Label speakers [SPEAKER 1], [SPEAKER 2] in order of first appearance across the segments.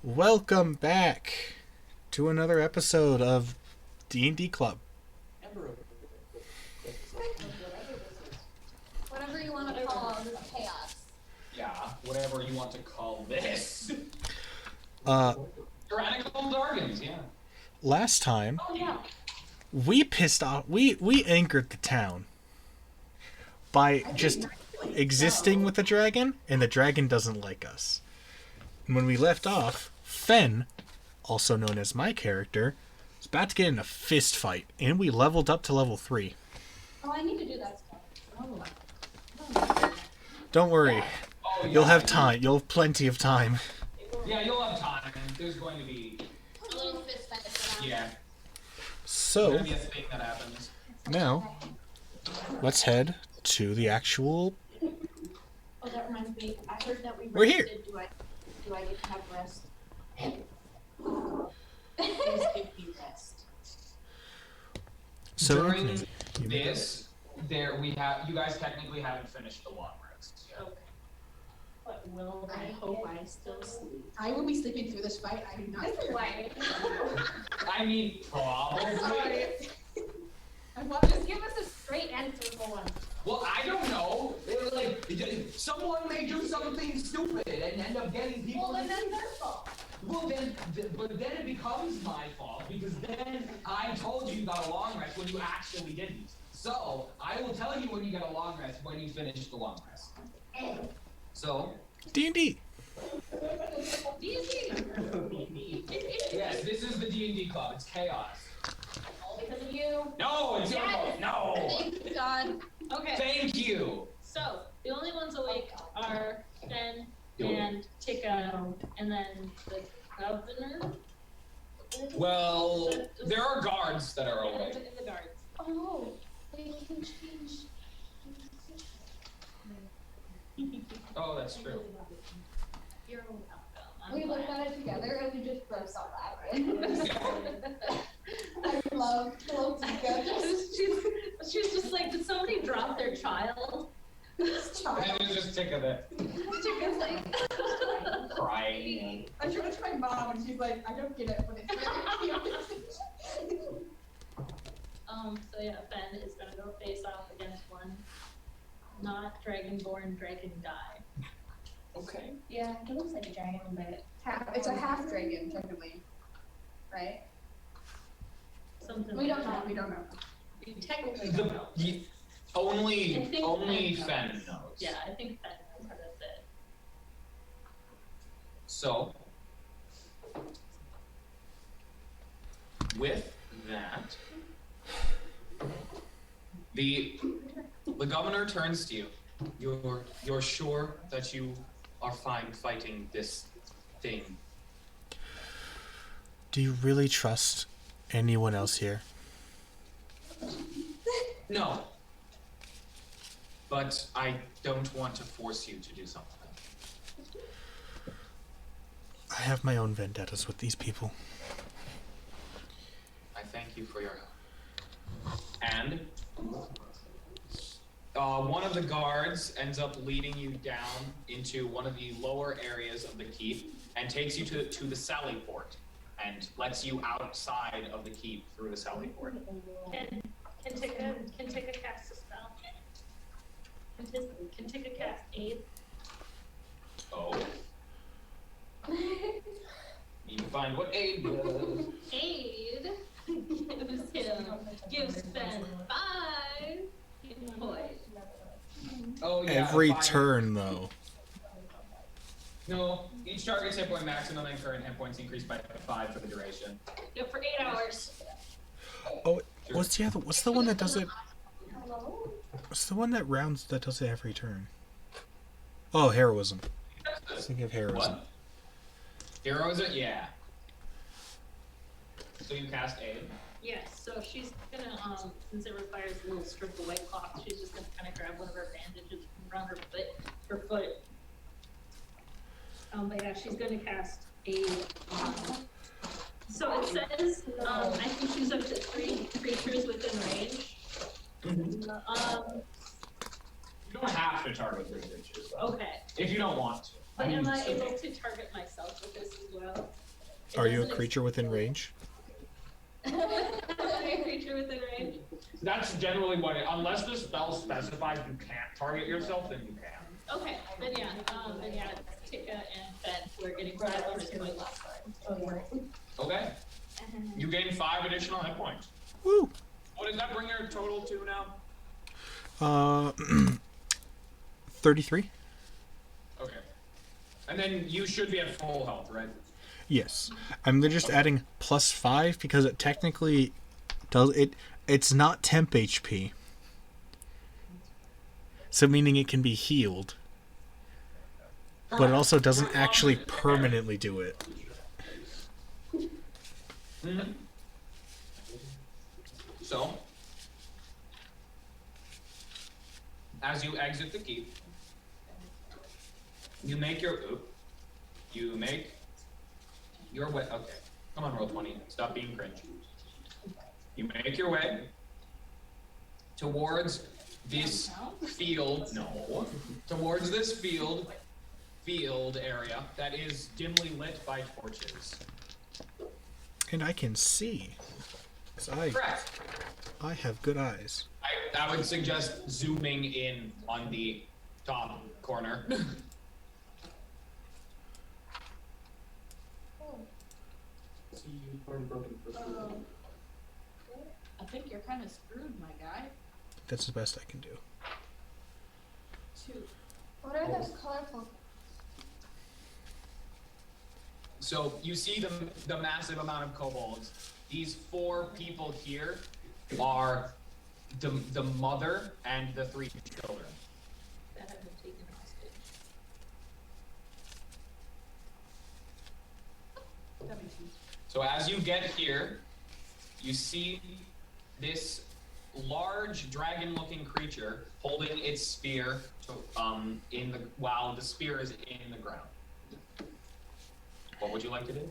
[SPEAKER 1] Welcome back to another episode of DnD Club.
[SPEAKER 2] Whatever you want to call chaos.
[SPEAKER 3] Yeah, whatever you want to call this. Tyrannical Dargans, yeah.
[SPEAKER 1] Last time,
[SPEAKER 2] Yeah.
[SPEAKER 1] we pissed off. We anchored the town by just existing with the dragon, and the dragon doesn't like us. And when we left off, Fen, also known as my character, was about to get in a fist fight, and we leveled up to level 3.
[SPEAKER 2] Oh, I need to do that stuff.
[SPEAKER 1] Don't worry,
[SPEAKER 3] Oh, yeah.
[SPEAKER 1] you'll have time. You'll have plenty of time.
[SPEAKER 3] Yeah, you'll have time. There's going to be.
[SPEAKER 2] A little fist fight.
[SPEAKER 3] Yeah. There's
[SPEAKER 1] So
[SPEAKER 3] going to be a thing that happens.
[SPEAKER 1] now, let's head to the actual.
[SPEAKER 2] Oh, that reminds me. I heard that we
[SPEAKER 1] We're here.
[SPEAKER 2] rested. Do I get to have rest?
[SPEAKER 1] So
[SPEAKER 3] During
[SPEAKER 1] Anthony, you may-
[SPEAKER 3] this, you guys technically haven't finished the long rest yet.
[SPEAKER 2] Okay. But will I hope I still sleep?
[SPEAKER 4] I will be sleeping through this fight. I do not
[SPEAKER 2] That's
[SPEAKER 4] care.
[SPEAKER 2] why.
[SPEAKER 3] I mean, probably.
[SPEAKER 4] Sorry.
[SPEAKER 2] Just give us a straight answer for once.
[SPEAKER 3] Well, I don't know. Like, someone may do something stupid and end up getting people.
[SPEAKER 2] Well, then that's their fault.
[SPEAKER 3] Well, but then it becomes my fault because then I told you got a long rest when you actually didn't. So I will tell you when you get a long rest when you finish the long rest. So
[SPEAKER 1] D&D.
[SPEAKER 2] D&D.
[SPEAKER 3] yes, this is the DnD Club. It's chaos.
[SPEAKER 2] All because of you.
[SPEAKER 3] No, it's your fault. No.
[SPEAKER 2] Thank God. Okay.
[SPEAKER 3] Thank you.
[SPEAKER 5] So, the only ones awake are Fen and Tika, and then the governor?
[SPEAKER 3] Well, there are guards that are
[SPEAKER 5] And
[SPEAKER 3] awake.
[SPEAKER 5] the guards.
[SPEAKER 2] Oh, they can change.
[SPEAKER 3] Oh, that's true.
[SPEAKER 5] You're welcome. I'm
[SPEAKER 4] We looked
[SPEAKER 5] glad.
[SPEAKER 4] at it together and we just burst out laughing. I love Tika.
[SPEAKER 5] She's just like, did somebody drop their child?
[SPEAKER 4] This child.
[SPEAKER 3] And it's just tick of it.
[SPEAKER 5] Tika's like,
[SPEAKER 3] Crying.
[SPEAKER 4] I showed it to my mom and she's like, I don't get it, but it's very cute.
[SPEAKER 5] So yeah, Fen is gonna go face off against one not dragonborn dragon guy.
[SPEAKER 3] Okay.
[SPEAKER 2] Yeah, he looks like a dragon, but
[SPEAKER 4] It's a half dragon, technically. Right?
[SPEAKER 5] Something
[SPEAKER 4] We
[SPEAKER 5] like
[SPEAKER 4] don't know.
[SPEAKER 5] that.
[SPEAKER 4] We don't know.
[SPEAKER 5] You technically don't know.
[SPEAKER 3] Only
[SPEAKER 5] I think
[SPEAKER 3] Fen knows.
[SPEAKER 5] Yeah, I think Fen knows how to fit.
[SPEAKER 3] So, with that, the governor turns to you. You're sure that you are fine fighting this thing?
[SPEAKER 1] Do you really trust anyone else here?
[SPEAKER 3] No. But I don't want to force you to do something.
[SPEAKER 1] I have my own vendettas with these people.
[SPEAKER 3] I thank you for your help. And one of the guards ends up leading you down into one of the lower areas of the keep and takes you to the sally port and lets you outside of the keep through the sally port.
[SPEAKER 5] Can Tika cast a spell? Can Tika cast aid?
[SPEAKER 3] Oh. Need to find what aid does.
[SPEAKER 5] Aid gives Fen 5 hit points.
[SPEAKER 3] Oh yeah.
[SPEAKER 1] Every
[SPEAKER 3] five-
[SPEAKER 1] turn, though.
[SPEAKER 3] No, each target's hit point maximum and current hit points increase by 5 for the duration.
[SPEAKER 5] Yep, for 8 hours.
[SPEAKER 1] Oh, what's the other? What's the one that does it? What's the one that does it every turn? Oh, heroism. I was thinking of heroism.
[SPEAKER 3] What? Heroes are, yeah. So you cast aid.
[SPEAKER 5] Yes, so she's gonna, since it requires a little strip of white cloth, she's just gonna kind of grab one of her bandages around her foot. But yeah, she's gonna cast aid. So it says, I can choose up to 3 creatures within range.
[SPEAKER 3] don't have to target 3 creatures, though.
[SPEAKER 5] Okay.
[SPEAKER 3] If you don't want to.
[SPEAKER 5] But am I able to target myself with this as well? It
[SPEAKER 1] Are you a
[SPEAKER 5] doesn't
[SPEAKER 1] creature within range?
[SPEAKER 5] Am I a creature within range?
[SPEAKER 3] That's generally what unless the spell specifies you can't target yourself, then you can.
[SPEAKER 5] Okay, then yeah, Tika and Ben, we're getting 5 bonus points.
[SPEAKER 3] Okay. You gain 5 additional hit points.
[SPEAKER 1] Woo!
[SPEAKER 3] What does that bring your total to now?
[SPEAKER 1] 33?
[SPEAKER 3] Okay. And then you should be at full health, right?
[SPEAKER 1] Yes. I'm just adding +5 because it technically does it. It's not temp HP. So meaning it can be healed. But it also doesn't actually permanently do it.
[SPEAKER 3] Mm-hmm. So, as you exit the keep, you make your way. Okay, come on, roll 20. Stop being cringe. You make your way towards this field. No, towards this field area that is dimly lit by torches.
[SPEAKER 1] And I can see. 'Cause
[SPEAKER 3] Correct.
[SPEAKER 1] I have good eyes.
[SPEAKER 3] I would suggest zooming in on the top corner.
[SPEAKER 2] I think you're kind of screwed, my guy.
[SPEAKER 1] That's the best I can do.
[SPEAKER 4] What are those colorful?
[SPEAKER 3] So you see the massive amount of kobolds. These 4 people here are the mother and the 3 children.
[SPEAKER 5] That have been taken hostage.
[SPEAKER 2] That makes sense.
[SPEAKER 3] So as you get here, you see this large dragon-looking creature holding its spear while the spear is in the ground. What would you like to do?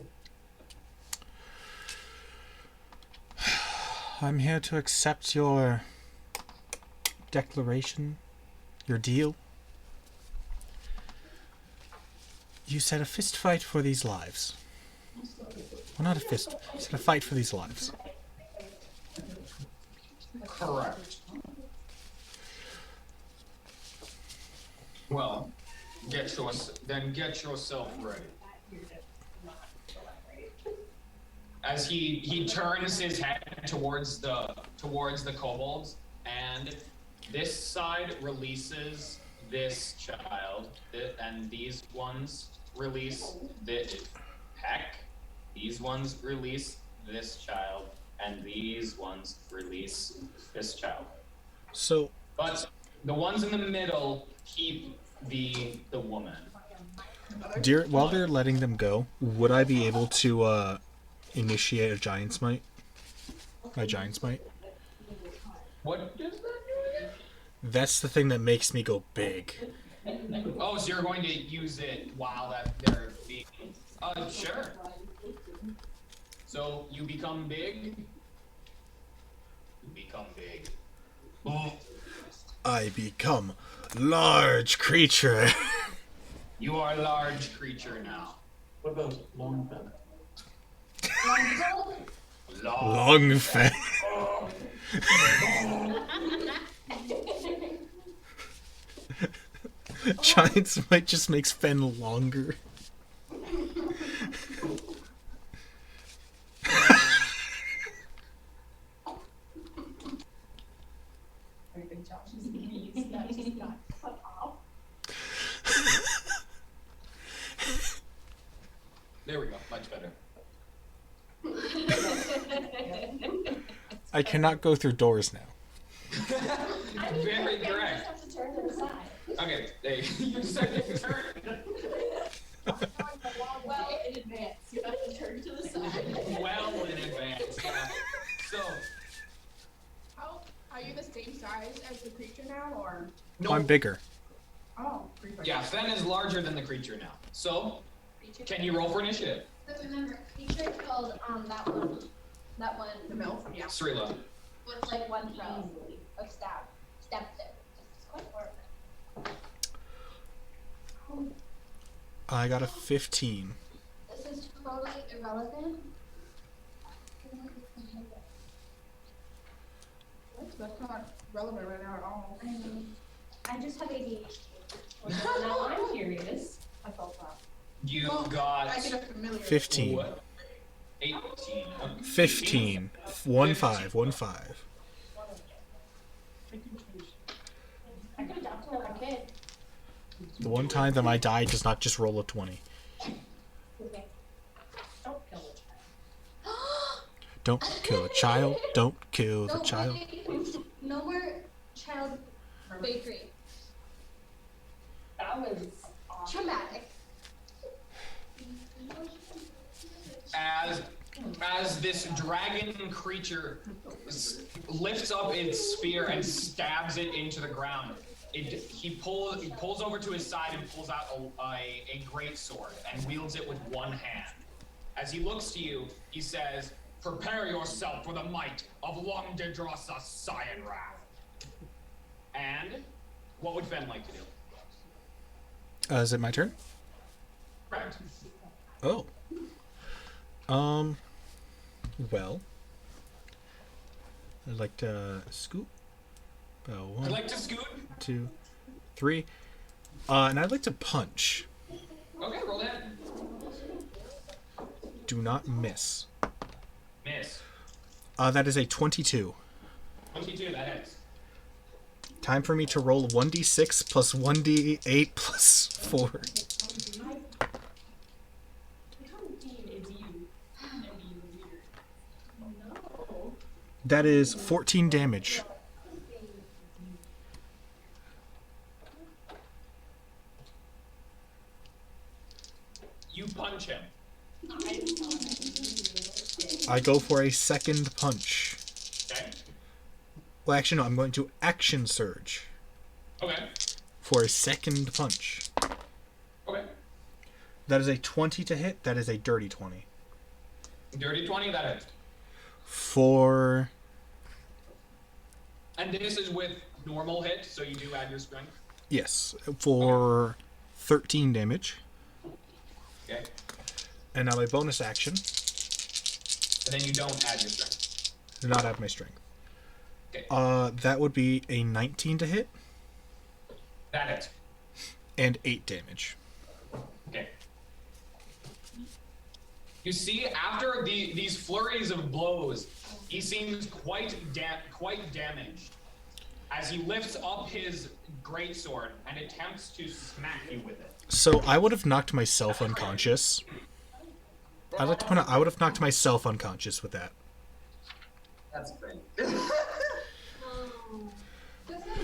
[SPEAKER 1] I'm here to accept your declaration, your deal. You said a fist fight for these lives. Well, not a fist. You said a fight for these lives.
[SPEAKER 3] Correct. Well, get yourself ready. As he turns his head towards the kobolds, and this side releases this child, and these ones release this heck. These ones release this child, and these ones release this child.
[SPEAKER 1] So,
[SPEAKER 3] But the ones in the middle keep the woman.
[SPEAKER 1] while they're letting them go, would I be able to initiate a giant smite? My giant smite?
[SPEAKER 3] What does that do again?
[SPEAKER 1] That's the thing that makes me go big.
[SPEAKER 3] Oh, so you're going to use it while they're being... sure. So you become big. You become big. Oh,
[SPEAKER 1] I become large creature.
[SPEAKER 3] you are a large creature now.
[SPEAKER 6] What about long fen?
[SPEAKER 1] Long fan. Giant smite just makes Fen longer.
[SPEAKER 2] Very good job. That just got cut off.
[SPEAKER 3] There we go. Much better.
[SPEAKER 1] I cannot go through doors now.
[SPEAKER 3] Very
[SPEAKER 4] You
[SPEAKER 3] correct.
[SPEAKER 4] just have to turn to the side.
[SPEAKER 3] Okay, you just have to turn.
[SPEAKER 2] Well, in advance, you have to turn to the side.
[SPEAKER 3] Well in advance. Yeah. So,
[SPEAKER 7] How are you the same size as the creature now, or?
[SPEAKER 3] no.
[SPEAKER 1] I'm bigger.
[SPEAKER 7] Oh, pretty big.
[SPEAKER 3] Yeah, Fen is larger than the creature now. So, can you roll for initiative?
[SPEAKER 4] But remember, creature killed that one,
[SPEAKER 7] The MILF, yeah.
[SPEAKER 3] Srila.
[SPEAKER 4] with like one throw of stab. Stabbed it. It's quite horrible.
[SPEAKER 1] I got a 15.
[SPEAKER 4] This is totally irrelevant.
[SPEAKER 7] That's not relevant right now at all.
[SPEAKER 4] I just have ADHD.
[SPEAKER 2] Now I'm curious. I felt that.
[SPEAKER 3] You
[SPEAKER 7] Well,
[SPEAKER 3] got
[SPEAKER 7] I get a familiar.
[SPEAKER 1] 15.
[SPEAKER 3] what? 18.
[SPEAKER 1] 15. 1-5. 1-5.
[SPEAKER 2] I could adopt another kid.
[SPEAKER 1] The one time that my die does not just roll a 20.
[SPEAKER 2] Don't kill it.
[SPEAKER 1] Don't kill a child. Don't kill the
[SPEAKER 4] No,
[SPEAKER 1] child.
[SPEAKER 4] wait. No more child bakery.
[SPEAKER 2] That was awesome.
[SPEAKER 4] Traumatic.
[SPEAKER 3] As this dragon creature lifts up its spear and stabs it into the ground, he pulls over to his side and pulls out a great sword and wields it with one hand. As he looks to you, he says, "Prepare yourself for the might of Longdedrosa Cyanrath." And what would Fen like to do?
[SPEAKER 1] Is it my turn?
[SPEAKER 3] Correct.
[SPEAKER 1] Oh. Well. I'd like to scoot. About
[SPEAKER 3] I'd
[SPEAKER 1] 1,
[SPEAKER 3] like to scoot.
[SPEAKER 1] 2, 3. And I'd like to punch.
[SPEAKER 3] Okay, roll that.
[SPEAKER 1] Do not miss.
[SPEAKER 3] Miss.
[SPEAKER 1] That is a 22.
[SPEAKER 3] 22, that hits.
[SPEAKER 1] Time for me to roll 1d6 plus 1d8 plus 4. That is 14 damage.
[SPEAKER 3] You punch him.
[SPEAKER 1] I go for a second punch.
[SPEAKER 3] Okay.
[SPEAKER 1] Well, actually, no, I'm going to action surge
[SPEAKER 3] Okay.
[SPEAKER 1] for a second punch.
[SPEAKER 3] Okay.
[SPEAKER 1] That is a 20 to hit. That is a dirty 20.
[SPEAKER 3] Dirty 20, that hits.
[SPEAKER 1] For...
[SPEAKER 3] And this is with normal hit, so you do add your strength.
[SPEAKER 1] Yes, for 13 damage.
[SPEAKER 3] Okay.
[SPEAKER 1] And now my bonus action,
[SPEAKER 3] And then you don't add your strength.
[SPEAKER 1] do not have my strength.
[SPEAKER 3] Okay.
[SPEAKER 1] That would be a 19 to hit
[SPEAKER 3] That hits.
[SPEAKER 1] and 8 damage.
[SPEAKER 3] Okay. You see, after these flurries of blows, he seems quite damaged as he lifts up his greatsword and attempts to smack you with it.
[SPEAKER 1] So I would have knocked myself unconscious. I'd like to point out, I would have knocked myself unconscious with that.
[SPEAKER 3] That's great.
[SPEAKER 4] This is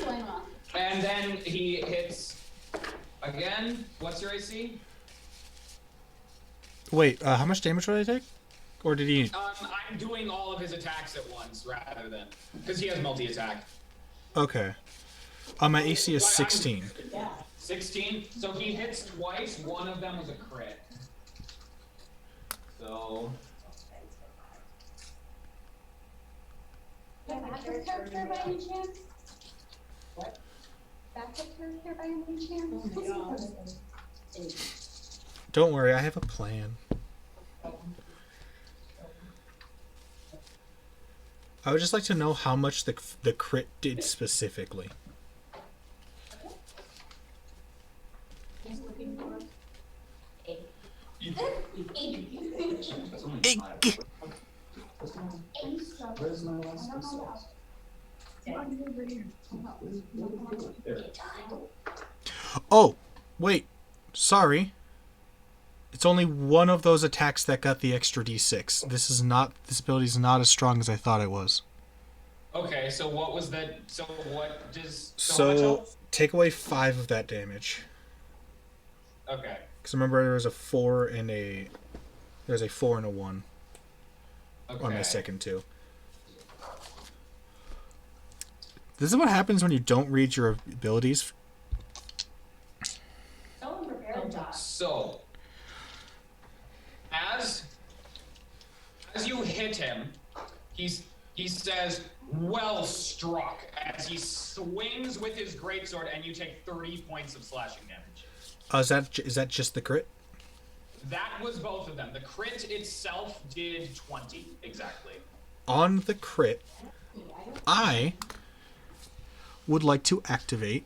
[SPEAKER 4] Lima.
[SPEAKER 3] And then he hits again. What's your AC?
[SPEAKER 1] Wait, how much damage would I take? Or did he...
[SPEAKER 3] I'm doing all of his attacks at once rather than because he has multi-attack.
[SPEAKER 1] Okay. My AC is 16.
[SPEAKER 3] 16. So he hits twice. One of them was a crit. So
[SPEAKER 4] Backup character by any chance? What? Backup character by any chance?
[SPEAKER 1] Don't worry, I have a plan. I would just like to know how much the crit did specifically. Eek.
[SPEAKER 6] Where's my last episode?
[SPEAKER 1] Oh, wait. Sorry. It's only one of those attacks that got the extra d6. This ability is not as strong as I thought it was.
[SPEAKER 3] okay. So what was that? So what does?
[SPEAKER 1] So take away 5 of that damage.
[SPEAKER 3] Okay.
[SPEAKER 1] Because remember, there was a 4 and a... There's a 4 and a 1
[SPEAKER 3] Okay.
[SPEAKER 1] on my second two. This is what happens when you don't read your abilities.
[SPEAKER 2] Someone prepared that.
[SPEAKER 3] So as you hit him, he says, "Well struck," as he swings with his greatsword, and you take 30 points of slashing damage.
[SPEAKER 1] Is that just the crit?
[SPEAKER 3] That was both of them. The crit itself did 20 exactly.
[SPEAKER 1] On the crit, I would like to activate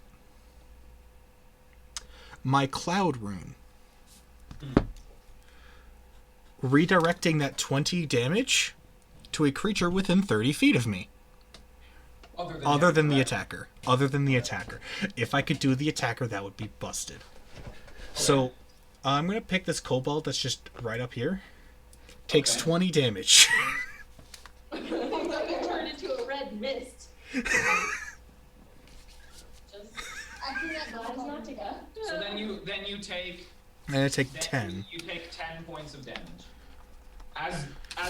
[SPEAKER 1] my Cloud Rune. Redirecting that 20 damage to a creature within 30 feet of me. Other than the attacker. Other than the attacker. If I could do the attacker, that would be busted. So, I'm going to pick this kobold that's just right up here. Takes 20 damage.
[SPEAKER 5] It's like it turned into a red mist. Just
[SPEAKER 4] I think that God is not to go.
[SPEAKER 3] So then you take
[SPEAKER 1] And I take 10.
[SPEAKER 3] You take 10 points of damage. As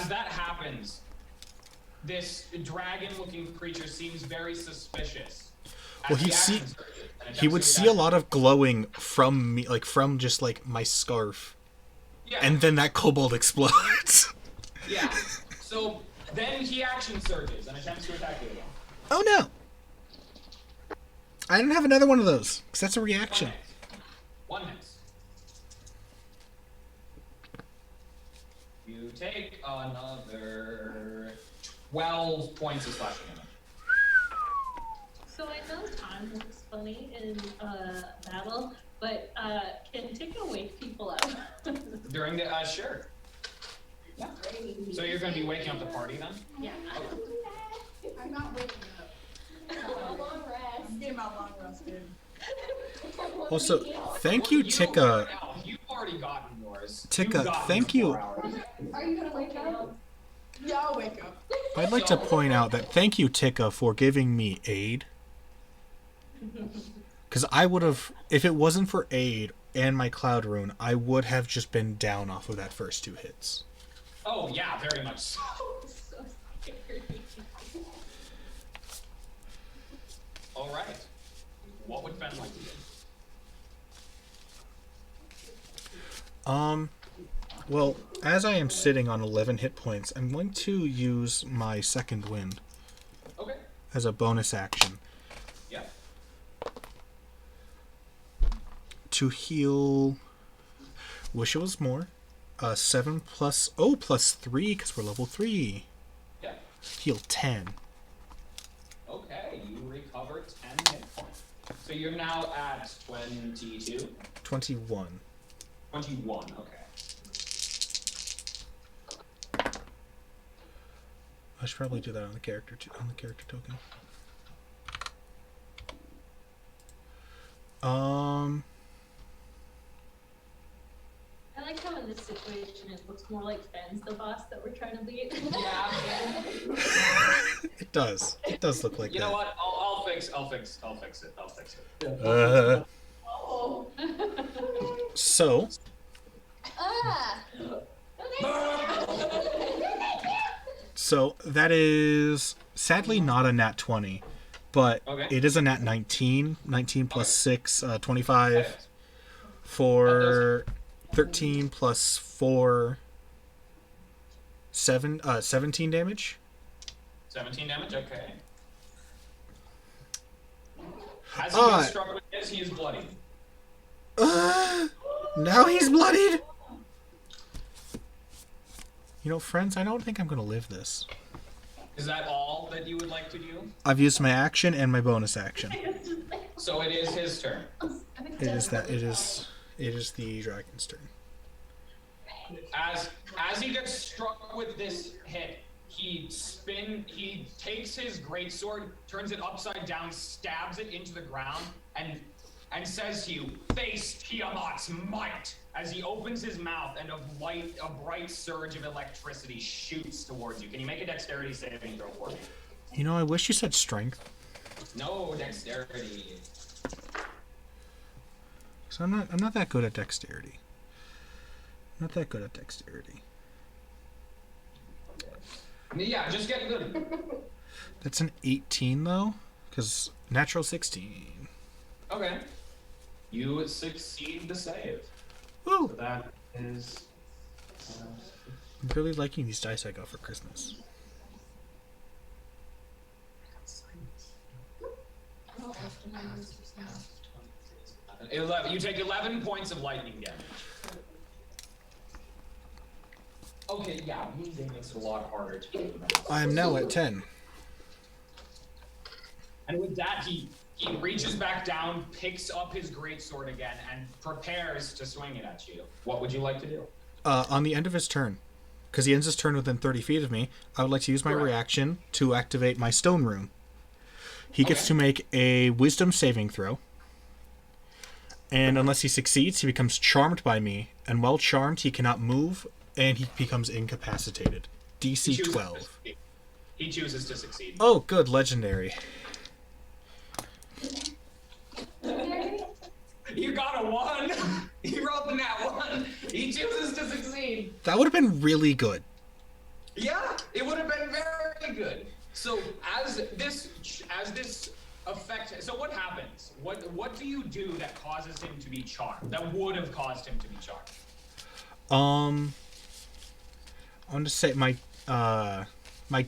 [SPEAKER 3] that happens, this dragon-looking creature seems very suspicious.
[SPEAKER 1] Well, he would see a lot of glowing from me, like from just like my scarf.
[SPEAKER 3] Yeah.
[SPEAKER 1] And then that kobold explodes.
[SPEAKER 3] Yeah. So then he action surges and attempts to attack you again.
[SPEAKER 1] Oh no! I didn't have another one of those, because that's a reaction.
[SPEAKER 3] One hit. You take another 12 points of slashing damage.
[SPEAKER 5] So I know time looks funny in battle, but can Tika wake people up?
[SPEAKER 3] During the, sure. So you're going to be waking up the party then?
[SPEAKER 5] Yeah.
[SPEAKER 7] I'm not waking up.
[SPEAKER 4] A long rest.
[SPEAKER 7] I'm getting my long rest in.
[SPEAKER 1] Also, thank you, Tika.
[SPEAKER 3] You've already gotten yours.
[SPEAKER 1] Tika,
[SPEAKER 3] You've gotten
[SPEAKER 1] thank
[SPEAKER 3] your
[SPEAKER 1] you.
[SPEAKER 3] 4 hours.
[SPEAKER 4] Are you gonna wake up?
[SPEAKER 7] Yeah, I'll wake up.
[SPEAKER 1] I'd like to point out that thank you, Tika, for giving me aid. Because I would have, if it wasn't for aid and my Cloud Rune, I would have just been down off of that first 2 hits.
[SPEAKER 3] Oh, yeah, very much so.
[SPEAKER 5] So scary.
[SPEAKER 3] All right. What would Fen like to do?
[SPEAKER 1] Well, as I am sitting on 11 hit points, I'm going to use my second wind
[SPEAKER 3] Okay.
[SPEAKER 1] as a bonus action
[SPEAKER 3] Yeah.
[SPEAKER 1] to heal. Wish it was more. 7 plus 3 because we're level 3.
[SPEAKER 3] Yeah.
[SPEAKER 1] Heal 10.
[SPEAKER 3] Okay, you recover 10 hit points. So you're now at 22?
[SPEAKER 1] 21.
[SPEAKER 3] 21, okay.
[SPEAKER 1] I should probably do that on the character token.
[SPEAKER 5] I like how in this situation it looks more like Fen's the boss that we're trying to beat.
[SPEAKER 3] Yeah.
[SPEAKER 1] It does. It does look like
[SPEAKER 3] You
[SPEAKER 1] that.
[SPEAKER 3] know what? I'll fix it.
[SPEAKER 4] Oh.
[SPEAKER 1] So,
[SPEAKER 4] Ah.
[SPEAKER 1] so that is sadly not a nat 20, but
[SPEAKER 3] Okay.
[SPEAKER 1] it is a nat 19. 19 plus 6, 25
[SPEAKER 3] That
[SPEAKER 1] for 13 plus 4, 17 damage.
[SPEAKER 3] 17 damage, okay. As he gets struck with this, he is bloody.
[SPEAKER 1] Now he's bloodied. You know, friends, I don't think I'm gonna live this.
[SPEAKER 3] Is that all that you would like to do?
[SPEAKER 1] I've used my action and my bonus action.
[SPEAKER 3] So it is his turn.
[SPEAKER 1] It is the dragon's turn.
[SPEAKER 3] As he gets struck with this hit, he takes his greatsword, turns it upside down, stabs it into the ground, and says to you, "Face Tiamat's might!" As he opens his mouth and a bright surge of electricity shoots towards you. Can you make a dexterity saving throw for me?
[SPEAKER 1] You know, I wish you said strength.
[SPEAKER 3] No dexterity.
[SPEAKER 1] So I'm not that good at dexterity. Not that good at dexterity.
[SPEAKER 3] Yeah, just get good.
[SPEAKER 1] That's an 18 though, because natural 16.
[SPEAKER 3] Okay. You succeed the save.
[SPEAKER 1] Woo!
[SPEAKER 6] So that is.
[SPEAKER 1] I'm really liking these dice I got for Christmas.
[SPEAKER 3] 11. You take 11 points of lightning damage. Okay, yeah, wheezing makes it a lot harder to do that.
[SPEAKER 1] I am now at 10.
[SPEAKER 3] And with that, he reaches back down, picks up his greatsword again, and prepares to swing it at you. What would you like to do?
[SPEAKER 1] On the end of his turn, because he ends his turn within 30 feet of me, I would like to use my reaction to activate my stone rune. He gets to make a wisdom saving throw. And unless he succeeds, he becomes charmed by me. And while charmed, he cannot move, and he becomes incapacitated. DC 12.
[SPEAKER 3] He chooses to succeed.
[SPEAKER 1] Oh, good. Legendary.
[SPEAKER 3] You got a 1! He rolled the nat 1! He chooses to succeed!
[SPEAKER 1] That would have been really good.
[SPEAKER 3] Yeah, it would have been very good. So as this effect, so what happens? What do you do that causes him to be charmed? That would have caused him to be charmed?
[SPEAKER 1] I want to say my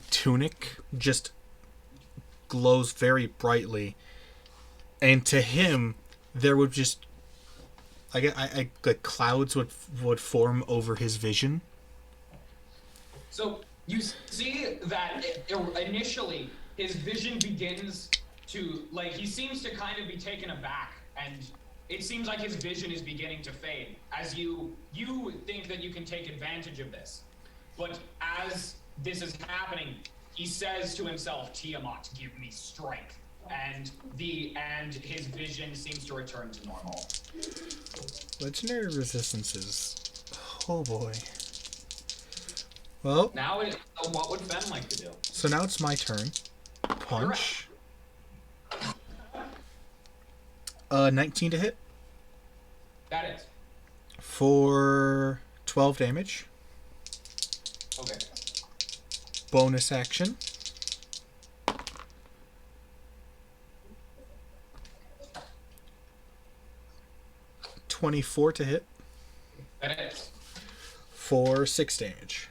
[SPEAKER 1] tunic just glows very brightly, and to him there would just I like clouds would form over his vision.
[SPEAKER 3] So you see that initially his vision begins to, like, he seems to kind of be taken aback, and it seems like his vision is beginning to fade as you think that you can take advantage of this. But as this is happening, he says to himself, Tiamat, give me strength. And his vision seems to return to normal.
[SPEAKER 1] Legendary resistances. Oh boy. Well,
[SPEAKER 3] now what would Ben like to do?
[SPEAKER 1] So now it's my turn. Punch. 19 to hit.
[SPEAKER 3] That is.
[SPEAKER 1] For 12 damage.
[SPEAKER 3] Okay.
[SPEAKER 1] Bonus action. $24 to hit.
[SPEAKER 3] That is.
[SPEAKER 1] For 6 damage.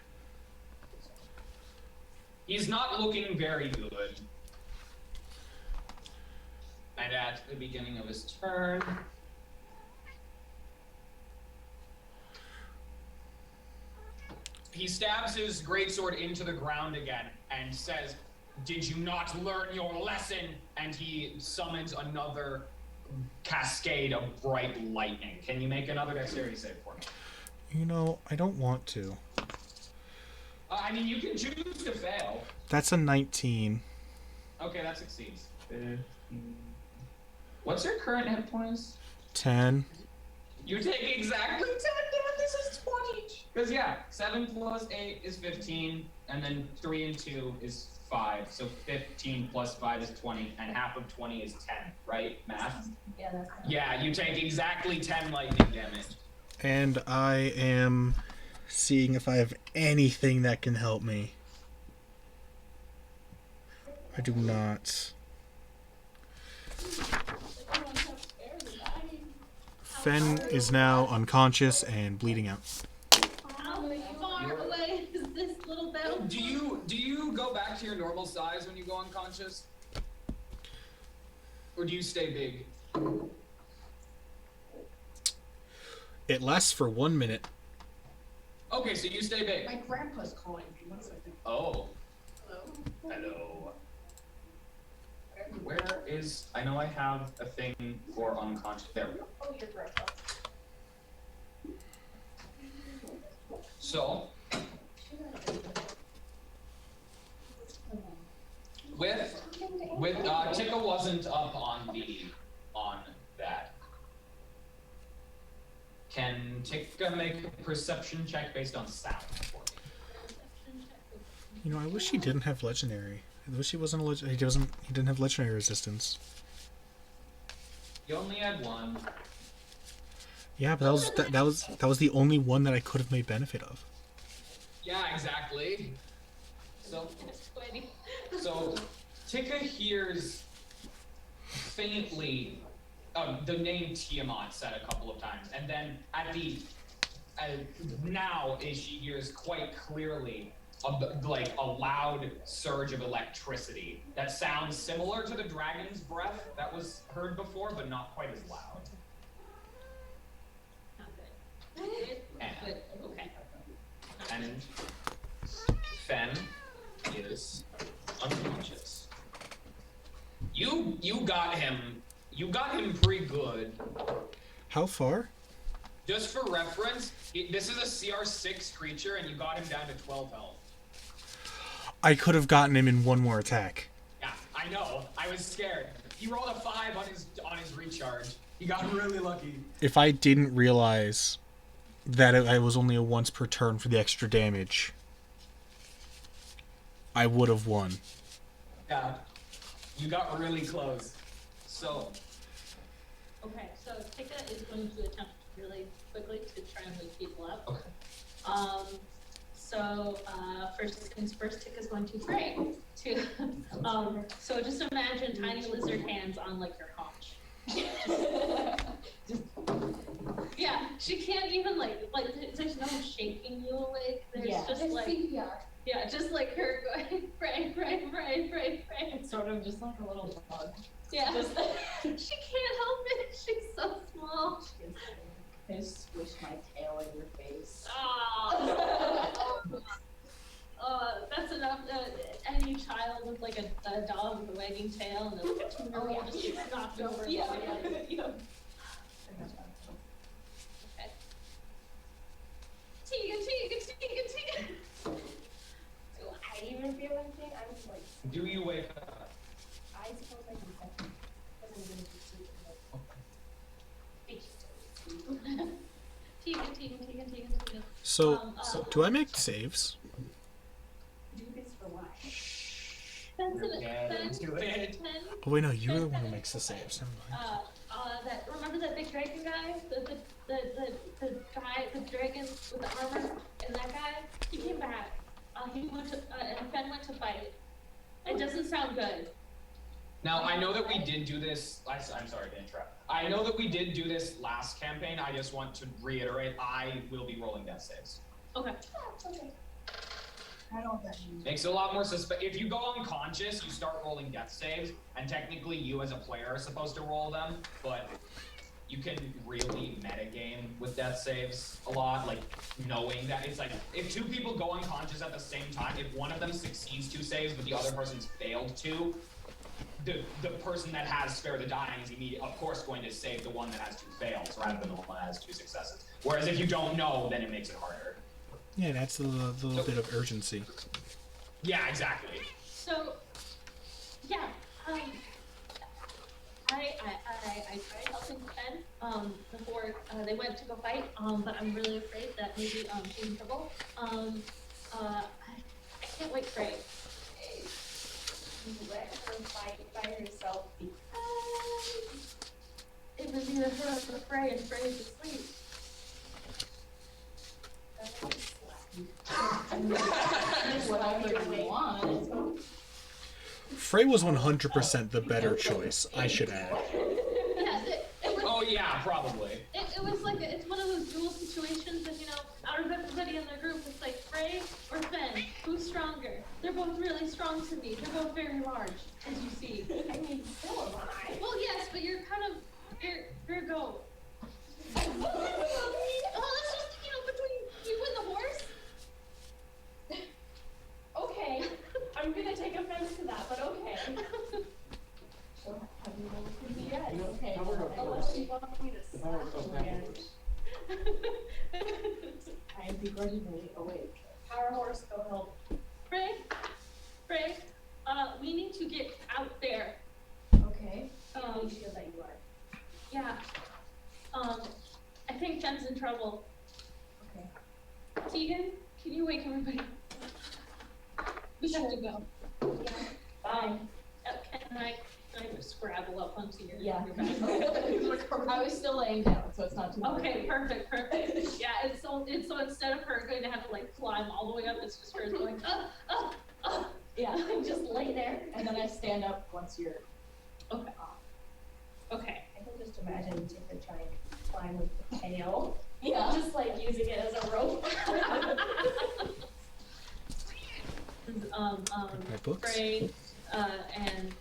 [SPEAKER 3] He's not looking very good. And at the beginning of his turn, he stabs his greatsword into the ground again and says, "Did you not learn your lesson?" And he summons another cascade of bright lightning. Can you make another dexterity save for me?
[SPEAKER 1] You know, I don't want to.
[SPEAKER 3] I mean, you can choose to fail.
[SPEAKER 1] That's a 19.
[SPEAKER 3] Okay, that succeeds. 15. What's your current hit points?
[SPEAKER 1] 10.
[SPEAKER 3] You take exactly 10 damage. This is 20. Because, yeah, 7 plus 8 is 15, and then 3 and 2 is 5. So 15 plus 5 is 20, and half of 20 is 10, right? Math?
[SPEAKER 5] Yeah, that's
[SPEAKER 3] Yeah, you take exactly 10 lightning damage.
[SPEAKER 1] And I am seeing if I have anything that can help me. I do not. Fen is now unconscious and bleeding out.
[SPEAKER 5] How far away is this little battle?
[SPEAKER 3] Do you go back to your normal size when you go unconscious? Or do you stay big?
[SPEAKER 1] It lasts for 1 minute.
[SPEAKER 3] Okay, so you stay big.
[SPEAKER 7] My grandpa's calling me. One second.
[SPEAKER 3] Oh.
[SPEAKER 7] Hello?
[SPEAKER 3] Hello. Where is... I know I have a thing for unconscious... There we go.
[SPEAKER 7] Oh, your grandpa.
[SPEAKER 3] So... With Tika wasn't up on that. Can Tika make a perception check based on sound for me?
[SPEAKER 1] You know, I wish he didn't have legendary. I wish he wasn't he didn't have legendary resistance.
[SPEAKER 3] You only had 1.
[SPEAKER 1] Yeah, but that was the only one that I could have made benefit of.
[SPEAKER 3] Yeah, exactly. So Tika hears faintly the name Tiamat said a couple of times, and then now she hears quite clearly a loud surge of electricity that sounds similar to the dragon's breath that was heard before, but not quite as loud.
[SPEAKER 5] Good. Okay.
[SPEAKER 3] And Fen is unconscious. You got him. You got him pretty good.
[SPEAKER 1] How far?
[SPEAKER 3] Just for reference, this is a CR6 creature, and you got him down to 12 health.
[SPEAKER 1] I could have gotten him in one more attack.
[SPEAKER 3] Yeah, I know. I was scared. He rolled a 5 on his recharge. He got really lucky.
[SPEAKER 1] If I didn't realize that I was only a once per turn for the extra damage, I would have won.
[SPEAKER 3] Yeah, you got really close. So,
[SPEAKER 5] Okay, so Tika is going to attempt really quickly to try and move people up.
[SPEAKER 3] okay.
[SPEAKER 5] So first things first, Tika's going to pray to. So just imagine tiny lizard hands on like your haunch. Yeah, she can't even like there's no shaking you awake. There's just like just like her going pray.
[SPEAKER 2] It's sort of just like a little bug.
[SPEAKER 5] Yeah, she can't help it. She's so small.
[SPEAKER 2] I just squish my tail in your face.
[SPEAKER 5] That's enough. Any child with like a dog with a wagging tail and a 2-year-old just gets knocked over.
[SPEAKER 2] Yeah.
[SPEAKER 5] Okay. Tegan.
[SPEAKER 4] Do I even feel anything? I'm just like,
[SPEAKER 3] Do you wake up?
[SPEAKER 4] I suppose I can second. Because I'm going to be sleeping.
[SPEAKER 5] Tegan.
[SPEAKER 1] So, do I make saves?
[SPEAKER 4] Do this for what?
[SPEAKER 5] That's
[SPEAKER 3] Do it.
[SPEAKER 1] Oh wait, no, you're the one who makes the saves. Never mind.
[SPEAKER 5] Remember that big dragon guy? The guy, the dragon with the armor, and that guy? He came back. He went to, and Fen went to fight. It doesn't sound good.
[SPEAKER 3] Now, I know that we did do this. I'm sorry to interrupt. I know that we did do this last campaign. I just want to reiterate, I will be rolling death saves.
[SPEAKER 5] Okay.
[SPEAKER 4] Okay.
[SPEAKER 2] I don't know what that means.
[SPEAKER 3] Makes it a lot more if you go unconscious, you start rolling death saves, and technically you as a player are supposed to roll them, but you can really metagame with death saves a lot, like knowing that it's like, if 2 people go unconscious at the same time, if one of them succeeds 2 saves, but the other person's failed 2, the person that has spare the dying is immediately, of course, going to save the one that has 2 fails rather than the one that has 2 successes. Whereas if you don't know, then it makes it harder.
[SPEAKER 1] Yeah, that's a little bit of urgency.
[SPEAKER 3] Yeah, exactly.
[SPEAKER 5] So, yeah, I tried helping Fen before they went to go fight, but I'm really afraid that maybe she's in trouble. I can't wait for it.
[SPEAKER 4] Let her fight by herself because
[SPEAKER 5] It was either her or Frey, and Frey is asleep.
[SPEAKER 2] Whatever you want.
[SPEAKER 1] Frey was 100% the better choice, I should add.
[SPEAKER 5] Yeah, it was.
[SPEAKER 3] Oh yeah, probably.
[SPEAKER 5] It was like it's one of those dual situations that out of everybody in their group, it's like Frey or Fen, who's stronger? They're both really strong to me. They're both very large, as you see.
[SPEAKER 4] I mean, still alive.
[SPEAKER 5] Well, yes, but you're kind of you're a goat. Oh, that's just between you and the horse.
[SPEAKER 4] Okay, I'm gonna take offense to that, but okay. So, have you rolled for me yet? Okay.
[SPEAKER 6] How would I
[SPEAKER 4] Unless you want me to
[SPEAKER 6] If I were to
[SPEAKER 4] slash
[SPEAKER 6] go
[SPEAKER 4] again.
[SPEAKER 6] backwards.
[SPEAKER 2] I am begrudgingly awake.
[SPEAKER 4] Power horse, go help.
[SPEAKER 5] Frey, we need to get out there.
[SPEAKER 4] Okay.
[SPEAKER 5] Um,
[SPEAKER 4] Feel that you are.
[SPEAKER 5] Yeah. I think Fen's in trouble.
[SPEAKER 4] Okay.
[SPEAKER 5] Tegan, can you wake everybody? We have to go.
[SPEAKER 4] Yeah. Bye.
[SPEAKER 5] Can I just scrabble up onto your
[SPEAKER 4] Yeah.
[SPEAKER 5] your back?
[SPEAKER 2] I was still laying down, so it's not too hard.
[SPEAKER 5] Okay, perfect. Yeah, and so instead of her going to have to like climb all the way up, it's just her going
[SPEAKER 4] Yeah, just lay there, and then I stand up once you're
[SPEAKER 5] Okay. Okay.
[SPEAKER 4] I can just imagine Tika trying to climb with the tail.
[SPEAKER 2] Yeah.
[SPEAKER 4] Just like using it as a rope.
[SPEAKER 1] My books?
[SPEAKER 5] Frey, and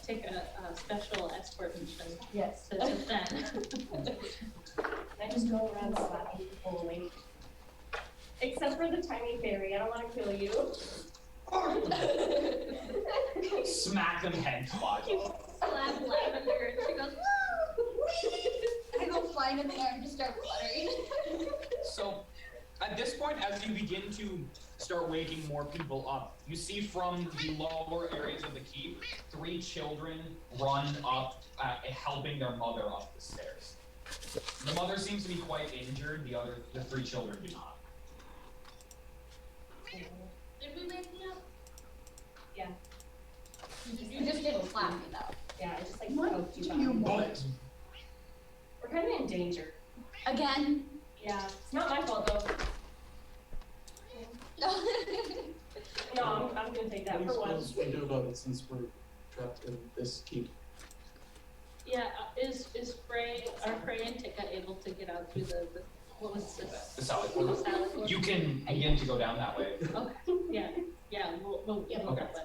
[SPEAKER 5] take a special escort mission
[SPEAKER 4] Yes.
[SPEAKER 5] to Fen.
[SPEAKER 4] I
[SPEAKER 2] I just go around slapping people awake. Except for the tiny fairy, I don't want to kill you.
[SPEAKER 3] Smack them head spots.
[SPEAKER 5] Slap Lavender and she goes,
[SPEAKER 4] I go flying in the air and just start fluttering.
[SPEAKER 3] So, at this point, as you begin to start waking more people up, you see from the lower areas of the keep, 3 children run up, helping their mother up the stairs. The mother seems to be quite injured. The 3 children do not.
[SPEAKER 5] did we wake me up?
[SPEAKER 2] Yeah,
[SPEAKER 4] You just didn't slap me though.
[SPEAKER 2] yeah, I just like
[SPEAKER 7] What
[SPEAKER 2] poked you
[SPEAKER 7] do
[SPEAKER 2] back.
[SPEAKER 7] you want?
[SPEAKER 2] We're kind of in danger.
[SPEAKER 4] Again.
[SPEAKER 2] Yeah, it's not my fault though. No, I'm gonna take that
[SPEAKER 6] What
[SPEAKER 2] for
[SPEAKER 6] are you
[SPEAKER 2] once.
[SPEAKER 6] supposed to do about it since we're trapped in this keep?
[SPEAKER 5] Yeah, is are Frey and Tika able to get out through the what was this?
[SPEAKER 3] The salad
[SPEAKER 5] The
[SPEAKER 3] portal.
[SPEAKER 5] salad portal?
[SPEAKER 3] You can begin to go down that way.
[SPEAKER 5] Okay, yeah, we'll
[SPEAKER 2] Yeah,
[SPEAKER 5] go
[SPEAKER 3] okay.
[SPEAKER 5] that way.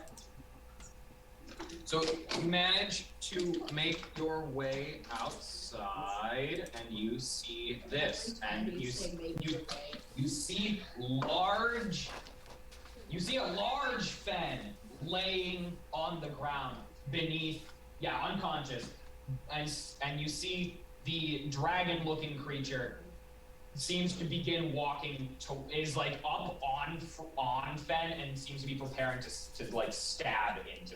[SPEAKER 3] So you manage to make your way outside, and you see this, and you see large. You see a large fen laying on the ground beneath, unconscious, and you see the dragon-looking creature seems to begin walking is like up on Fen and seems to be preparing to like stab into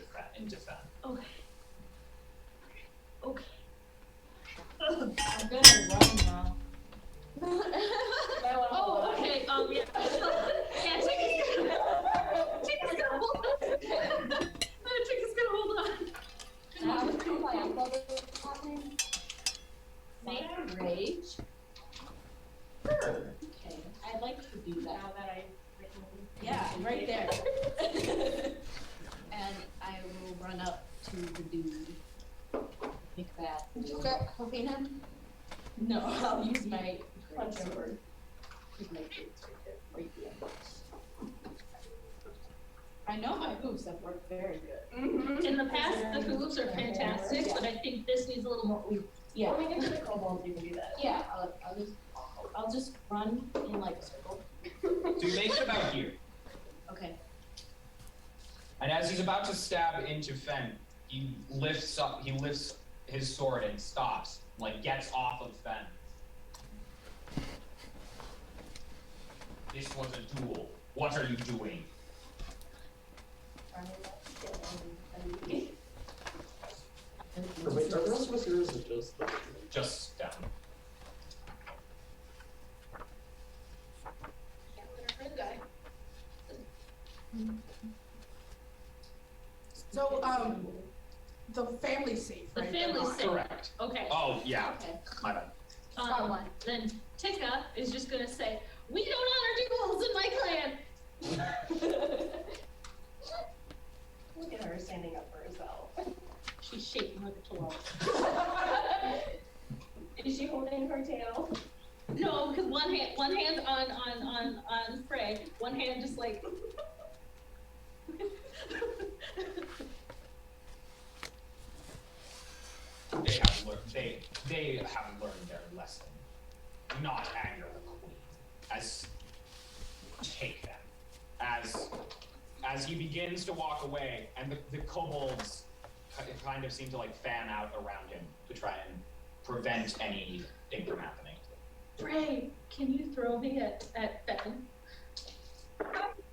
[SPEAKER 3] Fen.
[SPEAKER 5] Okay.
[SPEAKER 2] I'm gonna run now.
[SPEAKER 5] Oh, okay, yeah. Yeah, Tika's gonna hold on. Tika's gonna hold on.
[SPEAKER 4] Make rage. Okay, I'd like to do that.
[SPEAKER 2] Now that
[SPEAKER 4] Yeah, right there. And I will run up to the dude. Make that.
[SPEAKER 7] Okay.
[SPEAKER 4] Hoping him.
[SPEAKER 2] No, I'll use my punch over.
[SPEAKER 4] I know my hooves have worked very good.
[SPEAKER 5] In the past, the hooves are fantastic, but I think this needs a little more oomph.
[SPEAKER 2] Yeah. When we get to the kobolds, you can do that.
[SPEAKER 4] Yeah, I'll just run in like a circle.
[SPEAKER 3] So you make it about here,
[SPEAKER 4] Okay.
[SPEAKER 3] and as he's about to stab into Fen, he lifts his sword and stops, like gets off of Fen. This was a duel. What are you doing?
[SPEAKER 6] Wait, are the rest of us here, or is it just the...
[SPEAKER 3] Just down.
[SPEAKER 5] Can't let her hurt die.
[SPEAKER 7] So, the family's safe,
[SPEAKER 5] The
[SPEAKER 7] right?
[SPEAKER 5] family's safe.
[SPEAKER 3] Correct.
[SPEAKER 5] Okay.
[SPEAKER 3] Oh yeah,
[SPEAKER 4] Okay.
[SPEAKER 3] my bad.
[SPEAKER 4] Got one.
[SPEAKER 5] Then Tika is just gonna say, "We don't honor duels in my clan."
[SPEAKER 2] Look at her standing up for herself.
[SPEAKER 5] She's shaking like a chihuahua.
[SPEAKER 2] Is she holding her tail?
[SPEAKER 5] No, because one hand on Frey, one hand just like.
[SPEAKER 3] They have learned their lesson. Do not anger the queen. Take them. As he begins to walk away, and the kobolds kind of seem to like fan out around him to try and prevent anything from happening.
[SPEAKER 5] Frey, can you throw me at Fen?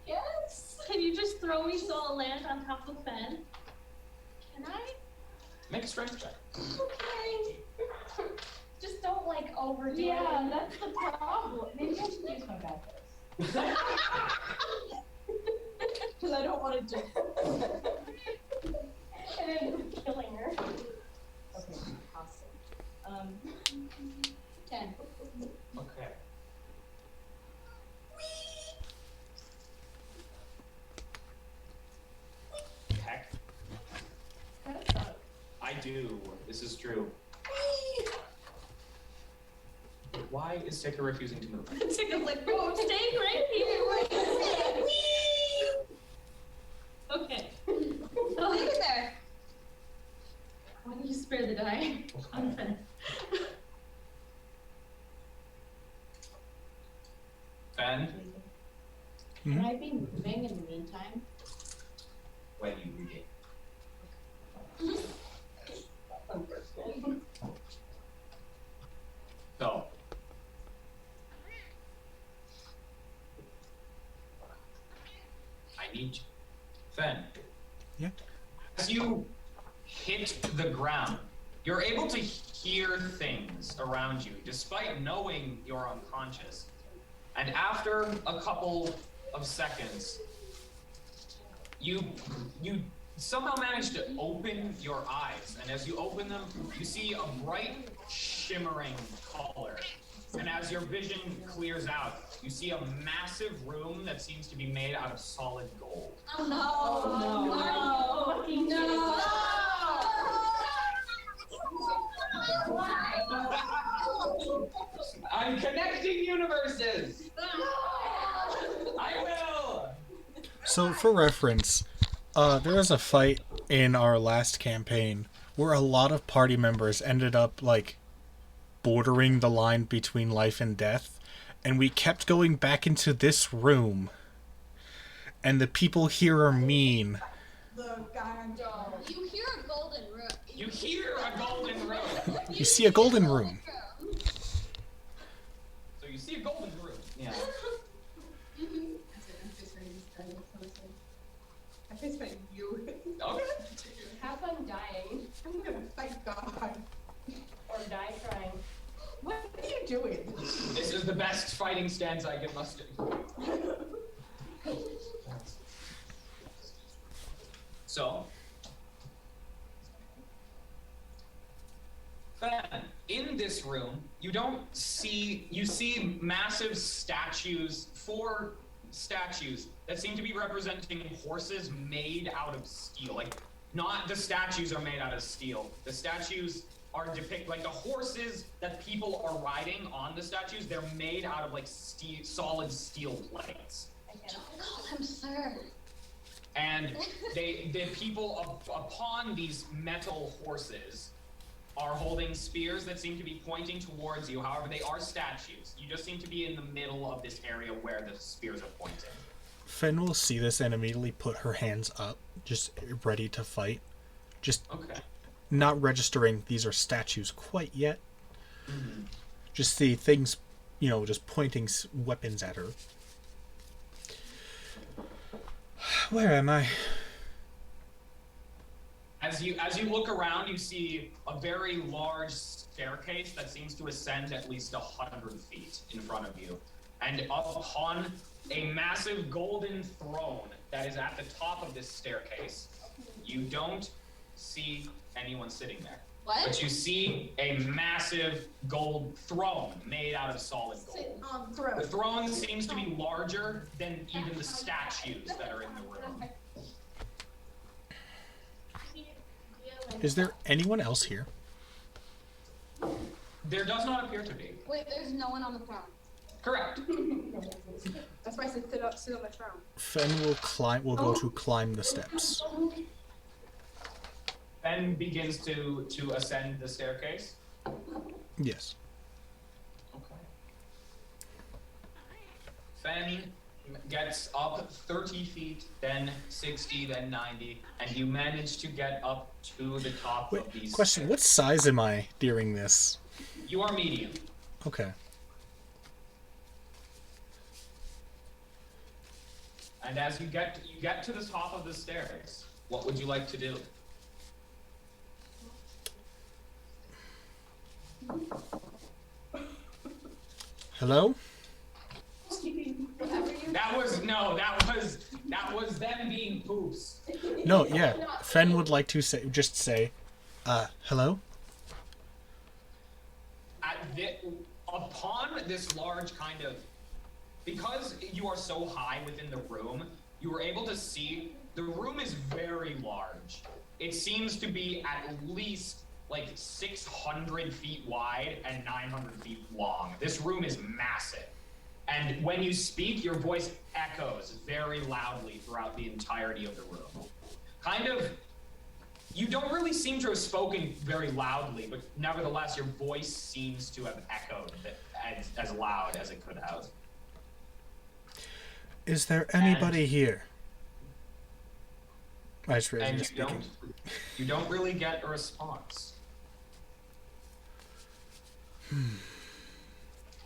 [SPEAKER 2] Yes.
[SPEAKER 5] Can you just throw me so I'll land on top of Fen?
[SPEAKER 2] Can I?
[SPEAKER 3] Make a strength check.
[SPEAKER 2] Okay. Just don't like overdo it.
[SPEAKER 4] Yeah, that's the problem. Maybe I should use my bad dice. Because I don't want to just.
[SPEAKER 2] And then killing her.
[SPEAKER 4] Okay, awesome. 10.
[SPEAKER 3] Okay. Heck,
[SPEAKER 2] That sucks.
[SPEAKER 3] I do. This is true. Why is Tika refusing to move?
[SPEAKER 5] Tika's like, "Oh, stay right here." Okay.
[SPEAKER 4] Leave it there.
[SPEAKER 5] Why don't you spare the die on Fen?
[SPEAKER 3] Fen,
[SPEAKER 1] Mhm.
[SPEAKER 2] Can I be moving in the meantime?
[SPEAKER 3] when you regain. So. I need you. Fen.
[SPEAKER 1] Yeah.
[SPEAKER 3] As you hit the ground, you're able to hear things around you, despite knowing you're unconscious. And after a couple of seconds, you somehow manage to open your eyes. And as you open them, you see a bright, shimmering color. And as your vision clears out, you see a massive room that seems to be made out of solid gold.
[SPEAKER 5] Oh no!
[SPEAKER 2] Oh, no!
[SPEAKER 3] I'm connecting universes! I will!
[SPEAKER 1] So, for reference, there was a fight in our last campaign where a lot of party members ended up, like, bordering the line between life and death, and we kept going back into this room, and the people here are mean.
[SPEAKER 7] The guy
[SPEAKER 5] You hear a golden room.
[SPEAKER 3] You hear a golden room!
[SPEAKER 1] You see a golden room.
[SPEAKER 3] So you see a golden room. Yeah.
[SPEAKER 7] I face fight you.
[SPEAKER 3] Okay.
[SPEAKER 2] Have fun dying.
[SPEAKER 7] I'm gonna fight God.
[SPEAKER 2] Or die trying.
[SPEAKER 7] What are you doing?
[SPEAKER 3] This is the best fighting stance I can muster. So, in this room, you see massive statues, 4 statues that seem to be representing horses made out of steel. Like, not the statues are made out of steel. The statues are like the horses that people are riding on the statues, they're made out of like solid steel plates.
[SPEAKER 5] Don't call him sir.
[SPEAKER 3] And the people upon these metal horses are holding spears that seem to be pointing towards you. However, they are statues. You just seem to be in the middle of this area where the spears are pointing.
[SPEAKER 1] Fen will see this and immediately put her hands up, just ready to fight. Just
[SPEAKER 3] Okay.
[SPEAKER 1] not registering these are statues quite yet.
[SPEAKER 3] Mm-hmm.
[SPEAKER 1] Just see things, just pointing weapons at her. Where am I?
[SPEAKER 3] As you look around, you see a very large staircase that seems to ascend at least 100 feet in front of you. And upon a massive golden throne that is at the top of this staircase, you don't see anyone sitting there.
[SPEAKER 5] What?
[SPEAKER 3] But you see a massive gold throne made out of solid gold. The throne seems to be larger than even the statues that are in the room.
[SPEAKER 1] Is there anyone else here?
[SPEAKER 3] There does not appear to be.
[SPEAKER 5] Wait, there's no one on the throne.
[SPEAKER 3] Correct.
[SPEAKER 7] That's why I said sit on the throne.
[SPEAKER 1] Fen will go to climb the steps.
[SPEAKER 3] Ben begins to ascend the staircase.
[SPEAKER 1] Yes.
[SPEAKER 3] Okay. Fen gets up 30 feet, then 60, then 90, and you manage to get up to the top of these
[SPEAKER 1] Question,
[SPEAKER 3] stairs.
[SPEAKER 1] what size am I during this?
[SPEAKER 3] You are medium.
[SPEAKER 1] Okay.
[SPEAKER 3] And as you get to the top of the stairs, what would you like to do?
[SPEAKER 1] Hello?
[SPEAKER 3] That was them being poops.
[SPEAKER 1] No, yeah. Fen would like to say, hello?
[SPEAKER 3] Upon this large kind of, because you are so high within the room, you were able to see the room is very large. It seems to be at least like 600 feet wide and 900 feet long. This room is massive. And when you speak, your voice echoes very loudly throughout the entirety of the room. Kind of, you don't really seem to have spoken very loudly, but nevertheless, your voice seems to have echoed as loud as it could have.
[SPEAKER 1] Is there anybody here? I just realized
[SPEAKER 3] And
[SPEAKER 1] you're speaking.
[SPEAKER 3] you don't really get a response.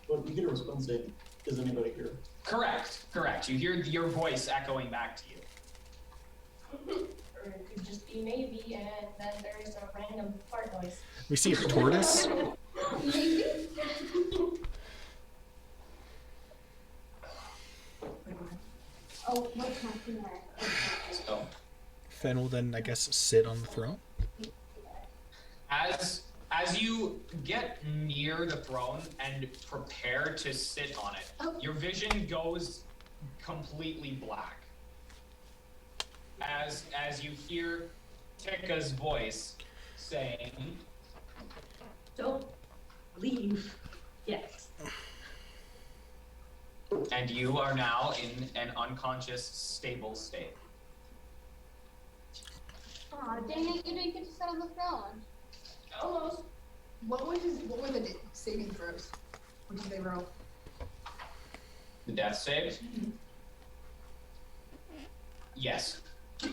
[SPEAKER 6] But you get a response saying, is anybody here?
[SPEAKER 3] Correct. You hear your voice echoing back to you.
[SPEAKER 2] Or it could just be maybe, and then there's a random fart noise.
[SPEAKER 1] We see a tortoise.
[SPEAKER 4] Maybe. Oh, what's happening there?
[SPEAKER 3] So,
[SPEAKER 1] Fen will then, I guess, sit on the throne.
[SPEAKER 3] as you get near the throne and prepare to sit on it, your vision goes completely black. As you hear Tikka's voice saying,
[SPEAKER 2] Don't leave yet.
[SPEAKER 3] and you are now in an unconscious, stable state.
[SPEAKER 4] Aw, dang it, you didn't get to sit on the throne.
[SPEAKER 2] Almost.
[SPEAKER 7] What were the saving throws? What did they roll?
[SPEAKER 3] The death save? Yes.
[SPEAKER 2] At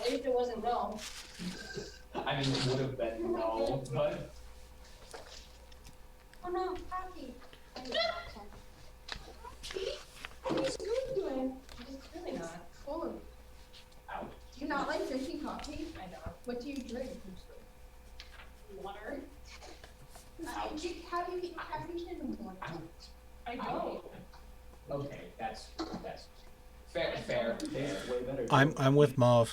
[SPEAKER 2] least it wasn't no.
[SPEAKER 3] I mean, it would have been no, but
[SPEAKER 4] Oh no, coffee. I need some.
[SPEAKER 2] It's good doing. It's really not.
[SPEAKER 7] Oh,
[SPEAKER 3] out.
[SPEAKER 7] do you not like drinking coffee?
[SPEAKER 2] I know.
[SPEAKER 7] What do you drink?
[SPEAKER 2] Water.
[SPEAKER 7] Have you eaten in the morning?
[SPEAKER 2] I don't.
[SPEAKER 3] Okay, that's fair.
[SPEAKER 6] Way better.
[SPEAKER 1] I'm with Mauve.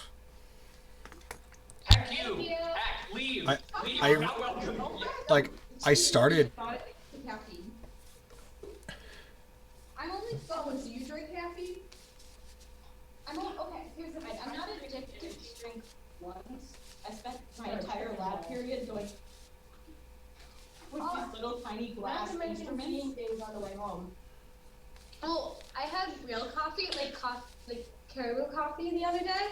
[SPEAKER 3] Heck you!
[SPEAKER 2] Thank you.
[SPEAKER 3] Heck, leave! Leave,
[SPEAKER 1] I-
[SPEAKER 3] you're not welcome.
[SPEAKER 1] Like, I started.
[SPEAKER 7] Caffeine.
[SPEAKER 4] I'm only
[SPEAKER 7] Oh, do you drink caffeine?
[SPEAKER 4] okay, here's the thing. I'm not addicted to drink once. I spent my entire lab period going with these little tiny
[SPEAKER 2] Not
[SPEAKER 4] glass
[SPEAKER 2] to mention
[SPEAKER 4] instruments.
[SPEAKER 2] eating things on the way home.
[SPEAKER 4] Oh, I had real coffee, like caribou coffee the other day.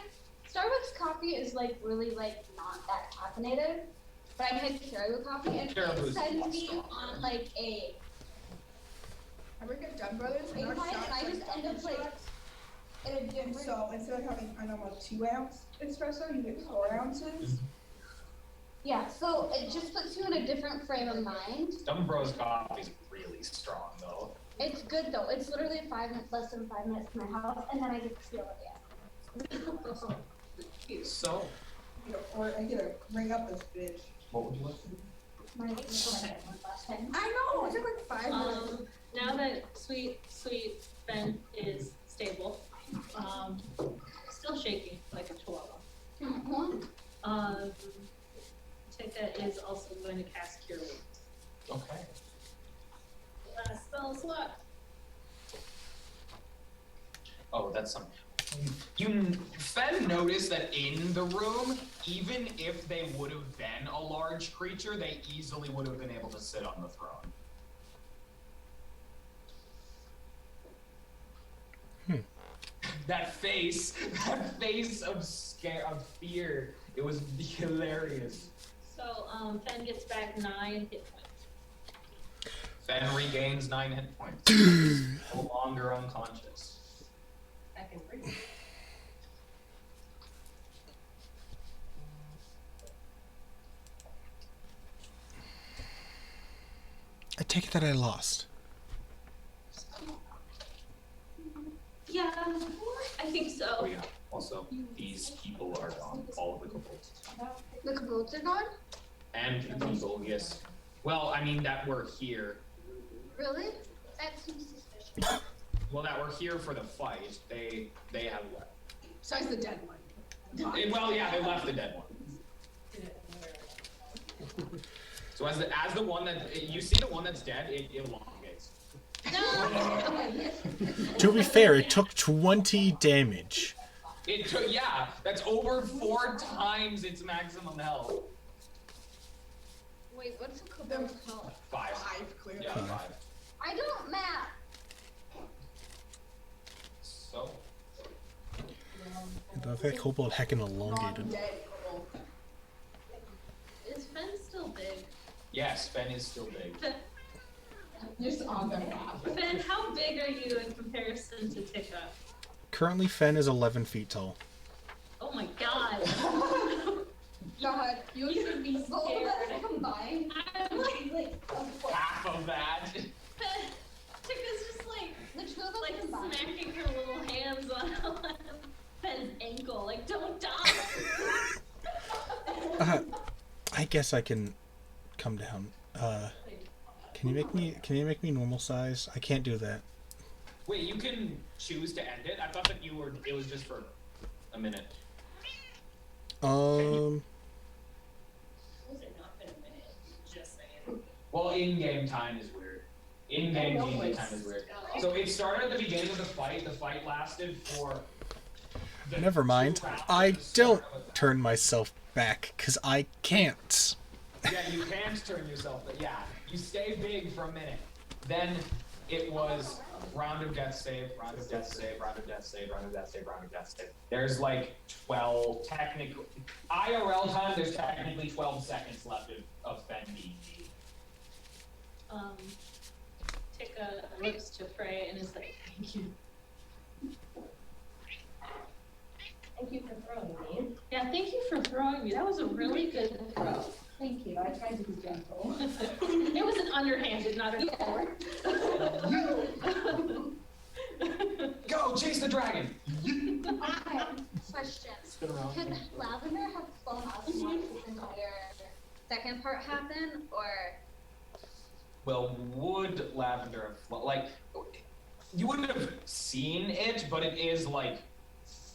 [SPEAKER 4] Starbucks coffee is like really like not that caffeinated, but I had caribou coffee and
[SPEAKER 3] Caribou's
[SPEAKER 4] it sends me
[SPEAKER 3] strong.
[SPEAKER 4] on like a
[SPEAKER 7] I work at Dunn Brothers and our
[SPEAKER 4] incline,
[SPEAKER 7] shots
[SPEAKER 4] and I
[SPEAKER 7] are
[SPEAKER 4] just end up like in a
[SPEAKER 7] And
[SPEAKER 4] different.
[SPEAKER 7] so instead of having, I don't know, 2 ounce espresso, you get 4 ounces.
[SPEAKER 4] Yeah, so it just puts you in a different frame of mind.
[SPEAKER 3] Dumb Bros coffee is really strong though.
[SPEAKER 4] It's good though. It's literally 5 minutes, less than 5 minutes to my house, and then I get to feel it again.
[SPEAKER 3] So,
[SPEAKER 7] Or I get a ring up this bitch.
[SPEAKER 3] what would you like to do?
[SPEAKER 4] My last time.
[SPEAKER 7] I know, it took like 5 minutes.
[SPEAKER 5] Now that sweet Ben is stable, still shaking like a chihuahua. Tikka is also going to cast Cure Wounds.
[SPEAKER 3] Okay.
[SPEAKER 5] Last spell slot.
[SPEAKER 3] Oh, that's something. Fen noticed that in the room, even if they would have been a large creature, they easily would have been able to sit on the throne. That face of fear, it was hilarious.
[SPEAKER 5] So, Fen gets back 9 hit points.
[SPEAKER 3] Fen regains 9 hit points. No longer unconscious.
[SPEAKER 2] I can breathe.
[SPEAKER 1] I take it that I lost.
[SPEAKER 5] Yeah, I think so.
[SPEAKER 3] Oh yeah. Also, these people are gone. All of the kobolds.
[SPEAKER 4] The kaboats are gone?
[SPEAKER 3] And the people, yes. Well, I mean that we're here.
[SPEAKER 4] Really? That seems suspicious.
[SPEAKER 3] Well, that we're here for the fight. They have left.
[SPEAKER 7] Besides the dead one.
[SPEAKER 3] Well, yeah, they left the dead one. So as the one that you see the one that's dead, it elongates.
[SPEAKER 1] To be fair, it took 20 damage.
[SPEAKER 3] It took that's over 4 times its maximum health.
[SPEAKER 4] Wait, what's a kaboat called?
[SPEAKER 3] 5.
[SPEAKER 7] 5, clearly.
[SPEAKER 3] Yeah, 5.
[SPEAKER 4] I don't map.
[SPEAKER 3] So
[SPEAKER 1] That kobold heckin' elongated.
[SPEAKER 7] Dead kobold.
[SPEAKER 5] Is Fen still big?
[SPEAKER 3] yes, Fen is still big.
[SPEAKER 7] Just on the map.
[SPEAKER 5] Ben, how big are you in comparison to Tika?
[SPEAKER 1] Currently, Fen is 11 feet tall.
[SPEAKER 5] Oh my god.
[SPEAKER 4] God, you should be
[SPEAKER 5] scared.
[SPEAKER 4] both of us combined.
[SPEAKER 5] I'm like,
[SPEAKER 3] Half of that.
[SPEAKER 5] Tika's just like,
[SPEAKER 4] The two of us
[SPEAKER 5] like
[SPEAKER 4] combined.
[SPEAKER 5] smacking her little hands on Ben's ankle. Like, don't die.
[SPEAKER 1] I guess I can come down. Can you make me normal size? I can't do that.
[SPEAKER 3] Wait, you can choose to end it? I thought that it was just for a minute.
[SPEAKER 5] Was it not been a minute? Just saying.
[SPEAKER 3] Well, in-game time is weird. In-game D&D time is weird. So it started at the beginning of the fight. The fight lasted for...
[SPEAKER 1] Never mind. I don't turn myself back, because I can't.
[SPEAKER 3] Yeah, you can turn yourself, but yeah. You stay big for a minute. Then it was round of death save, round of death save, round of death save, round of death save, round of death save. There's like 12 technical... IRL time, there's technically 12 seconds left of Ben D&D.
[SPEAKER 5] Tika looks to Frey and is like, thank you.
[SPEAKER 2] Thank you for throwing me.
[SPEAKER 5] Yeah, thank you for throwing me. That was a really good throw.
[SPEAKER 2] Thank you. I tried to be gentle.
[SPEAKER 5] It was an underhanded, not a forward.
[SPEAKER 3] Go, chase the dragon!
[SPEAKER 4] Okay, question.
[SPEAKER 6] Spin around.
[SPEAKER 4] Could Lavender have flown off and watched this entire second part happen, or?
[SPEAKER 3] Well, would Lavender have... Like, you wouldn't have seen it, but it is like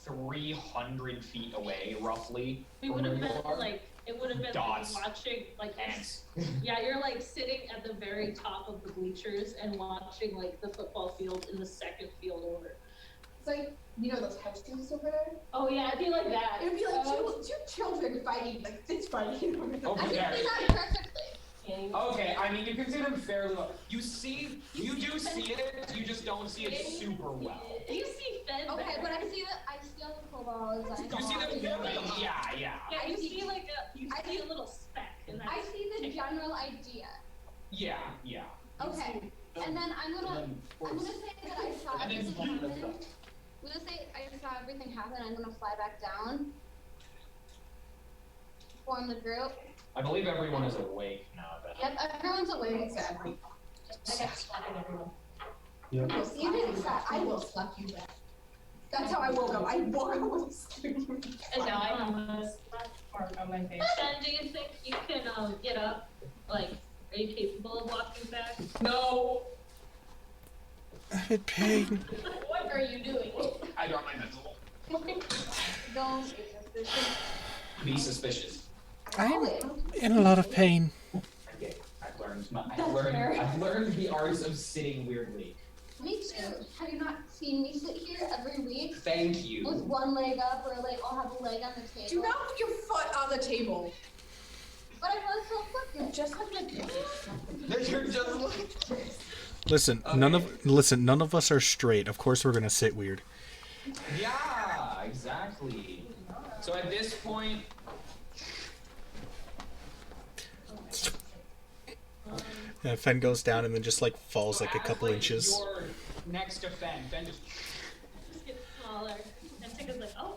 [SPEAKER 3] 300 feet away, roughly.
[SPEAKER 5] We
[SPEAKER 3] from
[SPEAKER 5] would have
[SPEAKER 3] where
[SPEAKER 5] been
[SPEAKER 3] you are.
[SPEAKER 5] like, it would have been
[SPEAKER 3] Dots.
[SPEAKER 5] like watching, like,
[SPEAKER 3] Ants.
[SPEAKER 5] yeah, you're like sitting at the very top of the bleachers and watching like the football field in the second field over.
[SPEAKER 7] It's like, you know those house dudes over there?
[SPEAKER 5] Oh yeah, it'd be like that.
[SPEAKER 7] It would be like two children fighting, like fist fighting over there.
[SPEAKER 3] Okay.
[SPEAKER 4] I can see that perfectly.
[SPEAKER 3] Okay, I mean, you can see them fairly well. You do see it, you just don't see it super well.
[SPEAKER 5] You see Fed
[SPEAKER 4] Okay,
[SPEAKER 5] better.
[SPEAKER 4] but I see all the kobolds.
[SPEAKER 3] You see them, yeah.
[SPEAKER 5] Yeah, you see like
[SPEAKER 4] I
[SPEAKER 5] see
[SPEAKER 4] see-
[SPEAKER 5] a little speck in that.
[SPEAKER 4] I see the general idea.
[SPEAKER 3] Yeah.
[SPEAKER 4] Okay, and then I'm gonna say that I saw
[SPEAKER 3] And then
[SPEAKER 4] everything happen. I'm gonna say I saw everything happen. I'm gonna fly back down. Form the group.
[SPEAKER 3] I believe everyone is awake now.
[SPEAKER 4] Yep, everyone's awake.
[SPEAKER 7] Exactly.
[SPEAKER 6] Yeah.
[SPEAKER 7] You didn't slap. I will slap you back. That's how I woke up. I woke up with a scream.
[SPEAKER 2] And now I have a splash mark on my face.
[SPEAKER 5] Ben, do you think you can get up? Like, are you capable of walking back?
[SPEAKER 3] No!
[SPEAKER 1] I'm in pain.
[SPEAKER 2] What are you doing?
[SPEAKER 3] I dropped my pencil.
[SPEAKER 4] Don't be suspicious.
[SPEAKER 3] Be suspicious.
[SPEAKER 1] I'm in a lot of pain.
[SPEAKER 3] Okay, I've learned the arts of sitting weirdly.
[SPEAKER 4] Me too. Have you not seen me sit here every week
[SPEAKER 3] Thank
[SPEAKER 4] with
[SPEAKER 3] you.
[SPEAKER 4] one leg up, or like I'll have a leg on the table?
[SPEAKER 7] Do not put your foot on the table.
[SPEAKER 4] But I was so flippant.
[SPEAKER 7] Just like this.
[SPEAKER 3] You're just like this.
[SPEAKER 1] Listen, none of us are straight. Of course we're gonna sit weird.
[SPEAKER 3] Yeah, exactly. So at this point,
[SPEAKER 1] And Fen goes down and then just like falls like a couple inches.
[SPEAKER 3] You're next to Fen. Fen just...
[SPEAKER 5] Just get smaller. And Tika's like, oh,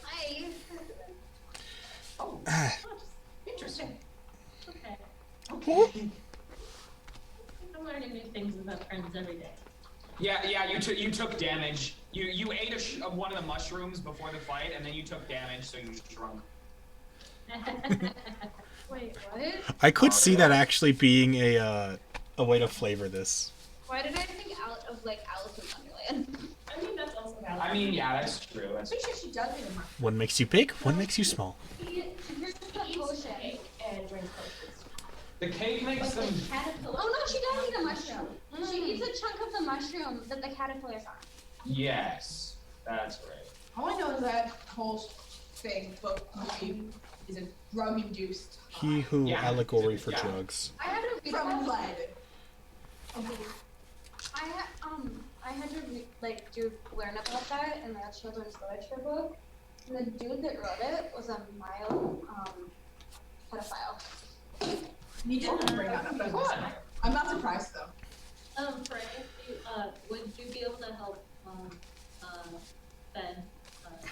[SPEAKER 4] Hi.
[SPEAKER 3] Interesting.
[SPEAKER 5] okay.
[SPEAKER 1] Okay.
[SPEAKER 5] I'm learning new things about friends every day.
[SPEAKER 3] Yeah, you took damage. You ate one of the mushrooms before the fight, and then you took damage, so you shrunk.
[SPEAKER 4] Wait, what?
[SPEAKER 1] I could see that actually being a way to flavor this.
[SPEAKER 4] Why did I think out of like Alice in Wonderland?
[SPEAKER 2] I mean, that's also valid.
[SPEAKER 3] I mean, yeah, that's true. That's
[SPEAKER 7] Pretty sure she does need a mic.
[SPEAKER 1] One makes you big, one makes you small.
[SPEAKER 4] Here's the potion.
[SPEAKER 2] And drink potions.
[SPEAKER 3] the cake makes them.
[SPEAKER 5] Caterpillar.
[SPEAKER 4] Oh no, she does eat a mushroom. She eats a chunk of the mushroom that the caterpillar's on.
[SPEAKER 3] Yes, that's right.
[SPEAKER 7] All I know is that whole thing, book, movie, is a drug-induced
[SPEAKER 1] He who
[SPEAKER 3] Yeah.
[SPEAKER 1] allegory for
[SPEAKER 3] Yeah.
[SPEAKER 1] drugs.
[SPEAKER 4] I had to read
[SPEAKER 7] from lead.
[SPEAKER 4] I had to learn about that in the children's literature book. And the dude that wrote it was a mild pedophile.
[SPEAKER 7] You didn't bring that up.
[SPEAKER 3] What?
[SPEAKER 7] I'm not surprised though.
[SPEAKER 5] Frank, would you be able to help Ben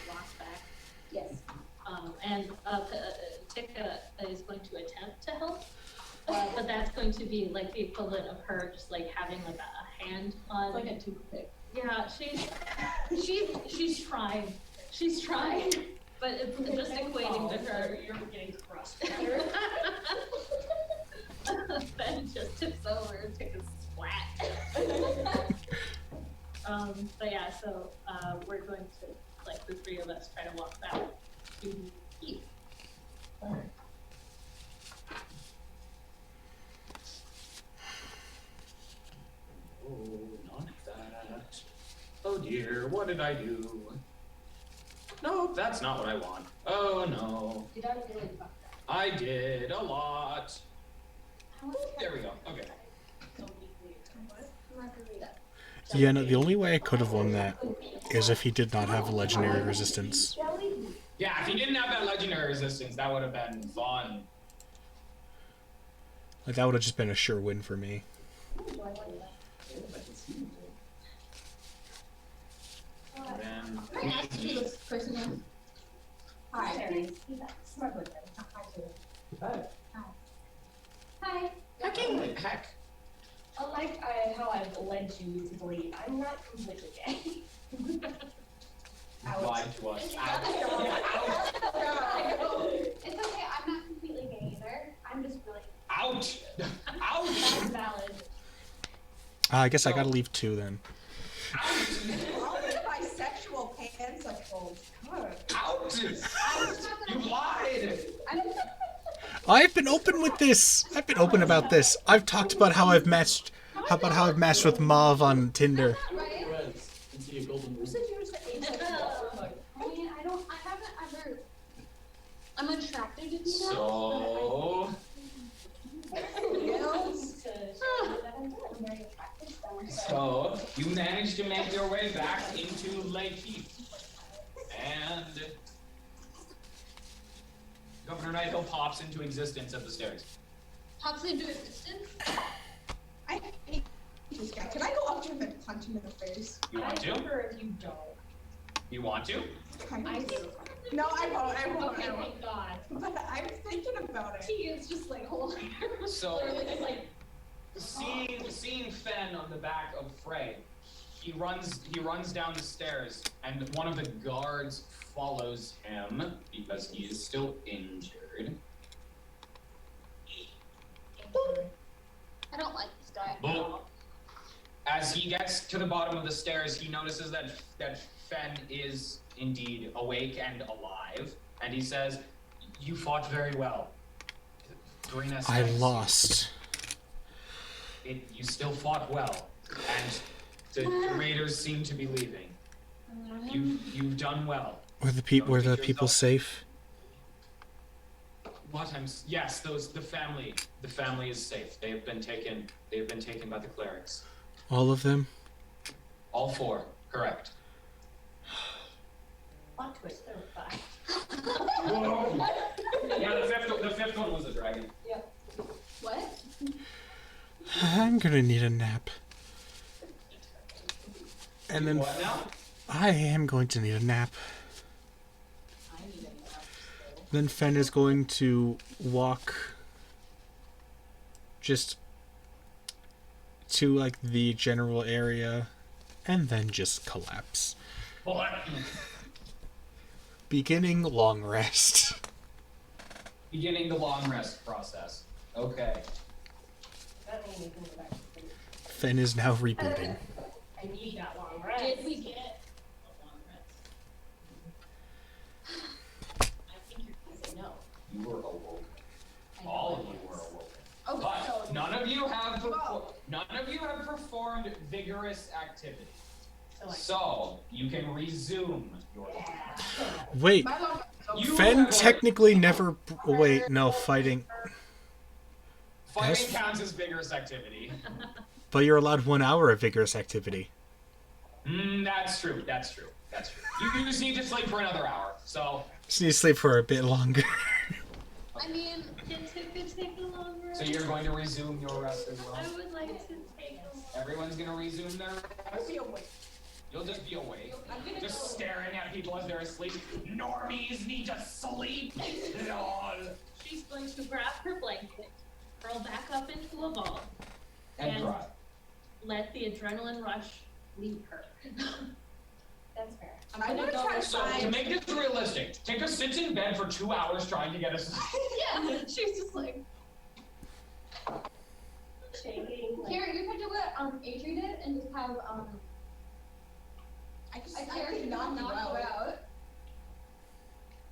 [SPEAKER 5] walk back?
[SPEAKER 2] Yes.
[SPEAKER 5] And Tika is going to attempt to help, but that's going to be like the equivalent of her just like having like a hand on.
[SPEAKER 2] It's like a toothpick.
[SPEAKER 5] Yeah, she's trying. She's trying, but it's just equating to her.
[SPEAKER 2] You're getting crushed.
[SPEAKER 5] Ben just tips over and takes a splat. But yeah, so we're going to, like, the three of us try to walk back to Eve.
[SPEAKER 8] Oh, not that. Oh dear, what did I do? No, that's not what I want. Oh no.
[SPEAKER 2] Did I really fuck that?
[SPEAKER 8] I did a lot. There we go. Okay.
[SPEAKER 2] Margarita.
[SPEAKER 1] Yeah, no, the only way I could have won that is if he did not have a legendary resistance.
[SPEAKER 8] Yeah, if he didn't have that legendary resistance, that would have been fun.
[SPEAKER 1] Like, that would have just been a sure win for me.
[SPEAKER 8] Then,
[SPEAKER 7] Can I ask who this person is? Hi.
[SPEAKER 2] Terry. Smart with them. Hi, Terry. Hi.
[SPEAKER 8] heck.
[SPEAKER 2] Unlike how I've led you to believe, I'm not completely gay.
[SPEAKER 8] You lied to us.
[SPEAKER 4] It's okay, I'm not completely gay either. I'm just really.
[SPEAKER 8] Ouch! Ouch!
[SPEAKER 2] That's valid.
[SPEAKER 1] I guess I gotta leave too then.
[SPEAKER 7] All the bisexual pansexuals. God.
[SPEAKER 8] Ouch! You lied!
[SPEAKER 1] I've been open with this. I've been open about this. I've talked about how I've matched. How about how I've matched with Mav on Tinder?
[SPEAKER 4] Right?
[SPEAKER 6] Reds and see a golden
[SPEAKER 2] Who
[SPEAKER 6] rose.
[SPEAKER 2] said you were just asexual?
[SPEAKER 4] I mean, I haven't ever. I'm attracted to people.
[SPEAKER 8] So, so you managed to make your way back into Lake Heath, and Governor Nighthill pops into existence at the stairs.
[SPEAKER 4] Pops into existence.
[SPEAKER 7] I hate this guy. Can I go up to him and punch him in the face?
[SPEAKER 8] You want to?
[SPEAKER 2] prefer if you don't.
[SPEAKER 8] You want to?
[SPEAKER 2] I do.
[SPEAKER 7] No, I won't. I won't.
[SPEAKER 2] Okay,
[SPEAKER 7] I won't.
[SPEAKER 2] thank God.
[SPEAKER 7] But I'm thinking about it.
[SPEAKER 2] He is just like holding her.
[SPEAKER 8] So,
[SPEAKER 2] Literally, like,
[SPEAKER 8] seeing Fen on the back of Frey, he runs down the stairs, and one of the guards follows him because he is still injured.
[SPEAKER 4] I don't like this guy.
[SPEAKER 8] But as he gets to the bottom of the stairs, he notices that Fen is indeed awake and alive, and he says, "You fought very well. Dorina
[SPEAKER 1] I
[SPEAKER 8] says
[SPEAKER 1] lost.
[SPEAKER 8] you still fought well, and the raiders seem to be leaving. You've done well."
[SPEAKER 1] Were the people safe?
[SPEAKER 8] Yes, the family is safe. They've been taken by the clerics.
[SPEAKER 1] All of them?
[SPEAKER 8] All four, correct.
[SPEAKER 2] plot twist, there were 5.
[SPEAKER 8] Whoa. Yeah, the fifth one was a dragon.
[SPEAKER 4] What?
[SPEAKER 1] I'm gonna need a nap. And then
[SPEAKER 8] What now?
[SPEAKER 1] I am going to need a nap.
[SPEAKER 2] I need a nap still.
[SPEAKER 1] Then Fen is going to walk just to like the general area and then just collapse.
[SPEAKER 8] What?
[SPEAKER 1] Beginning long rest.
[SPEAKER 8] Beginning the long rest process. Okay.
[SPEAKER 2] That means we can go back to sleep.
[SPEAKER 1] Fen is now rebooting.
[SPEAKER 2] I need that long rest.
[SPEAKER 5] Did we get a long rest?
[SPEAKER 2] I think you're gonna say no.
[SPEAKER 8] You were awoken.
[SPEAKER 2] I know
[SPEAKER 8] All
[SPEAKER 2] I
[SPEAKER 8] of you
[SPEAKER 2] was.
[SPEAKER 8] were awoken.
[SPEAKER 7] Okay,
[SPEAKER 8] But
[SPEAKER 7] so
[SPEAKER 8] none of you have performed vigorous activity. So you can resume your long rest.
[SPEAKER 1] Wait,
[SPEAKER 7] my long
[SPEAKER 8] You
[SPEAKER 1] Fen
[SPEAKER 8] have
[SPEAKER 1] technically never. Wait, no, fighting.
[SPEAKER 8] Fighting
[SPEAKER 1] Yes.
[SPEAKER 8] counts as vigorous activity.
[SPEAKER 1] But you're allowed 1 hour of vigorous activity.
[SPEAKER 8] That's true. That's true. You just need to sleep for another hour. So
[SPEAKER 1] Just need to sleep for a bit longer.
[SPEAKER 4] I
[SPEAKER 5] mean, it could take a long rest.
[SPEAKER 8] So you're going to resume your rest as well?
[SPEAKER 5] I would like to take a long
[SPEAKER 8] Everyone's gonna resume their
[SPEAKER 7] I'll
[SPEAKER 8] rest?
[SPEAKER 7] be awake.
[SPEAKER 8] You'll just be awake.
[SPEAKER 7] I'm gonna
[SPEAKER 8] Just
[SPEAKER 7] go.
[SPEAKER 8] staring at people as they're asleep. Normies need to sleep! Lol.
[SPEAKER 5] She's going to grab her blanket, curl back up into a ball,
[SPEAKER 8] And cry.
[SPEAKER 5] let the adrenaline rush leave her.
[SPEAKER 2] That's fair.
[SPEAKER 7] And I'm gonna try to
[SPEAKER 8] So to
[SPEAKER 7] find.
[SPEAKER 8] make this realistic, take a sit in bed for 2 hours trying to get us.
[SPEAKER 4] Yeah, she's just like.
[SPEAKER 2] Shaking. Like,
[SPEAKER 4] Here, you can do what Adri did and just have
[SPEAKER 7] I
[SPEAKER 4] a character
[SPEAKER 7] knock
[SPEAKER 4] knock
[SPEAKER 7] you
[SPEAKER 4] you
[SPEAKER 7] out.
[SPEAKER 4] out.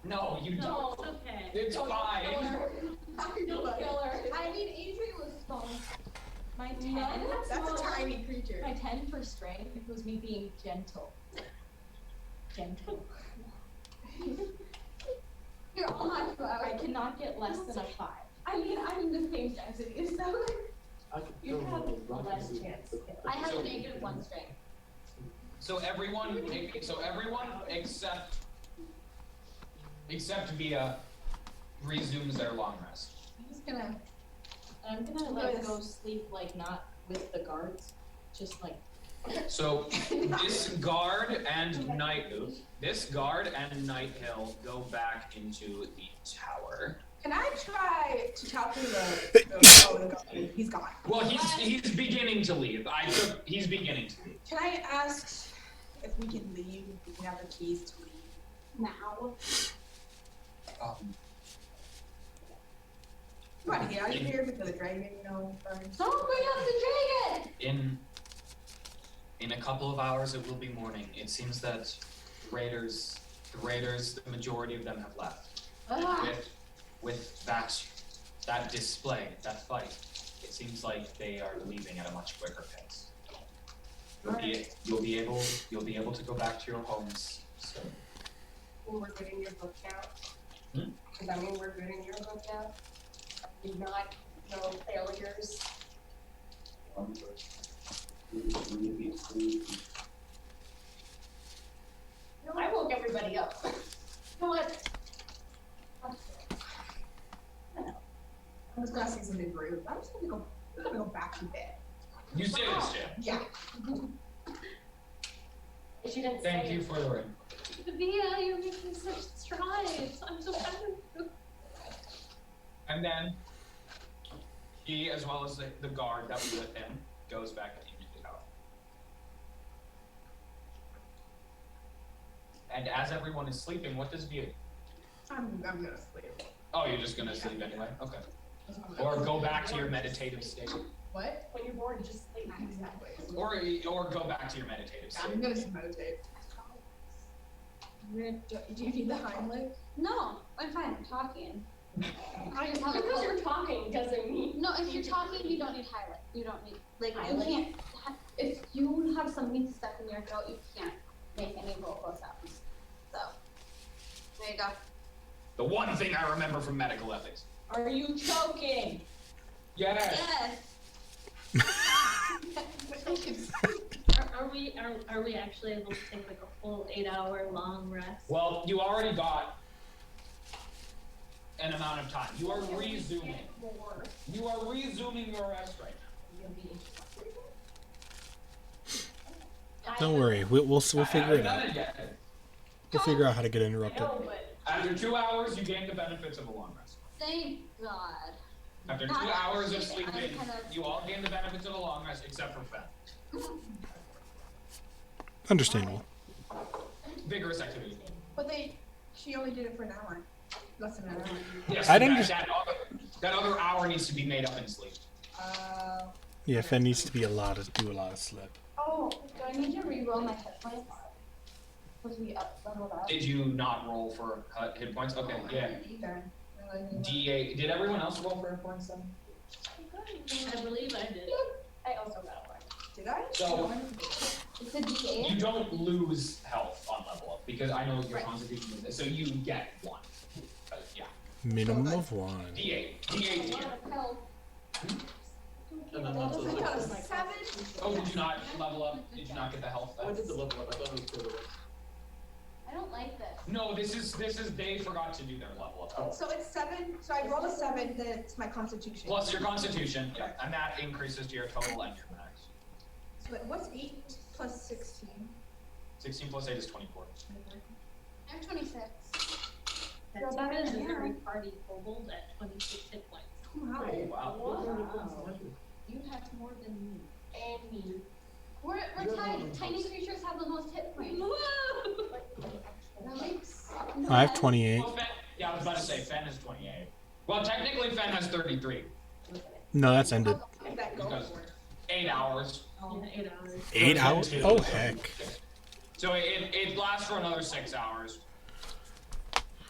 [SPEAKER 8] No, you
[SPEAKER 5] No,
[SPEAKER 8] don't.
[SPEAKER 5] it's okay.
[SPEAKER 8] It's fine.
[SPEAKER 4] I mean, Adri was small.
[SPEAKER 9] My 10,
[SPEAKER 7] That's a tiny creature.
[SPEAKER 9] my 10 for strength was me being gentle. Gentle.
[SPEAKER 4] You're all knocked you out.
[SPEAKER 9] I cannot get less than a 5.
[SPEAKER 4] I mean, I'm the same density, so
[SPEAKER 6] I could
[SPEAKER 2] You
[SPEAKER 6] throw
[SPEAKER 2] have
[SPEAKER 6] a rock
[SPEAKER 2] less
[SPEAKER 6] and see-
[SPEAKER 2] chance.
[SPEAKER 4] I have
[SPEAKER 8] So-
[SPEAKER 4] a -1 strength.
[SPEAKER 8] So everyone except Via resumes their long rest.
[SPEAKER 7] I'm just gonna.
[SPEAKER 9] I'm gonna like go sleep like not with the guards, just like
[SPEAKER 8] So this guard and Nighthill go back into the tower.
[SPEAKER 7] Can I try to talk to the guy? He's gone.
[SPEAKER 8] Well, he's beginning to leave. He's beginning to leave.
[SPEAKER 7] Can I ask if we can leave? If we can have the keys to leave now? We want to get out of here before the dragon, burns.
[SPEAKER 4] Don't bring up the dragon!
[SPEAKER 8] In a couple of hours, it will be morning. It seems that the raiders, the majority of them have left.
[SPEAKER 4] Ah,
[SPEAKER 8] With that display, that fight, it seems like they are leaving at a much quicker pace. You'll be able to go back to your homes soon.
[SPEAKER 2] when we're good in your book count.
[SPEAKER 8] Hmm?
[SPEAKER 2] Does that mean we're good in your book count? Are we not, no failures? No, I woke everybody up.
[SPEAKER 4] you know what?
[SPEAKER 7] I'm just gonna see some new group. I'm gonna go back to bed.
[SPEAKER 8] You say this, Jim.
[SPEAKER 7] Yeah.
[SPEAKER 2] She didn't
[SPEAKER 8] Thank
[SPEAKER 2] say
[SPEAKER 8] you
[SPEAKER 2] it.
[SPEAKER 8] for the ring.
[SPEAKER 5] Via, you're making such strides. I'm so proud of you.
[SPEAKER 8] And then he, as well as the guard that was with him, goes back into the tower. And as everyone is sleeping, what does Via do?
[SPEAKER 7] I'm gonna sleep.
[SPEAKER 8] Oh, you're just gonna sleep anyway? Okay. Or go back to your meditative state.
[SPEAKER 7] What?
[SPEAKER 2] When you're bored, just sleep.
[SPEAKER 7] Exactly.
[SPEAKER 8] Or go back to your meditative state.
[SPEAKER 7] I'm gonna meditate. Do you need the Heimlich?
[SPEAKER 4] No, I'm fine. I'm talking. I just have a
[SPEAKER 2] Because you're talking doesn't mean.
[SPEAKER 4] No, if you're talking, you don't need highlight. You don't need like you
[SPEAKER 2] Highlight?
[SPEAKER 4] can't. If you have something stuck in your throat, you can't make any vocal sounds. So there you go.
[SPEAKER 8] The one thing I remember from medical ethics.
[SPEAKER 9] are you choking?
[SPEAKER 8] Yes.
[SPEAKER 4] Yes.
[SPEAKER 5] Are we actually able to take like a full 8-hour long rest?
[SPEAKER 8] Well, you already got an amount of time. You are resuming. You are resuming your rest right now.
[SPEAKER 1] Don't worry, we'll figure it out.
[SPEAKER 8] Done yet.
[SPEAKER 1] We'll figure out how to get interrupted.
[SPEAKER 2] No, but
[SPEAKER 8] After 2 hours, you gain the benefits of a long rest.
[SPEAKER 4] Thank God.
[SPEAKER 8] After 2
[SPEAKER 4] Not
[SPEAKER 8] hours of
[SPEAKER 4] actually,
[SPEAKER 8] sleeping,
[SPEAKER 4] I kind of-
[SPEAKER 8] you all gain the benefits of a long rest, except for Fen.
[SPEAKER 1] Understandable.
[SPEAKER 8] Vigorous activity.
[SPEAKER 7] But she only did it for an hour. Less than an hour.
[SPEAKER 8] Yes,
[SPEAKER 1] I
[SPEAKER 8] that,
[SPEAKER 1] didn't
[SPEAKER 8] that other hour needs to be made up in sleep.
[SPEAKER 1] Yeah, Fen needs to be do a lot of slip.
[SPEAKER 4] Oh, do I need to re-roll my hit points? Was we up leveled up?
[SPEAKER 8] Did you not roll for hit points? Okay, yeah.
[SPEAKER 7] Either.
[SPEAKER 8] D8. Did everyone else roll for hit points then?
[SPEAKER 5] I believe I did.
[SPEAKER 2] I also got one.
[SPEAKER 7] Did I?
[SPEAKER 8] So
[SPEAKER 4] It's a D8.
[SPEAKER 8] you don't lose health on level up because I know your
[SPEAKER 7] Right.
[SPEAKER 8] constitution is so you get 1. Yeah.
[SPEAKER 1] Minimum of 1.
[SPEAKER 8] D8. D8
[SPEAKER 4] A
[SPEAKER 8] here.
[SPEAKER 4] lot of health.
[SPEAKER 6] And then that's
[SPEAKER 7] I got a
[SPEAKER 6] a
[SPEAKER 7] 7.
[SPEAKER 8] Oh, did you not level up? Did you not get the health?
[SPEAKER 6] I did the level up. I thought it was for the rest.
[SPEAKER 4] I don't like this.
[SPEAKER 8] No, this is they forgot to do their level up.
[SPEAKER 7] So it's 7. So I roll a 7. Then it's my Constitution.
[SPEAKER 8] Plus your Constitution, yeah, and that increases to your total and your max.
[SPEAKER 7] So what's 8 plus 16?
[SPEAKER 8] 16 plus 8 is 24.
[SPEAKER 4] I'm 26.
[SPEAKER 5] Girl, that is a very party kobold at 26 hit points.
[SPEAKER 7] Wow.
[SPEAKER 8] Oh, wow.
[SPEAKER 9] Wow. You have more than me.
[SPEAKER 5] And me.
[SPEAKER 4] We're tiny creatures have the most hit points. That makes no
[SPEAKER 1] I have
[SPEAKER 4] sense.
[SPEAKER 1] 28.
[SPEAKER 8] Well, Fen, yeah, I was about to say Fen is 28. Well, technically Fen has 33.
[SPEAKER 1] No, that's ended.
[SPEAKER 7] That go
[SPEAKER 8] Because
[SPEAKER 7] for it.
[SPEAKER 8] 8 hours.
[SPEAKER 5] Yeah, 8 hours.
[SPEAKER 1] 8 hours? Oh, heck.
[SPEAKER 8] So it lasts for another 6 hours.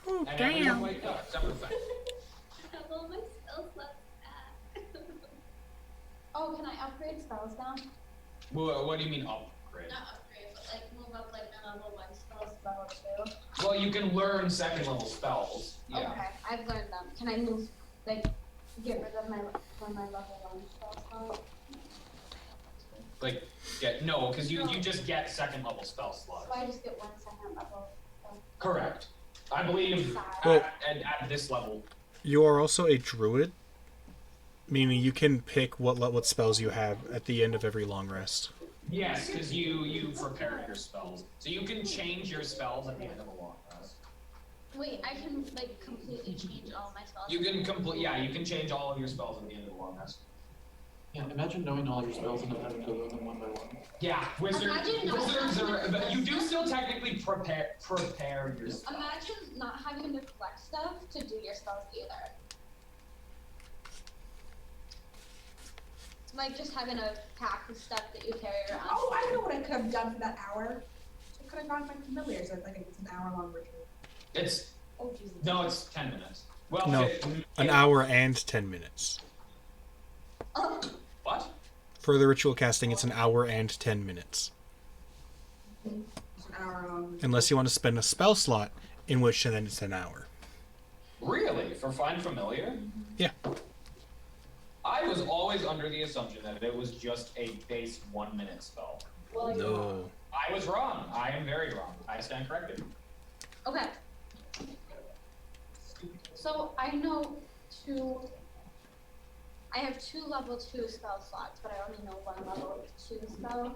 [SPEAKER 1] Oh,
[SPEAKER 8] And everyone
[SPEAKER 1] damn.
[SPEAKER 8] wakes up, except for Fen.
[SPEAKER 4] I have all my spells left back. Oh, can I upgrade spells now?
[SPEAKER 8] What do you mean upgrade?
[SPEAKER 4] Not upgrade, but like move up like my level 1 spells to level 2.
[SPEAKER 8] Well, you can learn second level spells. Yeah.
[SPEAKER 4] Okay, I've learned them. Can I move, like, get rid of my level 1 spell slot?
[SPEAKER 8] Like, no, because you just get second level spell slots.
[SPEAKER 4] So I just get 1 second level spell.
[SPEAKER 8] Correct. I believe
[SPEAKER 1] Well-
[SPEAKER 8] at this level.
[SPEAKER 1] You are also a druid, meaning you can pick what spells you have at the end of every long rest.
[SPEAKER 8] Yes, because you prepare your spells. So you can change your spells at the end of a long rest.
[SPEAKER 4] Wait, I can, like, completely change all my spells.
[SPEAKER 8] You can you can change all of your spells at the end of a long rest.
[SPEAKER 6] Yeah, imagine knowing all your spells and then having to learn them one by one.
[SPEAKER 8] Yeah, wizards are, but you do still technically prepare your spells.
[SPEAKER 4] Imagine not having to collect stuff to do your spells either. Like just having a pack of stuff that you carry around.
[SPEAKER 7] Oh, I know what I could have done for that hour. I could have gone to my familiars. I think it's an hour-long ritual.
[SPEAKER 8] It's
[SPEAKER 9] Oh, Jesus.
[SPEAKER 8] no, it's 10 minutes. Well,
[SPEAKER 1] No, an hour and 10 minutes.
[SPEAKER 8] What?
[SPEAKER 1] For the ritual casting, it's an hour and 10 minutes.
[SPEAKER 7] It's an hour-long ritual.
[SPEAKER 1] Unless you want to spend a spell slot, in which then it's an hour.
[SPEAKER 8] Really? For Find Familiar?
[SPEAKER 1] Yeah.
[SPEAKER 8] I was always under the assumption that it was just a base 1 minute spell.
[SPEAKER 9] Well, you're wrong.
[SPEAKER 1] No.
[SPEAKER 8] I was wrong. I am very wrong. I stand corrected.
[SPEAKER 4] Okay. So I know I have 2 level 2 spell slots, but I only know 1 level 2 spell.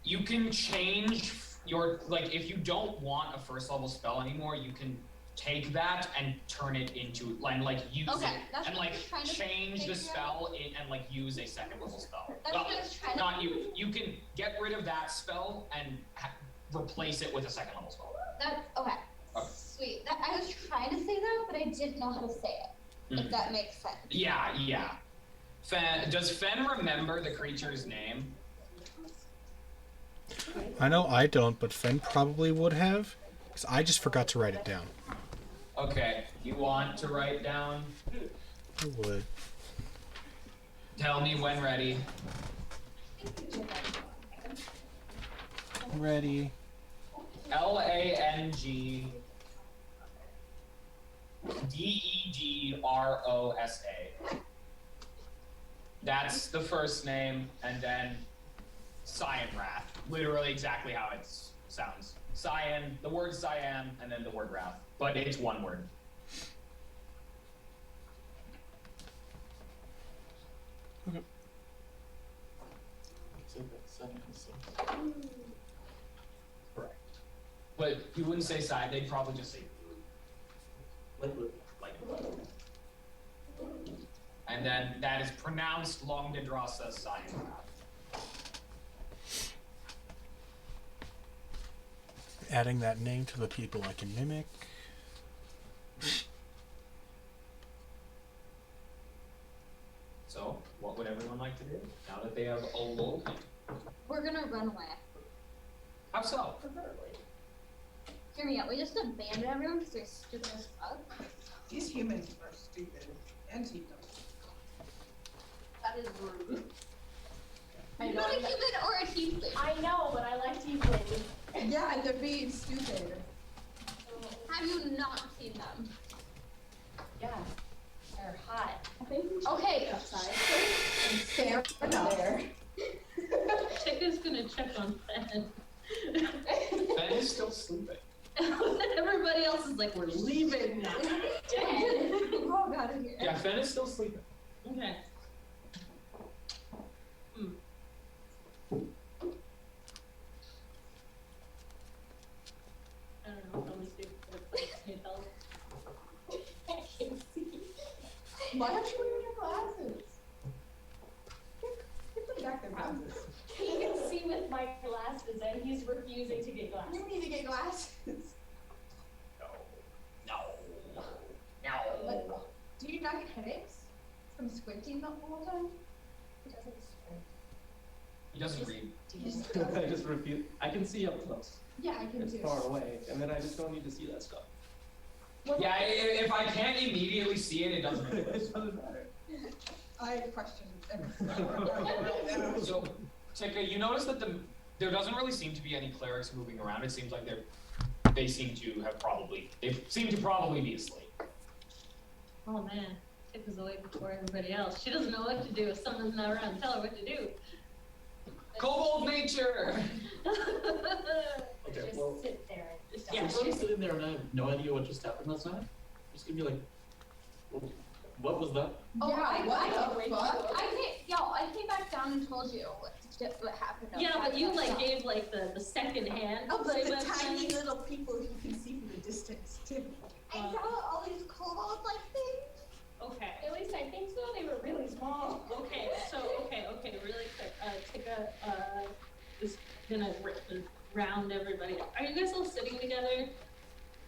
[SPEAKER 8] You can change your, like, if you don't want a first level spell anymore, you can take that and turn it into, like use
[SPEAKER 4] Okay,
[SPEAKER 8] it,
[SPEAKER 4] that's
[SPEAKER 8] and
[SPEAKER 4] what I
[SPEAKER 8] like
[SPEAKER 4] was trying to
[SPEAKER 8] change the
[SPEAKER 4] figure
[SPEAKER 8] spell and like use a second level spell.
[SPEAKER 4] That's what I was trying to
[SPEAKER 8] Not you. You can get rid of that spell and replace it with a second level spell.
[SPEAKER 4] Okay.
[SPEAKER 8] Okay.
[SPEAKER 4] Sweet. I was trying to say that, but I didn't know how to say it. If that makes sense.
[SPEAKER 8] Yeah. Does Fen remember the creature's name?
[SPEAKER 1] I know I don't, but Fen probably would have, because I just forgot to write it down.
[SPEAKER 8] Okay, you want to write down?
[SPEAKER 1] I would.
[SPEAKER 8] Tell me when ready.
[SPEAKER 1] Ready.
[SPEAKER 8] LANGDEGROSA. That's the first name, and then Cyan Wrath. Literally exactly how it sounds. Cyan, the word cyan, and then the word wrath. But it's one word.
[SPEAKER 1] Okay.
[SPEAKER 6] Say that 7 and 6.
[SPEAKER 8] Correct. But you wouldn't say cyan, they'd probably just say
[SPEAKER 6] Like blue.
[SPEAKER 8] like. And then that is pronounced Long Nidrasa Cyan Wrath.
[SPEAKER 1] Adding that name to the people I can mimic.
[SPEAKER 8] So, what would everyone like to do now that they have a lull?
[SPEAKER 4] We're gonna run away.
[SPEAKER 8] How so?
[SPEAKER 4] Hear me out. We just abandon everyone because they're stupid as fuck.
[SPEAKER 7] These humans are stupid. And Tito.
[SPEAKER 9] That is rude.
[SPEAKER 4] You're not a human or a tiefling.
[SPEAKER 9] I know, but I like tieflings.
[SPEAKER 7] Yeah, they're being stupid.
[SPEAKER 4] Have you not seen them?
[SPEAKER 9] Yeah. They're hot.
[SPEAKER 4] Okay.
[SPEAKER 9] Outside.
[SPEAKER 7] And fair enough.
[SPEAKER 9] There.
[SPEAKER 5] Chick is gonna check on Fen.
[SPEAKER 8] Fen is still sleeping.
[SPEAKER 5] Everybody else is like, we're leaving now.
[SPEAKER 4] Walk out of here.
[SPEAKER 8] Yeah, Fen is still sleeping.
[SPEAKER 5] Okay. I don't know, probably see if help.
[SPEAKER 9] I can't see.
[SPEAKER 7] Why aren't you wearing your glasses? Put back their glasses.
[SPEAKER 2] He can see with my glasses and he's refusing to get glasses.
[SPEAKER 7] You need to get glasses.
[SPEAKER 8] No.
[SPEAKER 7] Do you not get headaches from squinting the whole time?
[SPEAKER 2] He doesn't swear.
[SPEAKER 8] He doesn't read.
[SPEAKER 6] I just refuse. I can see up close.
[SPEAKER 7] Yeah, I can
[SPEAKER 6] It's
[SPEAKER 7] too.
[SPEAKER 6] far away, and then I just don't need to see that stuff.
[SPEAKER 8] Yeah, if I can't immediately see it, it doesn't make
[SPEAKER 6] It
[SPEAKER 8] sense.
[SPEAKER 6] doesn't matter.
[SPEAKER 7] I have questions.
[SPEAKER 8] So, Tika, you notice that there doesn't really seem to be any clerics moving around. It seems like they seem to probably be asleep.
[SPEAKER 5] Oh man, Tick was awake before everybody else. She doesn't know what to do if someone's not around to tell her what to do.
[SPEAKER 8] Kobold nature!
[SPEAKER 6] Okay,
[SPEAKER 2] Just
[SPEAKER 6] well,
[SPEAKER 2] sit there and
[SPEAKER 5] Yeah,
[SPEAKER 6] if I'm sitting there and I have no idea what just happened last night, I'm just gonna be like, well, what was that?
[SPEAKER 4] Oh,
[SPEAKER 7] Yeah, what the fuck?
[SPEAKER 4] I came back down and told you what happened.
[SPEAKER 5] Yeah, but you like gave like the second hand.
[SPEAKER 7] Oh, but the
[SPEAKER 5] but-
[SPEAKER 7] tiny little people who can see from a distance too.
[SPEAKER 4] I saw all these cold like things.
[SPEAKER 5] Okay.
[SPEAKER 2] At least I think so. They were really small.
[SPEAKER 5] Okay, really quick. Tika is gonna round everybody. Are you guys all sitting together?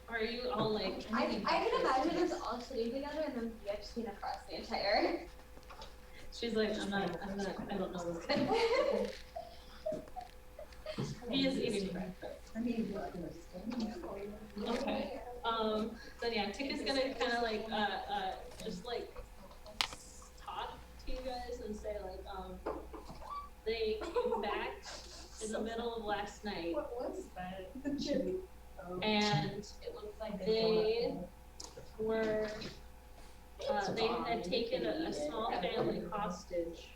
[SPEAKER 5] Or are you all like?
[SPEAKER 4] I can imagine us all sitting together and then seen across the entire.
[SPEAKER 5] She's like, I don't know this guy. He is eating breakfast.
[SPEAKER 7] I mean,
[SPEAKER 5] Okay. Then yeah, Tika's gonna kind of like, just like talk to you guys and say like, they came back in the middle of last night
[SPEAKER 2] What was that?
[SPEAKER 5] and
[SPEAKER 2] It looks like
[SPEAKER 5] they were, they had taken a small family hostage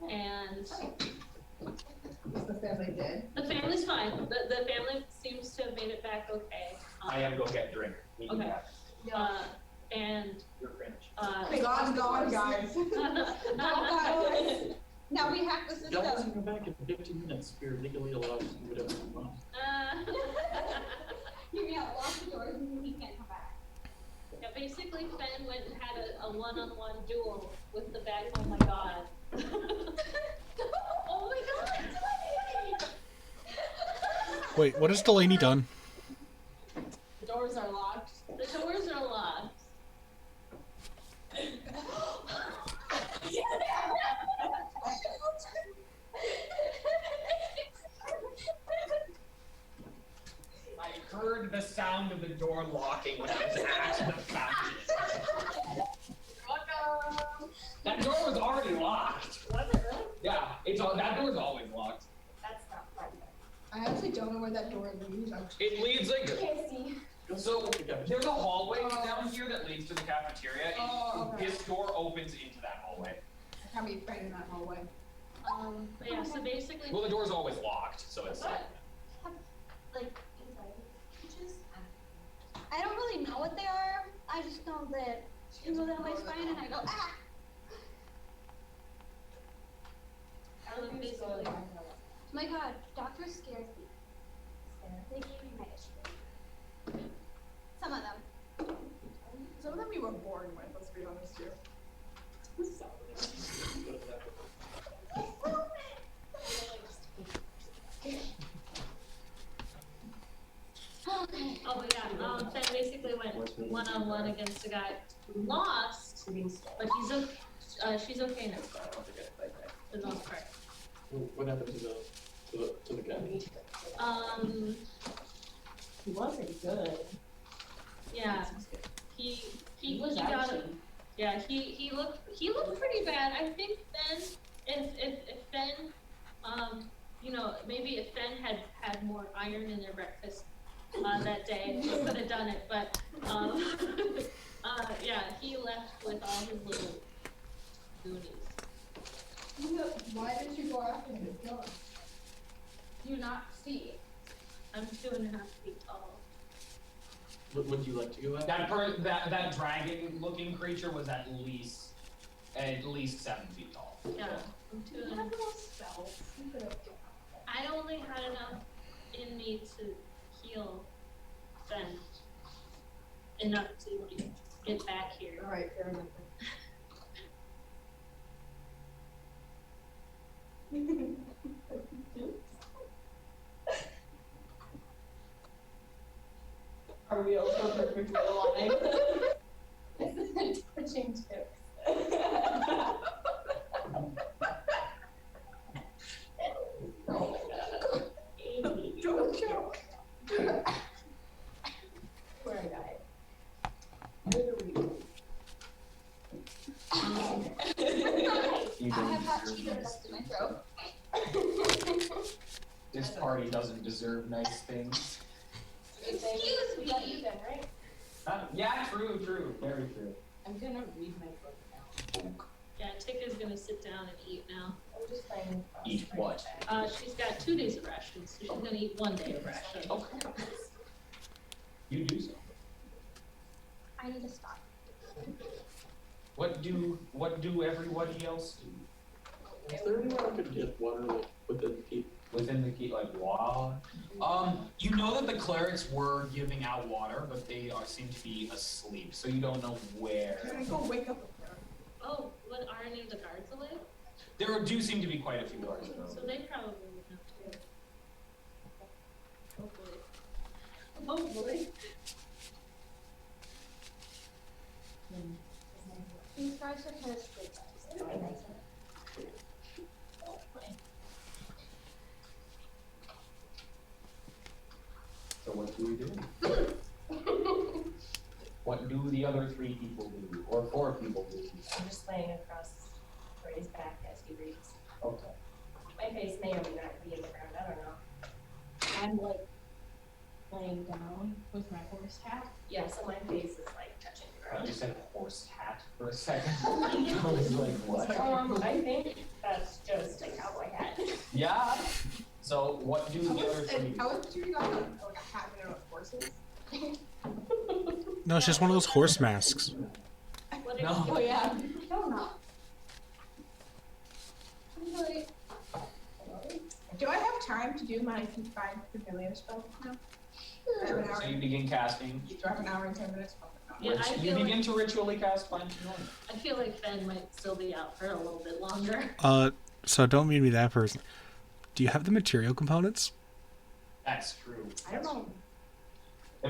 [SPEAKER 5] and
[SPEAKER 7] the family dead.
[SPEAKER 5] the family's fine. The family seems to have made it back okay.
[SPEAKER 8] I am go get a drink. We can
[SPEAKER 5] Okay.
[SPEAKER 8] have
[SPEAKER 5] And
[SPEAKER 8] your cringe.
[SPEAKER 7] God's gone, guys.
[SPEAKER 4] Now we have the
[SPEAKER 6] Y'all
[SPEAKER 4] system.
[SPEAKER 6] can come back in 15 minutes. We're legally allowed to do whatever we want.
[SPEAKER 4] Hear me out. Lock the doors and he can't come back.
[SPEAKER 5] Yeah, basically, Fen went and had a one-on-one duel with the bag. Oh my god. Oh my god.
[SPEAKER 1] Wait, what has Delaney done?
[SPEAKER 9] The doors are locked.
[SPEAKER 5] The doors are locked.
[SPEAKER 8] I heard the sound of the door locking when I was at the fountain. That door was already locked.
[SPEAKER 2] Was it really?
[SPEAKER 8] Yeah, that door's always locked.
[SPEAKER 2] That's not fun.
[SPEAKER 7] I actually don't know where that door leads.
[SPEAKER 8] It leads like
[SPEAKER 2] Can't see.
[SPEAKER 8] so. There's a hallway down here that leads to the cafeteria. And
[SPEAKER 7] Oh, okay.
[SPEAKER 8] this door opens into that hallway.
[SPEAKER 7] I can't be afraid in that hallway.
[SPEAKER 5] But yeah, so basically,
[SPEAKER 8] Well, the door's always locked, so it's like.
[SPEAKER 4] Like peaches. I don't really know what they are. I just know that you go down my spine and I go ah.
[SPEAKER 5] basically,
[SPEAKER 4] My God, doctor scares me. They gave me medicine. Some of them.
[SPEAKER 7] Some of them we were born with, let's be honest here.
[SPEAKER 4] Okay.
[SPEAKER 5] oh but yeah, Fen basically went one-on-one against a guy who lost, but she's okay now, for the most part.
[SPEAKER 6] What happened to the guy?
[SPEAKER 9] He wasn't good.
[SPEAKER 5] Yeah, he
[SPEAKER 9] was
[SPEAKER 5] got
[SPEAKER 9] actually.
[SPEAKER 5] it. Yeah, he looked pretty bad. I think Fen, if Fen, maybe if Fen had more iron in their breakfast that day, he could have done it. But yeah, he left with all his little goonies.
[SPEAKER 7] Why did you go after him?
[SPEAKER 4] Do you not see?
[SPEAKER 5] I'm 2.5 feet tall.
[SPEAKER 6] What would you like to go at?
[SPEAKER 8] That dragon-looking creature was at least 7 feet tall.
[SPEAKER 5] Yeah, I'm
[SPEAKER 7] You
[SPEAKER 5] 2.5.
[SPEAKER 7] have little spells. You could have
[SPEAKER 5] I only had enough in me to heal Fen. Enough to like, get back here.
[SPEAKER 7] Alright, fair enough.
[SPEAKER 9] Are we also perfectly aligned?
[SPEAKER 2] Touching tips.
[SPEAKER 7] Don't joke.
[SPEAKER 2] Where I died.
[SPEAKER 8] You
[SPEAKER 4] I have hot
[SPEAKER 8] don't
[SPEAKER 4] Cheetos
[SPEAKER 8] deserve
[SPEAKER 4] stuck in my throat.
[SPEAKER 8] This party doesn't deserve nice things.
[SPEAKER 4] Excuse
[SPEAKER 2] We got you
[SPEAKER 4] me.
[SPEAKER 2] then, right?
[SPEAKER 8] Yeah, true, very true.
[SPEAKER 9] I'm gonna read my book now.
[SPEAKER 5] Yeah, Tikka's gonna sit down and eat now.
[SPEAKER 2] I'm just playing.
[SPEAKER 8] Eat what?
[SPEAKER 5] She's got 2 days of rations, so she's gonna eat 1 day of rations.
[SPEAKER 8] Okay. You do so.
[SPEAKER 4] I need to stop.
[SPEAKER 8] What do everybody else do?
[SPEAKER 6] Is there anywhere I could get water like within the keep?
[SPEAKER 8] Within the keep, like water? You know that the clerics were giving out water, but they seem to be asleep, so you don't know where.
[SPEAKER 7] Can I go wake up with her?
[SPEAKER 5] Oh, what are any of the guards awake?
[SPEAKER 8] There do seem to be quite a few guards around.
[SPEAKER 5] So they probably would have to. Hopefully. Hopefully.
[SPEAKER 4] These guys are kind of split.
[SPEAKER 8] So what do we do? What do the other 3 people do? Or 4 people do?
[SPEAKER 2] I'm just laying across Ray's back as he reads.
[SPEAKER 8] Okay.
[SPEAKER 2] My face may or may not be in the ground, I don't know.
[SPEAKER 9] I'm like laying down with my horse hat.
[SPEAKER 2] Yeah, so my face is like touching the
[SPEAKER 8] I
[SPEAKER 2] ground.
[SPEAKER 8] just said horse hat for a second. I was like, what?
[SPEAKER 2] I think that's just a cowboy hat.
[SPEAKER 8] Yeah. So what do the other 3
[SPEAKER 7] How would you got like a hat made out of horses?
[SPEAKER 1] No, it's just one of those horse masks.
[SPEAKER 5] What are
[SPEAKER 8] No.
[SPEAKER 5] you
[SPEAKER 9] Oh yeah.
[SPEAKER 4] No, no. Really?
[SPEAKER 7] Do I have time to do my Find Familiar spell now? I have an hour.
[SPEAKER 8] So you begin casting.
[SPEAKER 7] Do I have an hour and 10 minutes?
[SPEAKER 5] Yeah, I
[SPEAKER 8] You
[SPEAKER 5] feel
[SPEAKER 8] begin
[SPEAKER 5] like
[SPEAKER 8] to ritually cast Find Familiar.
[SPEAKER 5] I feel like Fen might still be out for a little bit longer.
[SPEAKER 1] So don't mean to be that person. Do you have the material components?
[SPEAKER 8] That's true.
[SPEAKER 7] I don't know.
[SPEAKER 8] The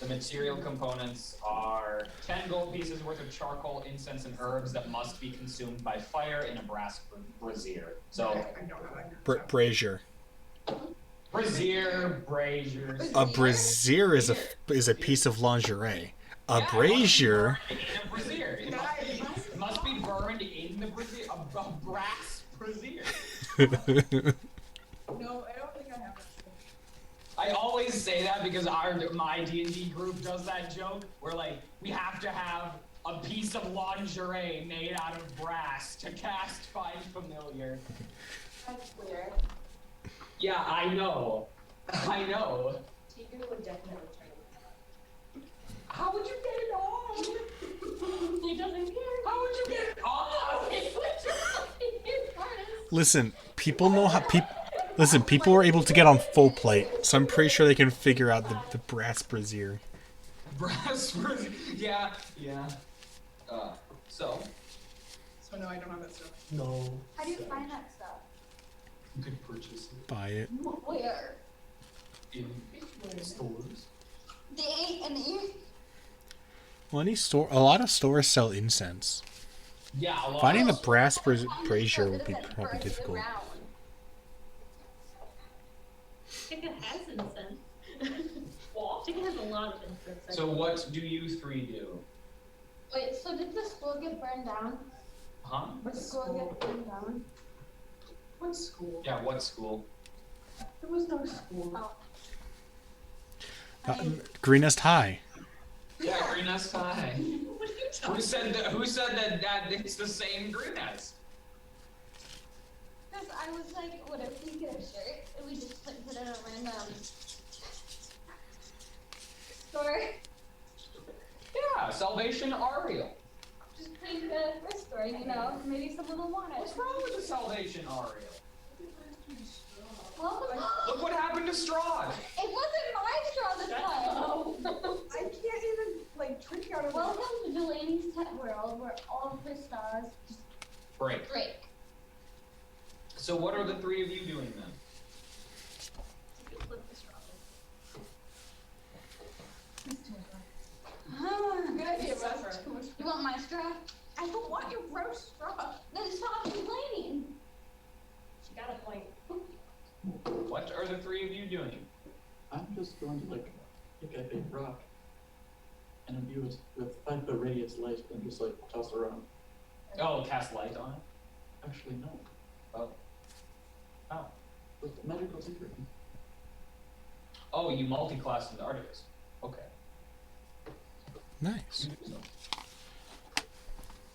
[SPEAKER 8] material components are 10 gold pieces worth of charcoal, incense, and herbs that must be consumed by fire in a brass brazier. So,
[SPEAKER 7] I don't know.
[SPEAKER 1] Brazier.
[SPEAKER 8] brazier.
[SPEAKER 1] A brazier is a piece of lingerie. A brazier.
[SPEAKER 8] In a brazier. It must be burned in the brazier. A brass brazier.
[SPEAKER 7] No, I don't think I have that.
[SPEAKER 8] I always say that because my D&D group does that joke where like we have to have a piece of lingerie made out of brass to cast Find Familiar.
[SPEAKER 2] That's weird.
[SPEAKER 8] Yeah, I know.
[SPEAKER 2] Tigger would definitely turn it on.
[SPEAKER 8] How would you get it on?
[SPEAKER 2] He doesn't care.
[SPEAKER 8] How would you get it on?
[SPEAKER 1] Listen, people know how people are able to get on full plate, so I'm pretty sure they can figure out the brass brazier.
[SPEAKER 8] Brass brazier. Yeah. So
[SPEAKER 7] So no, I don't have that stuff.
[SPEAKER 6] No.
[SPEAKER 4] How do you find that stuff?
[SPEAKER 8] you could purchase it
[SPEAKER 1] Buy it.
[SPEAKER 4] Where?
[SPEAKER 8] in stores.
[SPEAKER 4] They ain't any.
[SPEAKER 1] Well, a lot of stores sell incense.
[SPEAKER 8] Yeah, a lot.
[SPEAKER 1] Finding the
[SPEAKER 8] of-
[SPEAKER 1] brass brazier would be probably difficult.
[SPEAKER 5] Tikka has incense. Tikka has a lot of incense.
[SPEAKER 8] So what do you 3 do?
[SPEAKER 4] Wait, so did the school get burned down?
[SPEAKER 8] Huh?
[SPEAKER 4] Did the school get burned down?
[SPEAKER 9] What school?
[SPEAKER 8] Yeah, what school?
[SPEAKER 9] There was no school.
[SPEAKER 4] Oh.
[SPEAKER 1] Greenest High.
[SPEAKER 8] Yeah, Green Nest High.
[SPEAKER 5] What are you talking
[SPEAKER 8] Who said that it's the same Green Nest?
[SPEAKER 7] No,
[SPEAKER 4] I was like, what if we get a shirt and we just put it in a random store?
[SPEAKER 8] Yeah, Salvation Ariel.
[SPEAKER 4] Just put it in a thrift store, you know? Maybe someone will want it.
[SPEAKER 8] What's wrong with the Salvation Ariel?
[SPEAKER 4] Welcome.
[SPEAKER 8] Look what happened to Strahd.
[SPEAKER 4] It wasn't my straw this time.
[SPEAKER 7] I can't even like drink out of
[SPEAKER 4] Welcome to Delaney's Pet World, where all of her straws just
[SPEAKER 8] Break.
[SPEAKER 4] break.
[SPEAKER 8] So what are the three of you doing then?
[SPEAKER 5] Flip the straw.
[SPEAKER 7] Good idea, Russ.
[SPEAKER 4] You want my straw?
[SPEAKER 7] I don't want your gross straw.
[SPEAKER 4] Then stop complaining.
[SPEAKER 5] She got a point.
[SPEAKER 8] What are the three of you doing?
[SPEAKER 6] I'm just going to like pick up a rock and imbue it with 5-foot radius light and just like toss it around.
[SPEAKER 8] Oh, cast light on it?
[SPEAKER 6] Actually, no.
[SPEAKER 8] Oh. Oh.
[SPEAKER 6] With magical secret.
[SPEAKER 8] Oh, you multi-class into Articus. Okay.
[SPEAKER 1] Nice.
[SPEAKER 8] You do so.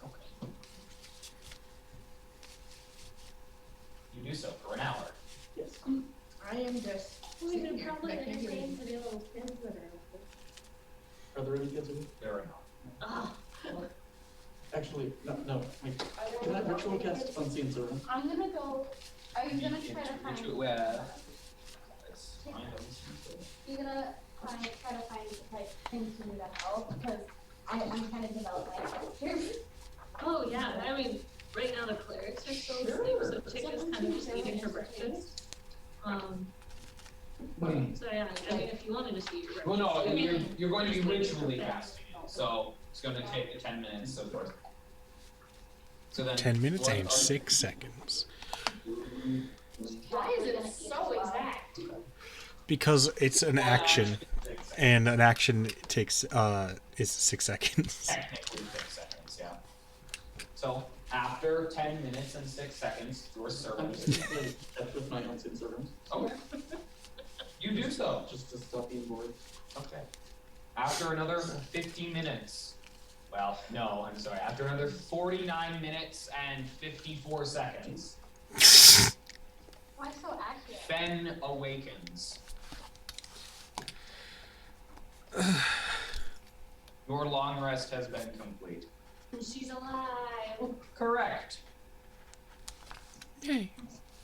[SPEAKER 8] Okay. You do so for an hour.
[SPEAKER 6] Yes.
[SPEAKER 7] I am just
[SPEAKER 5] We
[SPEAKER 7] sitting
[SPEAKER 5] can
[SPEAKER 7] here.
[SPEAKER 5] probably
[SPEAKER 7] I can't do
[SPEAKER 5] entertain
[SPEAKER 7] anything.
[SPEAKER 5] the little kids that are.
[SPEAKER 6] Are there any kids in here?
[SPEAKER 8] There are not.
[SPEAKER 5] Ah.
[SPEAKER 6] Actually, no. Wait. Can I ritual cast unseen servant?
[SPEAKER 4] I'm gonna go. Are you gonna try to find?
[SPEAKER 8] It's fine.
[SPEAKER 4] You're gonna try to find like things to do to help because I'm trying to develop my character.
[SPEAKER 5] Oh yeah, I mean, right now the clerics are still asleep, so Chick is kind of just eating her breakfast. So yeah, I mean, if you wanted to see your breakfast.
[SPEAKER 8] Well, no, you're going to be ritually casting it, so it's going to take 10 minutes. So then
[SPEAKER 1] 10 minutes
[SPEAKER 8] what
[SPEAKER 1] and
[SPEAKER 8] are-
[SPEAKER 1] 6 seconds.
[SPEAKER 5] Why is it so exact?
[SPEAKER 1] Because it's an action, and an action takes is 6 seconds.
[SPEAKER 8] Technically 6 seconds, yeah. So after 10 minutes and 6 seconds, your
[SPEAKER 6] I'm
[SPEAKER 8] servant
[SPEAKER 6] just
[SPEAKER 8] is.
[SPEAKER 6] gonna play that with my unseen servant.
[SPEAKER 8] Okay. You do so.
[SPEAKER 6] Just to stop being bored.
[SPEAKER 8] Okay. After another 50 minutes. Well, no, I'm sorry. After another 49 minutes and 54 seconds,
[SPEAKER 4] Why so accurate?
[SPEAKER 8] Fen awakens. Your long rest has been complete.
[SPEAKER 5] She's alive.
[SPEAKER 8] Correct.
[SPEAKER 1] Yay.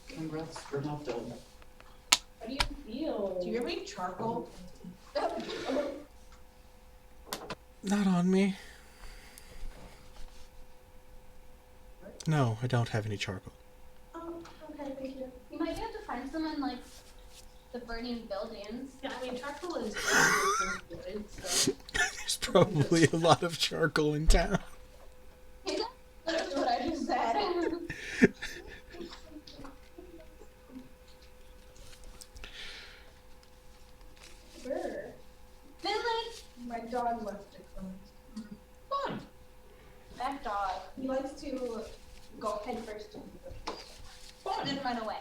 [SPEAKER 6] Congrats, you're not dead.
[SPEAKER 5] How do you feel?
[SPEAKER 7] Do you have any charcoal?
[SPEAKER 1] Not on me. No, I don't have any charcoal.
[SPEAKER 4] Oh, okay, thank you. You might have to find some in like the burning buildings.
[SPEAKER 5] Yeah, I mean, charcoal is good, so.
[SPEAKER 1] There's probably a lot of charcoal in town.
[SPEAKER 4] That's what I just said.
[SPEAKER 7] Sure.
[SPEAKER 4] Then like
[SPEAKER 7] My dog left it from
[SPEAKER 8] Fun.
[SPEAKER 4] that dog, he likes to go head first into the
[SPEAKER 8] Fun.
[SPEAKER 4] and then run away.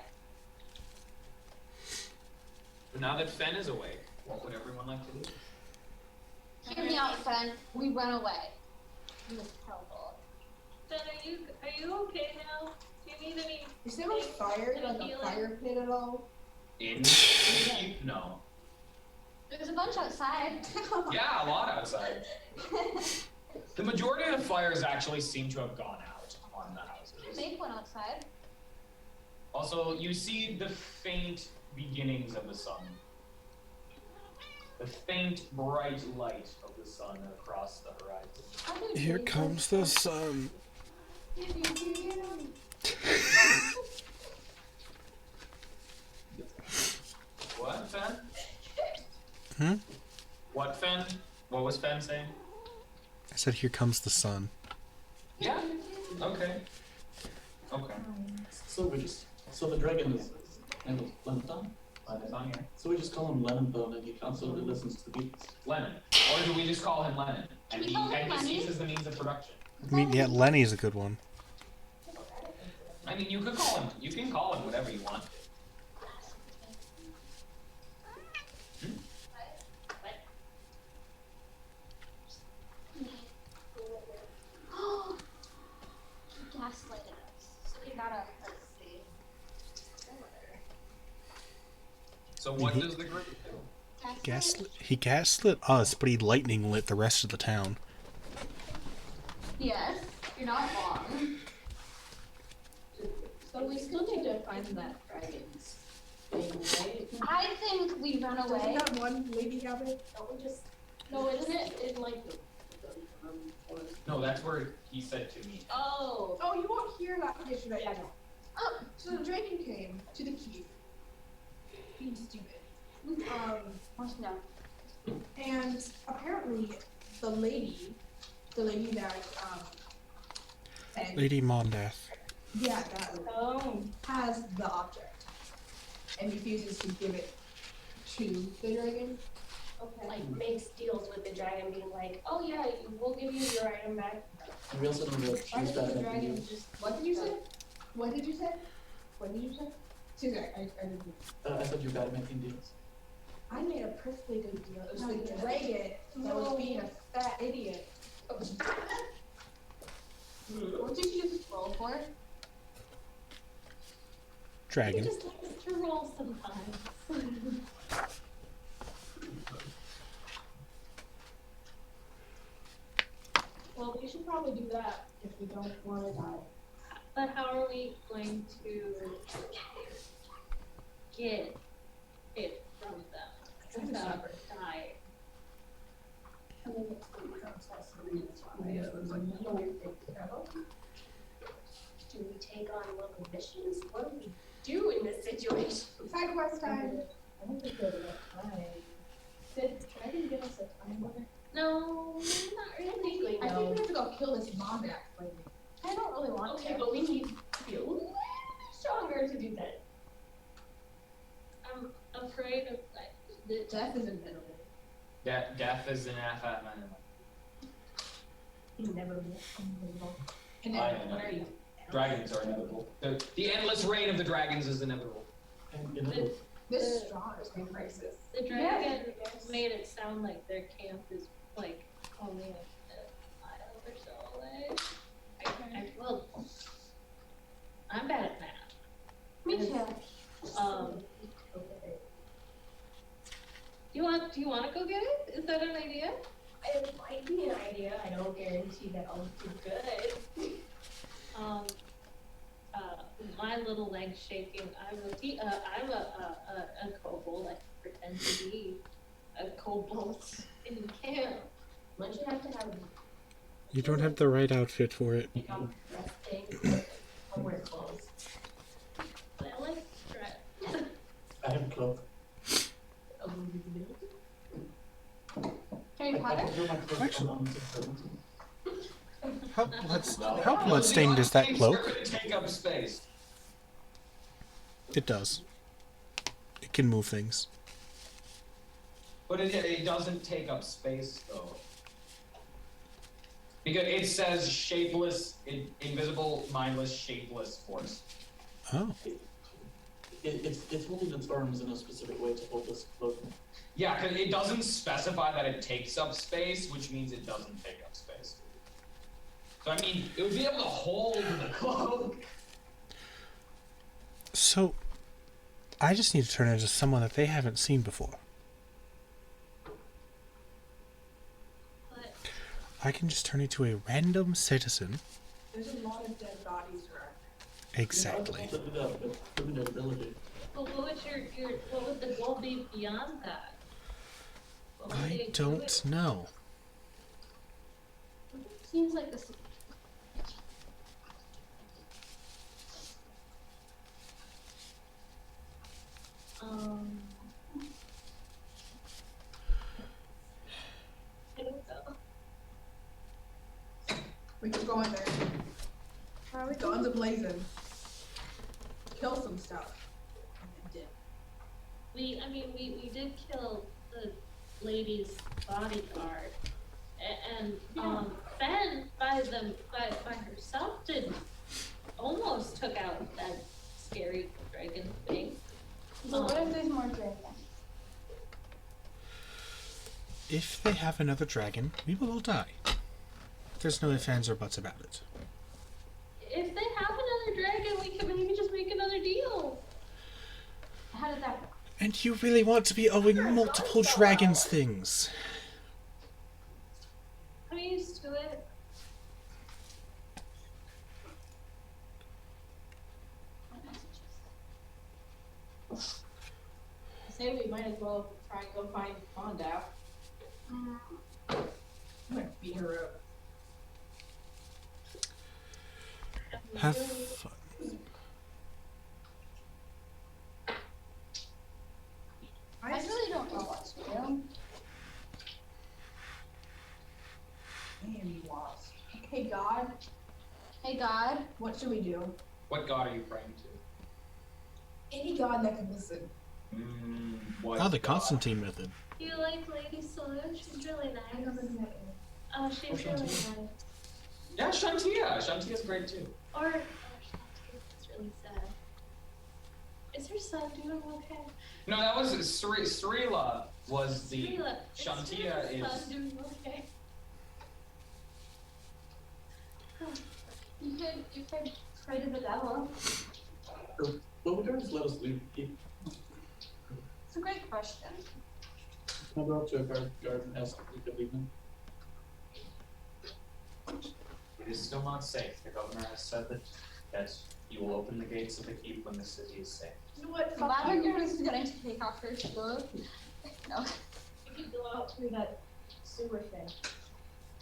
[SPEAKER 8] Now that Fen is awake, what would everyone like to do?
[SPEAKER 4] Hear me out, son. We run away. He was terrible.
[SPEAKER 5] Then are you okay now? Do you need any?
[SPEAKER 7] Is there a fire in the fire pit at all?
[SPEAKER 8] In? No.
[SPEAKER 4] There's a bunch outside.
[SPEAKER 8] Yeah, a lot outside. The majority of the fires actually seem to have gone out on the houses.
[SPEAKER 4] Make one outside.
[SPEAKER 8] Also, you see the faint beginnings of the sun. The faint, bright light of the sun across the horizon.
[SPEAKER 1] Here comes the sun.
[SPEAKER 8] What, Fen?
[SPEAKER 1] Hmm?
[SPEAKER 8] What, Fen? What was Fen saying?
[SPEAKER 1] I said, here comes the sun.
[SPEAKER 8] Yeah. Okay. Okay.
[SPEAKER 6] So the dragon is named Lenton.
[SPEAKER 8] It's on here.
[SPEAKER 6] So we just call him Lennon and he constantly listens to the beats.
[SPEAKER 8] Lennon. Or do we just call him Lennon? And
[SPEAKER 4] Can we
[SPEAKER 8] he,
[SPEAKER 4] call him
[SPEAKER 8] and he
[SPEAKER 4] Lenny?
[SPEAKER 8] sees as the means of production.
[SPEAKER 1] I mean, yeah, Lenny's a good one.
[SPEAKER 8] I mean, you could call him. You can call him whatever you want.
[SPEAKER 4] He gaslighted us. So we gotta, let's see.
[SPEAKER 8] So what does the group do?
[SPEAKER 1] He gaslit us, but he lightning lit the rest of the town.
[SPEAKER 4] Yes, you're not wrong.
[SPEAKER 9] So we still need to find that dragon's thing, right?
[SPEAKER 4] I think we run away.
[SPEAKER 7] Doesn't that one lady have it?
[SPEAKER 9] Don't we just, no, isn't it in like the forest?
[SPEAKER 8] No, that's where he said to me.
[SPEAKER 9] Oh.
[SPEAKER 7] Oh, you won't hear that yesterday.
[SPEAKER 9] Yeah, I know.
[SPEAKER 7] Oh, so the dragon came to the keep. Being stupid.
[SPEAKER 4] What's no?
[SPEAKER 7] And apparently the lady that said,
[SPEAKER 1] Lady Mondath.
[SPEAKER 7] yeah, that
[SPEAKER 9] Oh.
[SPEAKER 7] has the object and refuses to give it to the dragon.
[SPEAKER 9] Okay.
[SPEAKER 2] Like makes deals with the dragon, being like, "Oh yeah, we'll give you your item back."
[SPEAKER 6] And we also know that
[SPEAKER 9] Why
[SPEAKER 6] she's
[SPEAKER 9] does
[SPEAKER 6] bad
[SPEAKER 9] the
[SPEAKER 6] at
[SPEAKER 9] dragon
[SPEAKER 6] making
[SPEAKER 9] just?
[SPEAKER 7] What did you say? What did you say? What did you say? Caesar, I didn't.
[SPEAKER 6] I said you're bad at making deals.
[SPEAKER 7] I made a perfectly good deal. It was the dragon that was being a fat idiot.
[SPEAKER 4] What did you roll for?
[SPEAKER 5] He
[SPEAKER 1] Dragon.
[SPEAKER 5] just likes to roll sometimes.
[SPEAKER 9] Well, we should probably do that if we don't want to die.
[SPEAKER 5] But how are we going to get it from them without dying?
[SPEAKER 2] Do we take on local missions? What do we do in this situation?
[SPEAKER 7] Side quest time.
[SPEAKER 9] I don't think we have enough time. Did dragon give us a time limit?
[SPEAKER 5] No, not really.
[SPEAKER 7] I think we have to go kill this Mondath lady.
[SPEAKER 4] I don't really want
[SPEAKER 2] Okay,
[SPEAKER 4] to.
[SPEAKER 2] but we need to be a little stronger to do that.
[SPEAKER 5] I'm afraid of like the
[SPEAKER 7] Death is inevitable.
[SPEAKER 8] Death is an FF man.
[SPEAKER 2] Inevitable.
[SPEAKER 7] And
[SPEAKER 8] I
[SPEAKER 7] then,
[SPEAKER 8] know.
[SPEAKER 7] what are you?
[SPEAKER 8] Dragons are inevitable. The endless reign of the dragons is inevitable.
[SPEAKER 6] And you know,
[SPEAKER 7] This strong is my crisis.
[SPEAKER 5] the dragon made it sound like their camp is like only a mile or so away. Well, I'm bad at math.
[SPEAKER 4] Me too.
[SPEAKER 5] Do you want to go get it? Is that an idea?
[SPEAKER 2] It might be an idea. I don't guarantee that I'll do good.
[SPEAKER 5] My little leg's shaking. I'm a kobold. I pretend to be a kobold in camp.
[SPEAKER 2] Don't you have to have
[SPEAKER 1] You don't have the right outfit for it.
[SPEAKER 2] resting? I'll wear clothes.
[SPEAKER 5] But I like stress.
[SPEAKER 6] I have a cloak.
[SPEAKER 4] Harry
[SPEAKER 6] I
[SPEAKER 4] Potter?
[SPEAKER 6] can throw my cloak on the servant.
[SPEAKER 1] How bloodstained is that
[SPEAKER 8] Things
[SPEAKER 1] cloak?
[SPEAKER 8] are gonna take up space.
[SPEAKER 1] It does. It can move things.
[SPEAKER 8] But it doesn't take up space though. Because it says shapeless, invisible, mindless, shapeless force.
[SPEAKER 1] Oh.
[SPEAKER 6] It's holding its arms in a specific way to hold this cloak.
[SPEAKER 8] Yeah, because it doesn't specify that it takes up space, which means it doesn't take up space. So I mean, it would be able to hold the cloak.
[SPEAKER 1] So, I just need to turn into someone that they haven't seen before.
[SPEAKER 5] But
[SPEAKER 1] I can just turn into a random citizen.
[SPEAKER 7] There's a lot of dead bodies around.
[SPEAKER 1] Exactly.
[SPEAKER 6] Limited ability.
[SPEAKER 5] what would what would the goal be beyond that? What would
[SPEAKER 1] I
[SPEAKER 5] they do
[SPEAKER 1] don't
[SPEAKER 5] with-
[SPEAKER 1] know.
[SPEAKER 4] Seems like this.
[SPEAKER 5] I don't know.
[SPEAKER 7] We could go in there. Guns ablazing. Kill some stuff. And then dip.
[SPEAKER 5] We did kill the lady's bodyguard, and Fen by herself did almost took out that scary dragon thing.
[SPEAKER 4] But what if there's more dragons?
[SPEAKER 1] If they have another dragon, we will all die. There's no ifs, ands, or buts about it.
[SPEAKER 5] If they have another dragon, we can maybe just make another deal.
[SPEAKER 4] How did that
[SPEAKER 1] And you really want to be owing multiple dragons things.
[SPEAKER 5] I'm used to it.
[SPEAKER 9] I say we might as well try and go find Mondo.
[SPEAKER 7] I'm gonna beat her up.
[SPEAKER 1] Have fun.
[SPEAKER 4] I really don't know what to do.
[SPEAKER 7] Man, you lost. Hey God,
[SPEAKER 4] Hey God,
[SPEAKER 7] what should we do?
[SPEAKER 8] What god are you praying to?
[SPEAKER 7] Any God that can listen.
[SPEAKER 8] What
[SPEAKER 1] Oh, the
[SPEAKER 8] god?
[SPEAKER 1] Constantine method.
[SPEAKER 5] Do you like Lady Solar? She's really nice. Oh, she's really nice.
[SPEAKER 8] Yeah, Shantia. Shantia's great too.
[SPEAKER 5] Or it's really sad. Is her son doing okay?
[SPEAKER 8] No, that was Srila was the
[SPEAKER 5] Srila,
[SPEAKER 8] Shantia
[SPEAKER 5] is her
[SPEAKER 8] is.
[SPEAKER 5] son doing okay?
[SPEAKER 4] you could pray to the devil.
[SPEAKER 6] Well, we just let us leave. Can
[SPEAKER 4] It's a great question.
[SPEAKER 6] I go up to a guard and ask if we could leave him?
[SPEAKER 8] It is still not safe. The governor has said that he will open the gates of the keep when the city is safe.
[SPEAKER 7] You know what?
[SPEAKER 4] Lavender is going to take off her clothes. No,
[SPEAKER 9] We could go out through that sewer thing.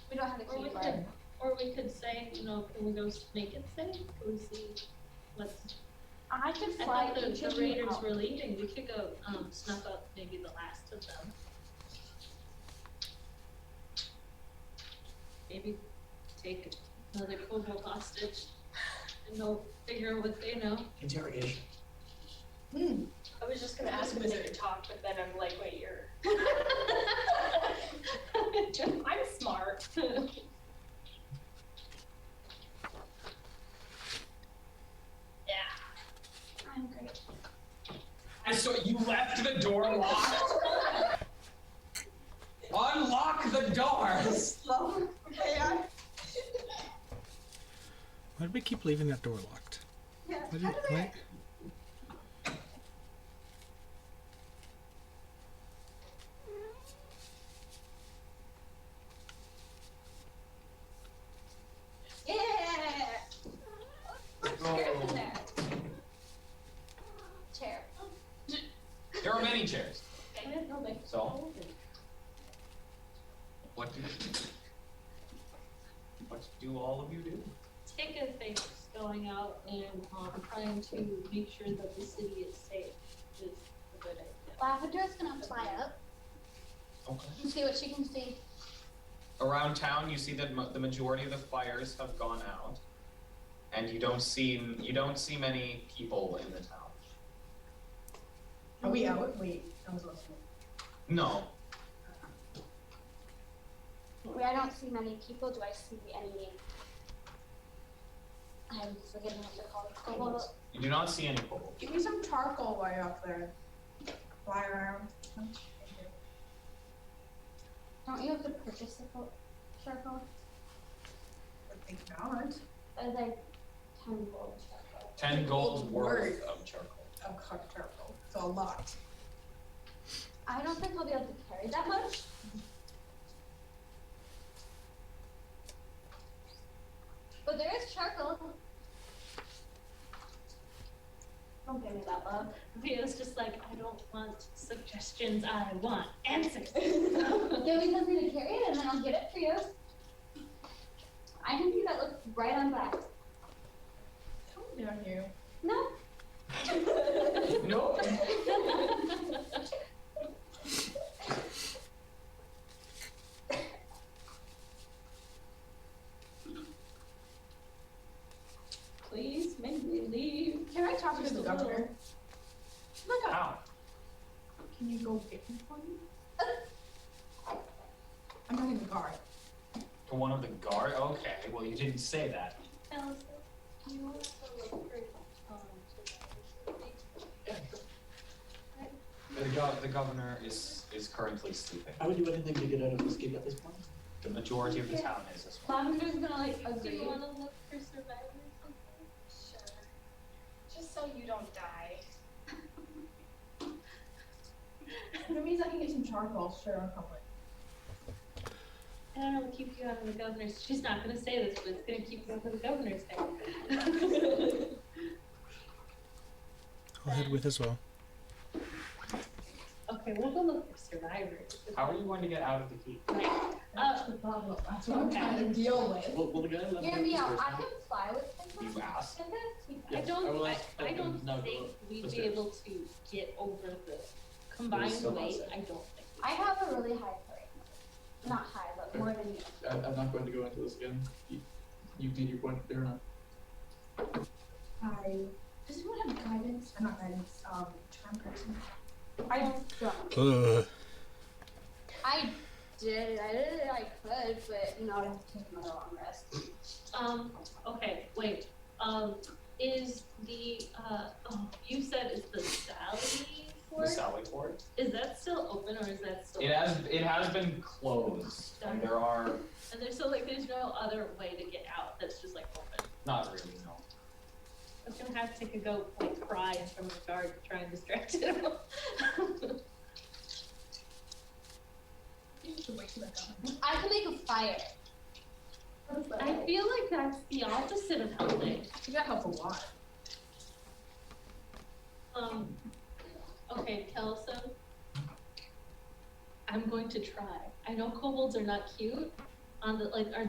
[SPEAKER 4] we don't have a
[SPEAKER 5] Or we
[SPEAKER 4] key
[SPEAKER 5] could,
[SPEAKER 4] card.
[SPEAKER 5] or we could say, you know, can we go make it safe? Can we see what's?
[SPEAKER 4] I could
[SPEAKER 5] I
[SPEAKER 4] fly
[SPEAKER 5] thought the
[SPEAKER 4] each of you
[SPEAKER 5] raiders
[SPEAKER 4] out.
[SPEAKER 5] were leaving. We could go snuff out maybe the last of them. Maybe take another kobold hostage, and they'll figure what they know.
[SPEAKER 6] Interrogation.
[SPEAKER 9] I was just gonna ask him if they could talk, but then I'm like, wait, you're. I'm smart.
[SPEAKER 4] I'm great.
[SPEAKER 8] I saw you left the door locked. Unlock the doors.
[SPEAKER 7] Slow. Okay,
[SPEAKER 1] Why do we keep leaving that door locked?
[SPEAKER 7] yeah.
[SPEAKER 1] What do you, wait.
[SPEAKER 7] Yeah.
[SPEAKER 4] Chair in there. Chair.
[SPEAKER 8] There are many chairs.
[SPEAKER 9] Building.
[SPEAKER 8] So what do all of you do?
[SPEAKER 5] Take a face going out and trying to make sure that the city is safe is a good idea.
[SPEAKER 4] Lavender's gonna fly up
[SPEAKER 8] Okay.
[SPEAKER 4] and see what she can see.
[SPEAKER 8] Around town, you see that the majority of the fires have gone out, and you don't see many people in the town.
[SPEAKER 7] Are we out? Wait, I was listening.
[SPEAKER 8] No,
[SPEAKER 4] I don't see many people. Do I see any? I'm forgetting what they're called. Kobolds.
[SPEAKER 8] you do not see any kobolds.
[SPEAKER 7] Give me some charcoal while you're up there. Fly around.
[SPEAKER 4] Don't you have to purchase the charcoal?
[SPEAKER 7] I think not.
[SPEAKER 4] Or like 10 gold charcoal?
[SPEAKER 8] 10 gold worth
[SPEAKER 7] Worth.
[SPEAKER 8] of charcoal.
[SPEAKER 7] Of cooked charcoal. So a lot.
[SPEAKER 4] I don't think I'll be able to carry that much. But there is charcoal. Don't give me that love.
[SPEAKER 5] Vio's just like, I don't want suggestions, I want answers.
[SPEAKER 4] Give me something to carry it and then I'll get it for you. I can see that look right on back.
[SPEAKER 7] Come down here.
[SPEAKER 4] No.
[SPEAKER 8] No.
[SPEAKER 5] Please make me leave.
[SPEAKER 7] Can I talk to the governor? Look up.
[SPEAKER 8] How?
[SPEAKER 7] Can you go get me for me? I'm talking to the guard.
[SPEAKER 8] To one of the guard? Okay, well you didn't say that.
[SPEAKER 5] Allison, you want to look for
[SPEAKER 8] The governor is currently sleeping.
[SPEAKER 6] I would do anything to get out of this keep at this point.
[SPEAKER 8] The majority of the town is as well.
[SPEAKER 4] Lavender's gonna like
[SPEAKER 5] Do
[SPEAKER 4] agree.
[SPEAKER 5] you want to look for survivors?
[SPEAKER 9] Sure. Just so you don't die. That means I can get some charcoal. Sure, I'll come with.
[SPEAKER 5] I don't know what keeps you out of the governor's. She's not gonna say this, but it's gonna keep you out of the governor's thing.
[SPEAKER 1] I'll head with as well.
[SPEAKER 5] Okay, we'll go look for survivors.
[SPEAKER 8] How are you going to get out of the keep?
[SPEAKER 9] That's the problem. That's what I'm trying to deal with.
[SPEAKER 6] Will the guy let me
[SPEAKER 4] Hear me out.
[SPEAKER 6] first
[SPEAKER 4] I
[SPEAKER 6] now?
[SPEAKER 4] can fly with things.
[SPEAKER 8] You asked.
[SPEAKER 6] Yes,
[SPEAKER 5] I
[SPEAKER 6] will
[SPEAKER 5] don't
[SPEAKER 6] ask
[SPEAKER 5] think
[SPEAKER 6] now go
[SPEAKER 5] we'd be
[SPEAKER 6] upstairs.
[SPEAKER 5] able to get over the combined
[SPEAKER 8] still not
[SPEAKER 5] weight.
[SPEAKER 8] safe.
[SPEAKER 5] I don't think.
[SPEAKER 4] I have a really high plane. Not high, but more than you.
[SPEAKER 6] I'm not going to go into this again. You need your point there or not?
[SPEAKER 9] Does anyone have guidance? Or not guidance, charm person?
[SPEAKER 4] I don't.
[SPEAKER 1] Ugh.
[SPEAKER 4] I did. I could, but you know, I'd have to take another long rest.
[SPEAKER 5] Okay, wait. Is the you said it's the Sally
[SPEAKER 8] The
[SPEAKER 5] Fort?
[SPEAKER 8] Sally Fort.
[SPEAKER 5] Is that still open or is that still?
[SPEAKER 8] It has been closed. And there are
[SPEAKER 5] And there's there's no other way to get out. That's just like open.
[SPEAKER 8] not really no.
[SPEAKER 5] I was gonna have to go like cry in front of the guard to try and distract him.
[SPEAKER 9] You should wait till they're gone.
[SPEAKER 4] I can make a fire.
[SPEAKER 5] I feel like that's the opposite of helping.
[SPEAKER 9] You got help a lot.
[SPEAKER 5] Okay, Kelso. I'm going to try. I know kobolds are not cute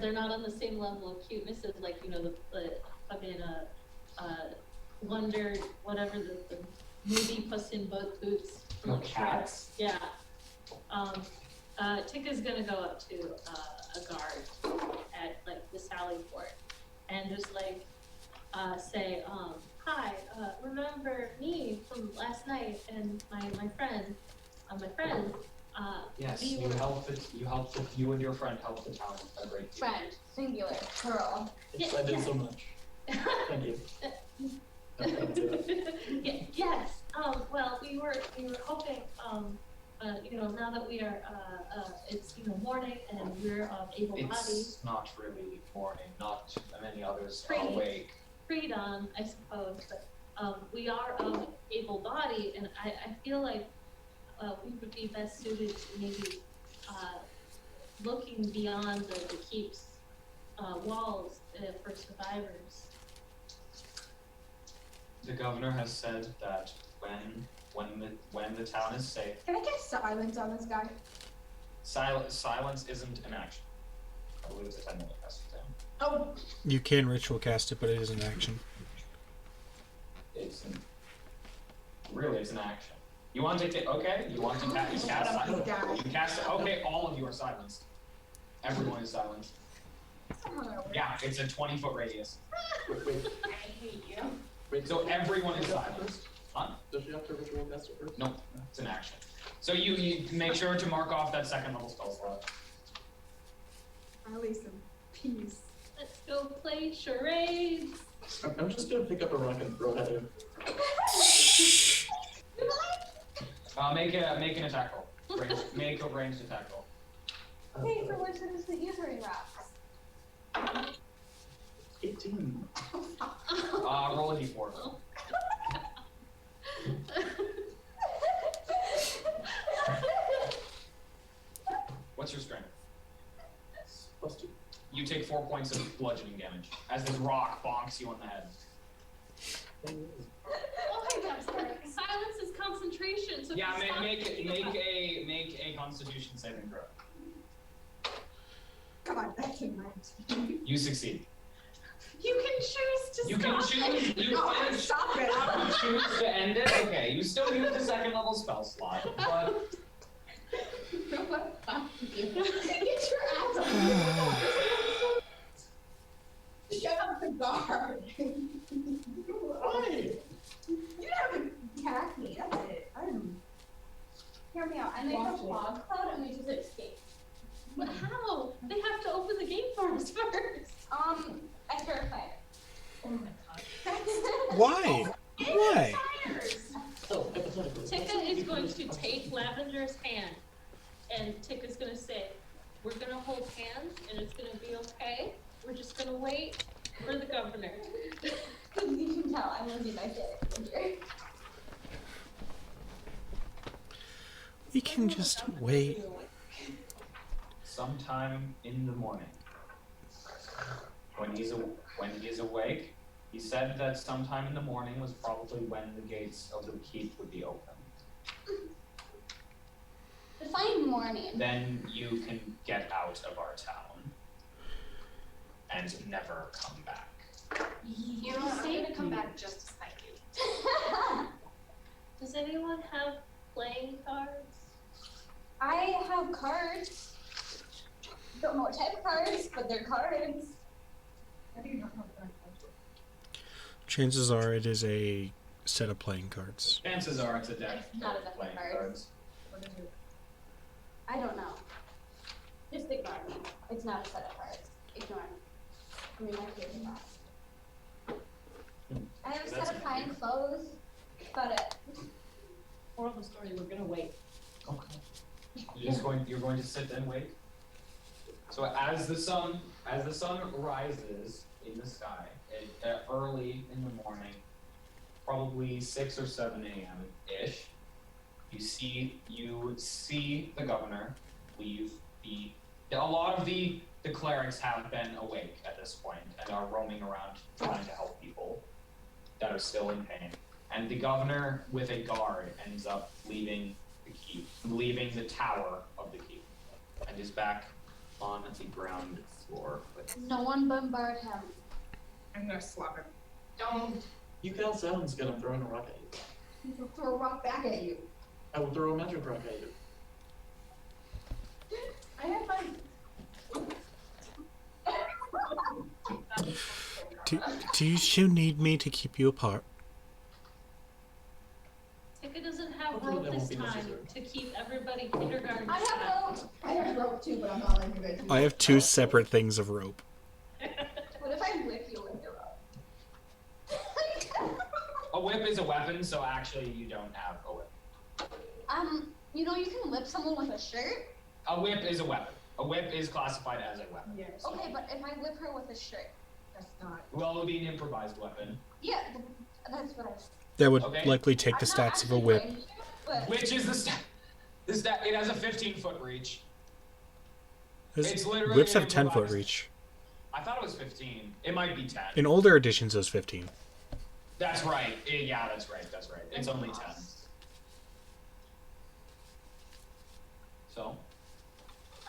[SPEAKER 5] they're not on the same level of cuteness as the fucking Wonder whatever the movie Puss in Boots from Shrek.
[SPEAKER 8] Cats.
[SPEAKER 5] Yeah. Tikka's gonna go up to a guard at the Sally Fort and just say, hi, remember me from last night and my friend,
[SPEAKER 8] Yes,
[SPEAKER 5] we
[SPEAKER 8] you
[SPEAKER 5] were-
[SPEAKER 8] you and your friend helped the town a great deal.
[SPEAKER 4] Friend, singular, girl.
[SPEAKER 6] Yes, I did so much. Thank you.
[SPEAKER 5] Yes. Well, we were hoping. Now that we are, it's morning and we're able-bodied.
[SPEAKER 8] It's not really morning. Not many others are
[SPEAKER 5] Pre-
[SPEAKER 8] awake.
[SPEAKER 5] Pre-dawn, I suppose, but we are able-bodied, and I feel like we would be best suited to maybe looking beyond the keep's walls for survivors.
[SPEAKER 8] The governor has said that when the town is safe,
[SPEAKER 9] Can I get silence on this guy?
[SPEAKER 8] silence isn't an action. I believe it's a 10-minute rest time.
[SPEAKER 9] Oh,
[SPEAKER 1] You can ritual cast it, but it is an action.
[SPEAKER 8] It's an action. You want to take okay? You want to cast silence? You cast it. Okay, all of you are silenced. Everyone is silenced. Yeah, it's a 20-foot radius.
[SPEAKER 6] Wait.
[SPEAKER 9] I hate you.
[SPEAKER 6] Wait,
[SPEAKER 8] So everyone is silenced. Huh?
[SPEAKER 6] Does she have to ritual cast it first?
[SPEAKER 8] No, it's an action. So you make sure to mark off that second level spell slot.
[SPEAKER 9] At least some peace.
[SPEAKER 5] Let's go play charades.
[SPEAKER 6] I'm just gonna pick up a rock and throw it at him.
[SPEAKER 8] Make an attack roll. Make a ranged attack roll.
[SPEAKER 4] Hey, for which one is the usury rocks?
[SPEAKER 6] 18.
[SPEAKER 8] Roll a d4. What's your strength?
[SPEAKER 6] +2.
[SPEAKER 8] You take 4 points of bludgeoning damage as this rock bonks you on the head.
[SPEAKER 5] Okay, that's perfect. Silence is concentration. So
[SPEAKER 8] Yeah,
[SPEAKER 5] if you stop-
[SPEAKER 8] make a Constitution saving throw.
[SPEAKER 9] God, that's a 19.
[SPEAKER 8] You succeed.
[SPEAKER 5] You can choose to
[SPEAKER 8] You
[SPEAKER 5] stop.
[SPEAKER 8] can choose. You
[SPEAKER 9] No,
[SPEAKER 8] can
[SPEAKER 9] stop it.
[SPEAKER 8] You choose to end it. Okay, you still use the second level spell slot, but
[SPEAKER 9] You know what? Fuck you. Get your ass up. Shut up the guard.
[SPEAKER 6] Why?
[SPEAKER 9] You have to attack me. That's it. I don't.
[SPEAKER 4] Hear me out. I make a
[SPEAKER 9] Watch it.
[SPEAKER 4] fog cloud and we just escape.
[SPEAKER 5] But how? They have to open the gate for us first.
[SPEAKER 4] I terrify it.
[SPEAKER 9] Oh my god.
[SPEAKER 1] Why? Why?
[SPEAKER 6] Oh, hypothetically.
[SPEAKER 5] Tikka is going to take Lavender's hand, and Tikka's going to say, we're going to hold hands, and it's going to be okay. We're just going to wait for the governor.
[SPEAKER 4] You can tell I'm losing my shit.
[SPEAKER 1] We can just wait.
[SPEAKER 8] Sometime in the morning, when he's awake, he said that sometime in the morning was probably when the gates of the keep would be open.
[SPEAKER 4] Define morning.
[SPEAKER 8] Then you can get out of our town and never come back.
[SPEAKER 2] You know, I'm gonna come back just to spite you.
[SPEAKER 5] Does anyone have playing cards?
[SPEAKER 4] I have cards. Don't know what type of cards, but they're cards.
[SPEAKER 7] How do you not know what I'm
[SPEAKER 1] Chances are it is a set of playing cards.
[SPEAKER 8] Chances are it's a deck
[SPEAKER 4] It's not a
[SPEAKER 8] of
[SPEAKER 4] deck of
[SPEAKER 8] playing
[SPEAKER 4] cards.
[SPEAKER 8] cards.
[SPEAKER 7] What is it?
[SPEAKER 4] I don't know. Just ignore me. It's not a set of cards. Ignore me. I mean, my favorite class. I have a set of fine clothes. That's about it.
[SPEAKER 9] Moral of the story, we're gonna wait.
[SPEAKER 8] Okay. You're going to sit and wait. So as the sun rises in the sky, early in the morning, probably 6 or 7 a.m. ish, you see the governor leave. A lot of the clerics have been awake at this point and are roaming around trying to help people that are still in pain. And the governor with a guard ends up leaving the keep, leaving the tower of the keep, and is back on the ground floor.
[SPEAKER 4] No one bombard him.
[SPEAKER 7] I'm gonna slap him.
[SPEAKER 2] Don't.
[SPEAKER 6] You can sounds gonna throw in a rock at you.
[SPEAKER 7] He'll throw a rock back at you.
[SPEAKER 6] I will throw a magic rock at you.
[SPEAKER 7] I have my.
[SPEAKER 1] Do you two need me to keep you apart?
[SPEAKER 5] Tika doesn't have
[SPEAKER 6] Hopefully
[SPEAKER 5] rope
[SPEAKER 6] that
[SPEAKER 5] this
[SPEAKER 6] won't be
[SPEAKER 5] time
[SPEAKER 6] necessary.
[SPEAKER 5] to keep everybody kindergarten
[SPEAKER 4] I
[SPEAKER 5] style.
[SPEAKER 4] have rope.
[SPEAKER 7] I have rope too, but I'm not letting you guys use
[SPEAKER 1] I
[SPEAKER 7] it.
[SPEAKER 1] have 2 separate things of rope.
[SPEAKER 4] What if I whip you with the rope?
[SPEAKER 8] A whip is a weapon, so actually you don't have a whip.
[SPEAKER 4] You know, you can whip someone with a shirt.
[SPEAKER 8] A whip is a weapon. A whip is classified as a weapon.
[SPEAKER 7] Yes.
[SPEAKER 4] Okay, but if I whip her with a shirt,
[SPEAKER 7] That's not.
[SPEAKER 8] Well, it would be an improvised weapon.
[SPEAKER 4] yeah, that's what I was.
[SPEAKER 1] That would
[SPEAKER 8] Okay.
[SPEAKER 1] likely take the
[SPEAKER 4] I'm not
[SPEAKER 1] stats of a
[SPEAKER 4] actually
[SPEAKER 1] whip.
[SPEAKER 4] going to, but
[SPEAKER 8] Which is the stat? It has a 15-foot reach.
[SPEAKER 1] This-
[SPEAKER 8] It's literally
[SPEAKER 1] Whips
[SPEAKER 8] an
[SPEAKER 1] have 10-foot
[SPEAKER 8] improvised-
[SPEAKER 1] reach.
[SPEAKER 8] I thought it was 15. It might be 10.
[SPEAKER 1] In older editions, it was 15.
[SPEAKER 8] That's right. Yeah, that's right. That's right. It's only 10. So,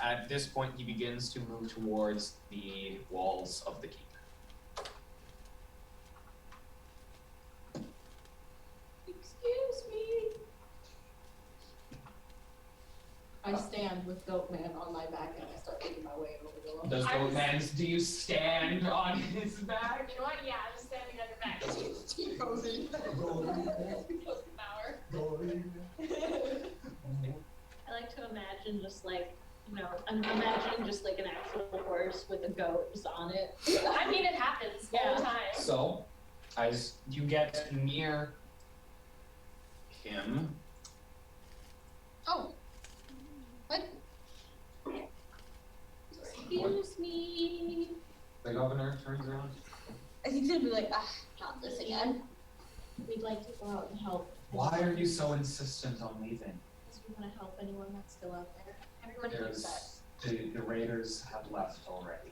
[SPEAKER 8] at this point, he begins to move towards the walls of the keep.
[SPEAKER 9] Excuse me. I stand with Goatman on my back and I start making my way over the wall.
[SPEAKER 8] Does Goatman, do you stand on his back?
[SPEAKER 2] You know what? Yeah, I'm standing on your back.
[SPEAKER 7] He goes in.
[SPEAKER 2] Power.
[SPEAKER 5] I like to imagine just like, you know, I'm imagining just like an actual horse with a goat just on it.
[SPEAKER 2] I mean, it happens all the time.
[SPEAKER 8] So, as you get near him,
[SPEAKER 4] oh, what?
[SPEAKER 5] Excuse me.
[SPEAKER 8] the governor turns around.
[SPEAKER 4] He's gonna be like, not this again.
[SPEAKER 9] We'd like to go out and help.
[SPEAKER 8] Why are you so insistent on leaving?
[SPEAKER 9] Because we want to help anyone that's still out there.
[SPEAKER 4] Everyone hates that.
[SPEAKER 8] The raiders have left already.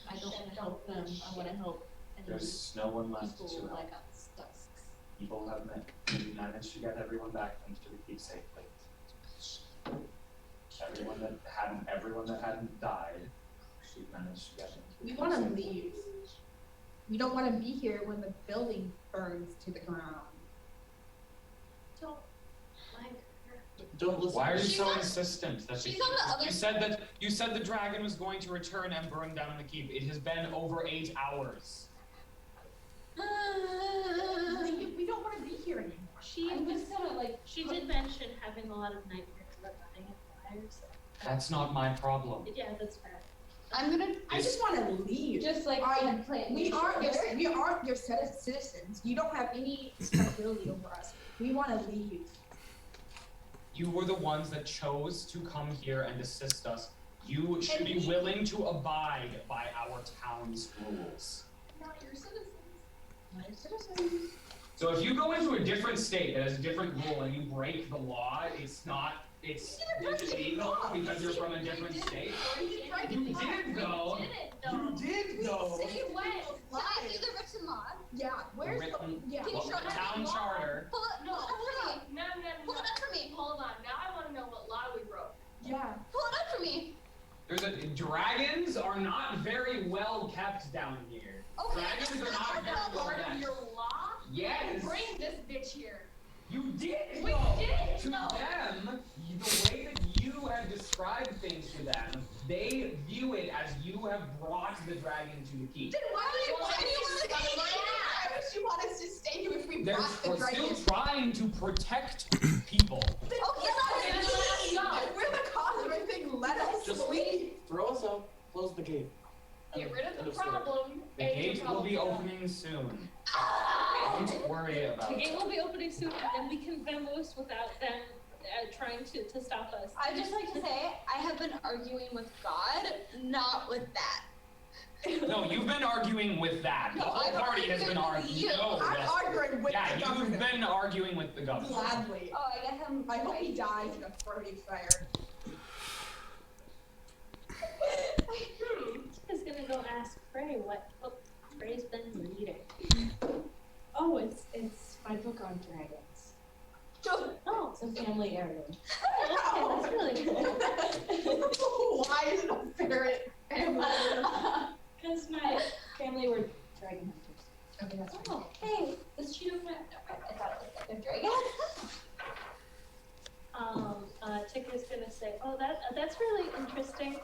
[SPEAKER 9] I don't want to help them. I want to help any
[SPEAKER 8] There's no one left
[SPEAKER 9] people
[SPEAKER 8] to help.
[SPEAKER 9] like us. That's
[SPEAKER 8] People have managed to get everyone back into the keep safely. Everyone that hadn't died, she managed to get into the
[SPEAKER 7] We
[SPEAKER 8] keep
[SPEAKER 7] want to
[SPEAKER 8] safely.
[SPEAKER 7] leave. We don't want to be here when the building burns to the ground.
[SPEAKER 5] Don't like her.
[SPEAKER 6] Don't listen.
[SPEAKER 8] Why are you
[SPEAKER 4] She's
[SPEAKER 8] so
[SPEAKER 4] on-
[SPEAKER 8] insistent that
[SPEAKER 4] she's on the other
[SPEAKER 8] you said the dragon was going to return and burn down the keep. It has been over 8 hours.
[SPEAKER 7] We don't want to be here anymore.
[SPEAKER 5] She
[SPEAKER 9] I'm
[SPEAKER 5] was
[SPEAKER 9] just gonna like.
[SPEAKER 5] she did mention having a lot of nightmares about dying in fire, so
[SPEAKER 8] That's not my problem.
[SPEAKER 5] yeah, that's fair.
[SPEAKER 4] I'm gonna
[SPEAKER 7] I just want to leave.
[SPEAKER 4] just like
[SPEAKER 7] I-
[SPEAKER 4] play.
[SPEAKER 7] We aren't your citizens. You don't have any responsibility over us. We want to leave.
[SPEAKER 8] You were the ones that chose to come here and assist us. You should be willing to abide by our town's rules.
[SPEAKER 7] Not your citizens.
[SPEAKER 9] My citizens.
[SPEAKER 8] So if you go into a different state that has a different rule and you break the law, it's not it's illegal because you're from a different state. You did go. You did go.
[SPEAKER 4] Say when? Can I see the written law?
[SPEAKER 7] Yeah, where's the
[SPEAKER 8] Written-
[SPEAKER 7] yeah?
[SPEAKER 4] Can you show me
[SPEAKER 8] Town
[SPEAKER 4] the law?
[SPEAKER 8] charter.
[SPEAKER 4] Pull it,
[SPEAKER 5] No,
[SPEAKER 4] pull it up for me.
[SPEAKER 5] no,
[SPEAKER 4] Pull it up for me.
[SPEAKER 5] Hold on. Now I want to know what law we broke.
[SPEAKER 7] Yeah.
[SPEAKER 4] Pull it up for me.
[SPEAKER 8] Dragons are not very well kept down here.
[SPEAKER 4] Okay.
[SPEAKER 8] Dragons are not very well
[SPEAKER 5] Part of
[SPEAKER 8] kept.
[SPEAKER 5] your law?
[SPEAKER 8] Yes.
[SPEAKER 5] Bring this bitch here.
[SPEAKER 8] You did
[SPEAKER 5] We
[SPEAKER 8] go.
[SPEAKER 5] did
[SPEAKER 8] To
[SPEAKER 5] go.
[SPEAKER 8] them, the way that you have described things to them, they view it as you have brought the dragon to the keep.
[SPEAKER 7] Then why do you
[SPEAKER 5] Well,
[SPEAKER 7] want
[SPEAKER 5] I
[SPEAKER 7] us to
[SPEAKER 5] just
[SPEAKER 7] stay
[SPEAKER 5] got
[SPEAKER 7] here?
[SPEAKER 5] my
[SPEAKER 7] Why would you want us to stay here if we
[SPEAKER 8] They're
[SPEAKER 7] brought the
[SPEAKER 8] still
[SPEAKER 7] dragon?
[SPEAKER 8] trying to protect people.
[SPEAKER 7] Then
[SPEAKER 4] Okay,
[SPEAKER 7] let us
[SPEAKER 5] let's
[SPEAKER 7] leave.
[SPEAKER 5] go.
[SPEAKER 7] We're the cause of everything. Let us
[SPEAKER 6] Just
[SPEAKER 7] leave.
[SPEAKER 6] throw us out, close the gate.
[SPEAKER 5] Get rid of
[SPEAKER 6] End
[SPEAKER 5] the
[SPEAKER 6] story.
[SPEAKER 5] problem.
[SPEAKER 8] The
[SPEAKER 5] and
[SPEAKER 8] gate will be
[SPEAKER 5] problem.
[SPEAKER 8] opening soon. Don't worry about
[SPEAKER 5] The
[SPEAKER 8] it.
[SPEAKER 5] gate will be opening soon, and then we can Vamos without them trying to stop us.
[SPEAKER 4] I'd just like to say, I have been arguing with God, not with that.
[SPEAKER 8] No, you've been arguing with that. The
[SPEAKER 7] No,
[SPEAKER 8] whole
[SPEAKER 7] I'm
[SPEAKER 8] party has been arguing.
[SPEAKER 7] you.
[SPEAKER 8] No,
[SPEAKER 7] I'm
[SPEAKER 8] yes.
[SPEAKER 7] arguing with
[SPEAKER 8] Yeah,
[SPEAKER 7] the
[SPEAKER 8] you've
[SPEAKER 7] governor.
[SPEAKER 8] been arguing with the governor.
[SPEAKER 7] Gladly.
[SPEAKER 4] Oh, I guess I'm.
[SPEAKER 7] I hope he dies in a friendly fire.
[SPEAKER 5] Is gonna go ask Frey what book Frey's been reading.
[SPEAKER 9] Oh, it's my book on dragons.
[SPEAKER 5] Oh,
[SPEAKER 9] It's a family heirloom.
[SPEAKER 5] okay, that's really cool.
[SPEAKER 7] Why is it a ferret family?
[SPEAKER 9] Because my family were dragon hunters.
[SPEAKER 7] Okay, that's
[SPEAKER 4] Oh, hey, this Cheeto plant. I thought it was like a dragon.
[SPEAKER 5] Tika is gonna say, oh, that's really interesting.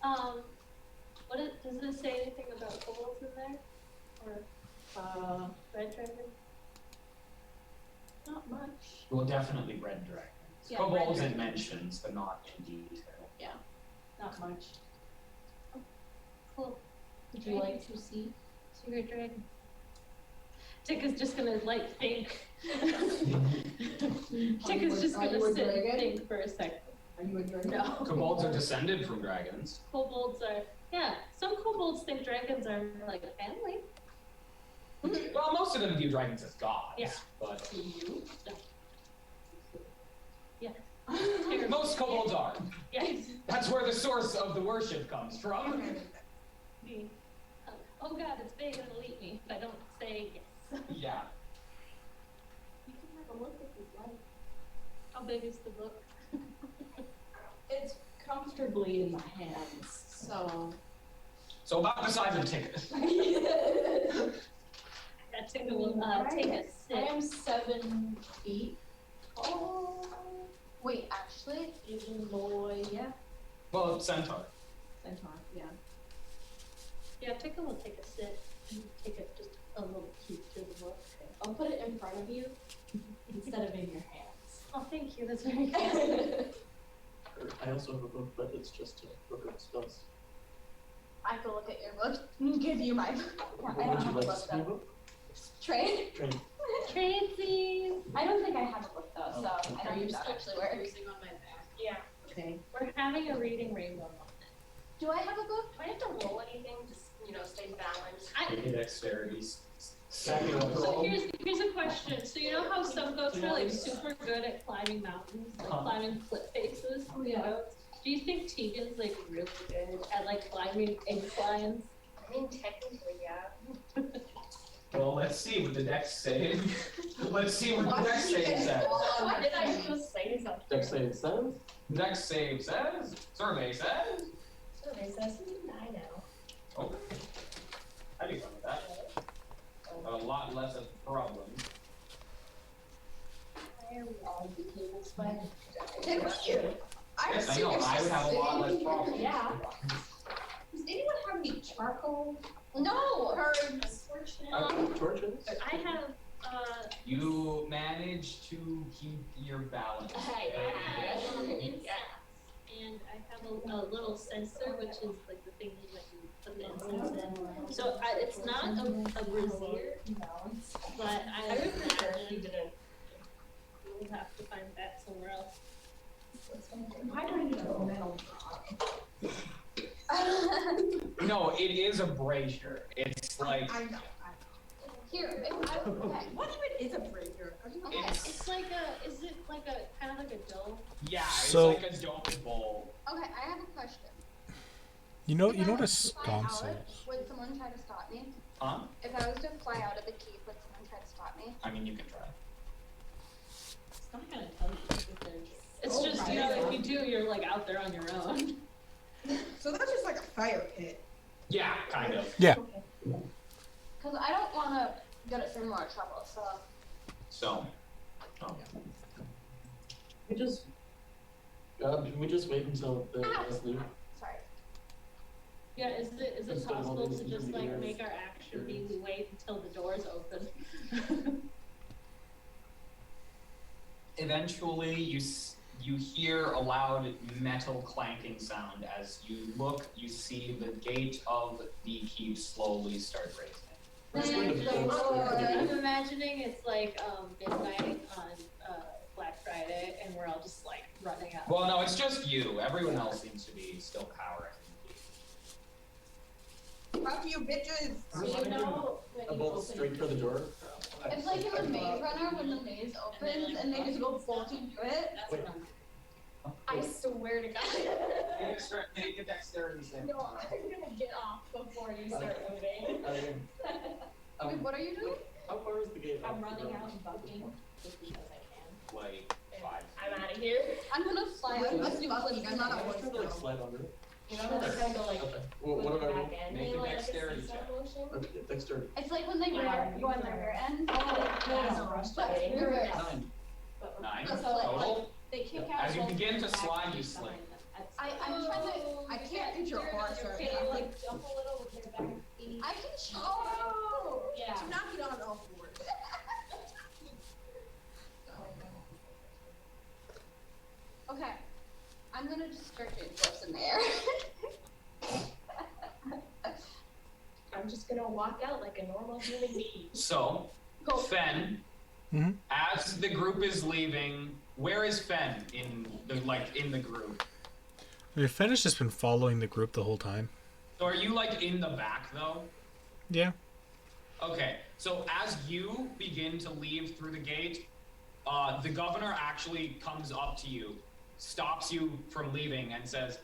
[SPEAKER 5] Does it say anything about kobolds in there? Or red dragon?
[SPEAKER 9] Not much.
[SPEAKER 8] Well, definitely red dragons.
[SPEAKER 9] Yeah,
[SPEAKER 8] Kobolds
[SPEAKER 9] red
[SPEAKER 8] it mentions, but not in detail.
[SPEAKER 9] Not much.
[SPEAKER 5] Cool.
[SPEAKER 9] Would you like to see?
[SPEAKER 5] Secret dragon. Tika's just gonna think. Tika's just
[SPEAKER 7] Are
[SPEAKER 5] gonna
[SPEAKER 7] you a
[SPEAKER 5] sit and
[SPEAKER 7] dragon?
[SPEAKER 5] think for a second.
[SPEAKER 7] Are you a dragon?
[SPEAKER 5] No.
[SPEAKER 8] Kobolds are descended from dragons.
[SPEAKER 5] Kobolds are, some kobolds think dragons are like family.
[SPEAKER 8] Well, most of them view dragons as gods.
[SPEAKER 5] Yeah.
[SPEAKER 8] But
[SPEAKER 5] Do you? No. Yeah.
[SPEAKER 8] most kobolds are.
[SPEAKER 5] Yes.
[SPEAKER 8] That's where the source of the worship comes from.
[SPEAKER 5] Me. Oh god, it's big and it'll eat me if I don't say yes.
[SPEAKER 8] Yeah.
[SPEAKER 5] You can have a look if you'd like. How big is the book?
[SPEAKER 9] It's comfortably in my hands, so.
[SPEAKER 8] So about the size of a ticket.
[SPEAKER 5] That Tika will take a
[SPEAKER 9] I
[SPEAKER 5] sip.
[SPEAKER 9] am 7 feet tall.
[SPEAKER 4] Wait, actually,
[SPEAKER 9] Asian boy, yeah.
[SPEAKER 8] Well, centaur.
[SPEAKER 9] Centaur, yeah.
[SPEAKER 5] Yeah, Tika will take a sip and take it just a little peek through the book.
[SPEAKER 9] I'll put it in front of you instead of in your hands.
[SPEAKER 5] Oh, thank you. That's very kind.
[SPEAKER 6] I also have a book, but it's just a book of spells.
[SPEAKER 4] I can look at your book and give you my book.
[SPEAKER 6] Would
[SPEAKER 4] I don't
[SPEAKER 6] you
[SPEAKER 4] have a
[SPEAKER 6] like to
[SPEAKER 4] book
[SPEAKER 6] see a
[SPEAKER 4] though.
[SPEAKER 6] book?
[SPEAKER 4] Trade?
[SPEAKER 6] Trade.
[SPEAKER 5] Tracy.
[SPEAKER 4] I don't think I have a book though, so
[SPEAKER 6] Oh,
[SPEAKER 4] I don't think that actually works.
[SPEAKER 9] Cruising on my back.
[SPEAKER 5] Yeah.
[SPEAKER 9] Okay.
[SPEAKER 5] We're having a reading rainbow moment.
[SPEAKER 4] Do I have a book?
[SPEAKER 2] Do I have to roll anything to, stay balanced?
[SPEAKER 8] Maybe dexterity's second
[SPEAKER 5] So here's a question. So you know how some goats are like super good at climbing mountains, like climbing cliff faces?
[SPEAKER 9] Oh, yeah.
[SPEAKER 5] Do you think Tegan's like really good at like climbing inclines?
[SPEAKER 2] I mean, technically, yeah.
[SPEAKER 8] Well, let's see what the dex save. Let's see what the dex save says.
[SPEAKER 2] What did I just say something?
[SPEAKER 6] Dex save says.
[SPEAKER 8] Dex save says. Survey says.
[SPEAKER 2] Survey says 9 now.
[SPEAKER 8] Oh. I'd be fun with that. But a lot less of problems.
[SPEAKER 2] Why are we all behaving sweat?
[SPEAKER 7] Did you? I'm
[SPEAKER 8] Yes, I know. I would have a lot less problems.
[SPEAKER 2] Yeah. Does anyone have any charcoal?
[SPEAKER 4] No!
[SPEAKER 7] Herbs.
[SPEAKER 6] Torches.
[SPEAKER 5] I have
[SPEAKER 8] You manage to keep your balance.
[SPEAKER 5] incense, and I have a little censer, which is like the thing that you put the incense in. So it's not a brazier, but I
[SPEAKER 2] I would prefer if you
[SPEAKER 5] imagine
[SPEAKER 2] didn't.
[SPEAKER 5] we'll have to find that somewhere else.
[SPEAKER 7] Why do I need a metal
[SPEAKER 8] No, it is a brazier. It's like
[SPEAKER 7] I know.
[SPEAKER 4] Here, if I okay.
[SPEAKER 7] What even is a brazier?
[SPEAKER 4] Okay.
[SPEAKER 5] It's like a, is it like a, kind of like a dough?
[SPEAKER 8] Yeah,
[SPEAKER 1] So-
[SPEAKER 8] it's like a domed bowl.
[SPEAKER 4] Okay, I have a question.
[SPEAKER 1] You know
[SPEAKER 4] If I
[SPEAKER 1] what a
[SPEAKER 4] was to fly
[SPEAKER 1] sconce
[SPEAKER 4] out,
[SPEAKER 1] is?
[SPEAKER 4] would someone try to stop me?
[SPEAKER 8] Huh?
[SPEAKER 4] If I was to fly out of the keep, would someone try to stop me?
[SPEAKER 8] I mean, you can try.
[SPEAKER 9] It's not gonna tell you if they're just.
[SPEAKER 5] It's just, you know, if you do, you're like out there on your own.
[SPEAKER 7] So that's just like a fire pit.
[SPEAKER 8] Yeah, kind of.
[SPEAKER 1] Yeah.
[SPEAKER 4] Because I don't want to get us in more trouble, so.
[SPEAKER 8] So,
[SPEAKER 6] We just wait until the guys leave.
[SPEAKER 4] Sorry.
[SPEAKER 5] Yeah, is it
[SPEAKER 6] Instead of all
[SPEAKER 5] possible
[SPEAKER 6] these
[SPEAKER 5] to just like
[SPEAKER 6] ears.
[SPEAKER 5] make our action be we wait until the doors open?
[SPEAKER 8] eventually, you hear a loud metal clanking sound. As you look, you see the gate of the keep slowly start raising.
[SPEAKER 6] Let's go to the
[SPEAKER 5] I'm imagining it's like midnight on Black Friday, and we're all just like running out.
[SPEAKER 8] Well, no, it's just you. Everyone else seems to be still cowering.
[SPEAKER 7] Fuck you, bitches!
[SPEAKER 9] So you know when
[SPEAKER 6] A
[SPEAKER 9] you
[SPEAKER 6] bolt
[SPEAKER 9] open
[SPEAKER 6] straight for the door.
[SPEAKER 4] It's like in the Maze Runner when the maze opens and they just go bolting through it.
[SPEAKER 9] That's
[SPEAKER 6] Wait.
[SPEAKER 9] what I'm.
[SPEAKER 2] I swear to God.
[SPEAKER 8] Make a dexterity save.
[SPEAKER 2] No, I'm gonna get off before you start moving.
[SPEAKER 4] Wait, what are you doing?
[SPEAKER 6] How far is the gate?
[SPEAKER 9] I'm
[SPEAKER 6] up
[SPEAKER 9] running
[SPEAKER 6] from-
[SPEAKER 9] out and bucking just because I can.
[SPEAKER 8] Like 5.
[SPEAKER 2] I'm out of here.
[SPEAKER 4] I'm gonna fly out.
[SPEAKER 7] Let's do bucking, I'm not
[SPEAKER 6] I
[SPEAKER 7] a
[SPEAKER 6] was
[SPEAKER 7] voice
[SPEAKER 6] trying to like
[SPEAKER 7] girl.
[SPEAKER 6] slide under it.
[SPEAKER 9] You know, they kind of go like
[SPEAKER 6] Okay. Well,
[SPEAKER 9] with
[SPEAKER 6] what
[SPEAKER 9] the
[SPEAKER 6] do I
[SPEAKER 9] back end.
[SPEAKER 8] Make
[SPEAKER 2] You
[SPEAKER 8] a
[SPEAKER 2] like
[SPEAKER 8] dexterity
[SPEAKER 2] a
[SPEAKER 8] check.
[SPEAKER 2] motion?
[SPEAKER 6] Okay, dexterity.
[SPEAKER 4] It's like when they
[SPEAKER 9] Yeah,
[SPEAKER 4] go on the rear end.
[SPEAKER 9] No,
[SPEAKER 4] But reverse.
[SPEAKER 6] 9.
[SPEAKER 9] But
[SPEAKER 8] 9
[SPEAKER 9] So, like,
[SPEAKER 8] total.
[SPEAKER 9] they kick out.
[SPEAKER 8] As you
[SPEAKER 9] both
[SPEAKER 8] begin
[SPEAKER 9] the
[SPEAKER 8] to
[SPEAKER 9] back
[SPEAKER 8] slide,
[SPEAKER 9] and
[SPEAKER 8] you
[SPEAKER 9] the
[SPEAKER 8] slip.
[SPEAKER 9] behind them. That's-
[SPEAKER 4] I'm trying to.
[SPEAKER 7] I can't picture a horse or
[SPEAKER 5] Can you
[SPEAKER 7] anything.
[SPEAKER 5] like jump a little with your back feet?
[SPEAKER 4] I can show.
[SPEAKER 7] Oh!
[SPEAKER 9] Yeah.
[SPEAKER 7] To knock it on all fours.
[SPEAKER 4] Okay. I'm gonna just start doing flips in the air.
[SPEAKER 2] I'm just gonna walk out like a normal human being.
[SPEAKER 8] So,
[SPEAKER 4] Go.
[SPEAKER 8] Fen,
[SPEAKER 1] Mhm.
[SPEAKER 8] as the group is leaving, where is Fen in the group?
[SPEAKER 1] I mean, Fen has just been following the group the whole time.
[SPEAKER 8] So are you like in the back though?
[SPEAKER 1] Yeah.
[SPEAKER 8] Okay, so as you begin to leave through the gate, the governor actually comes up to you, stops you from leaving, and says,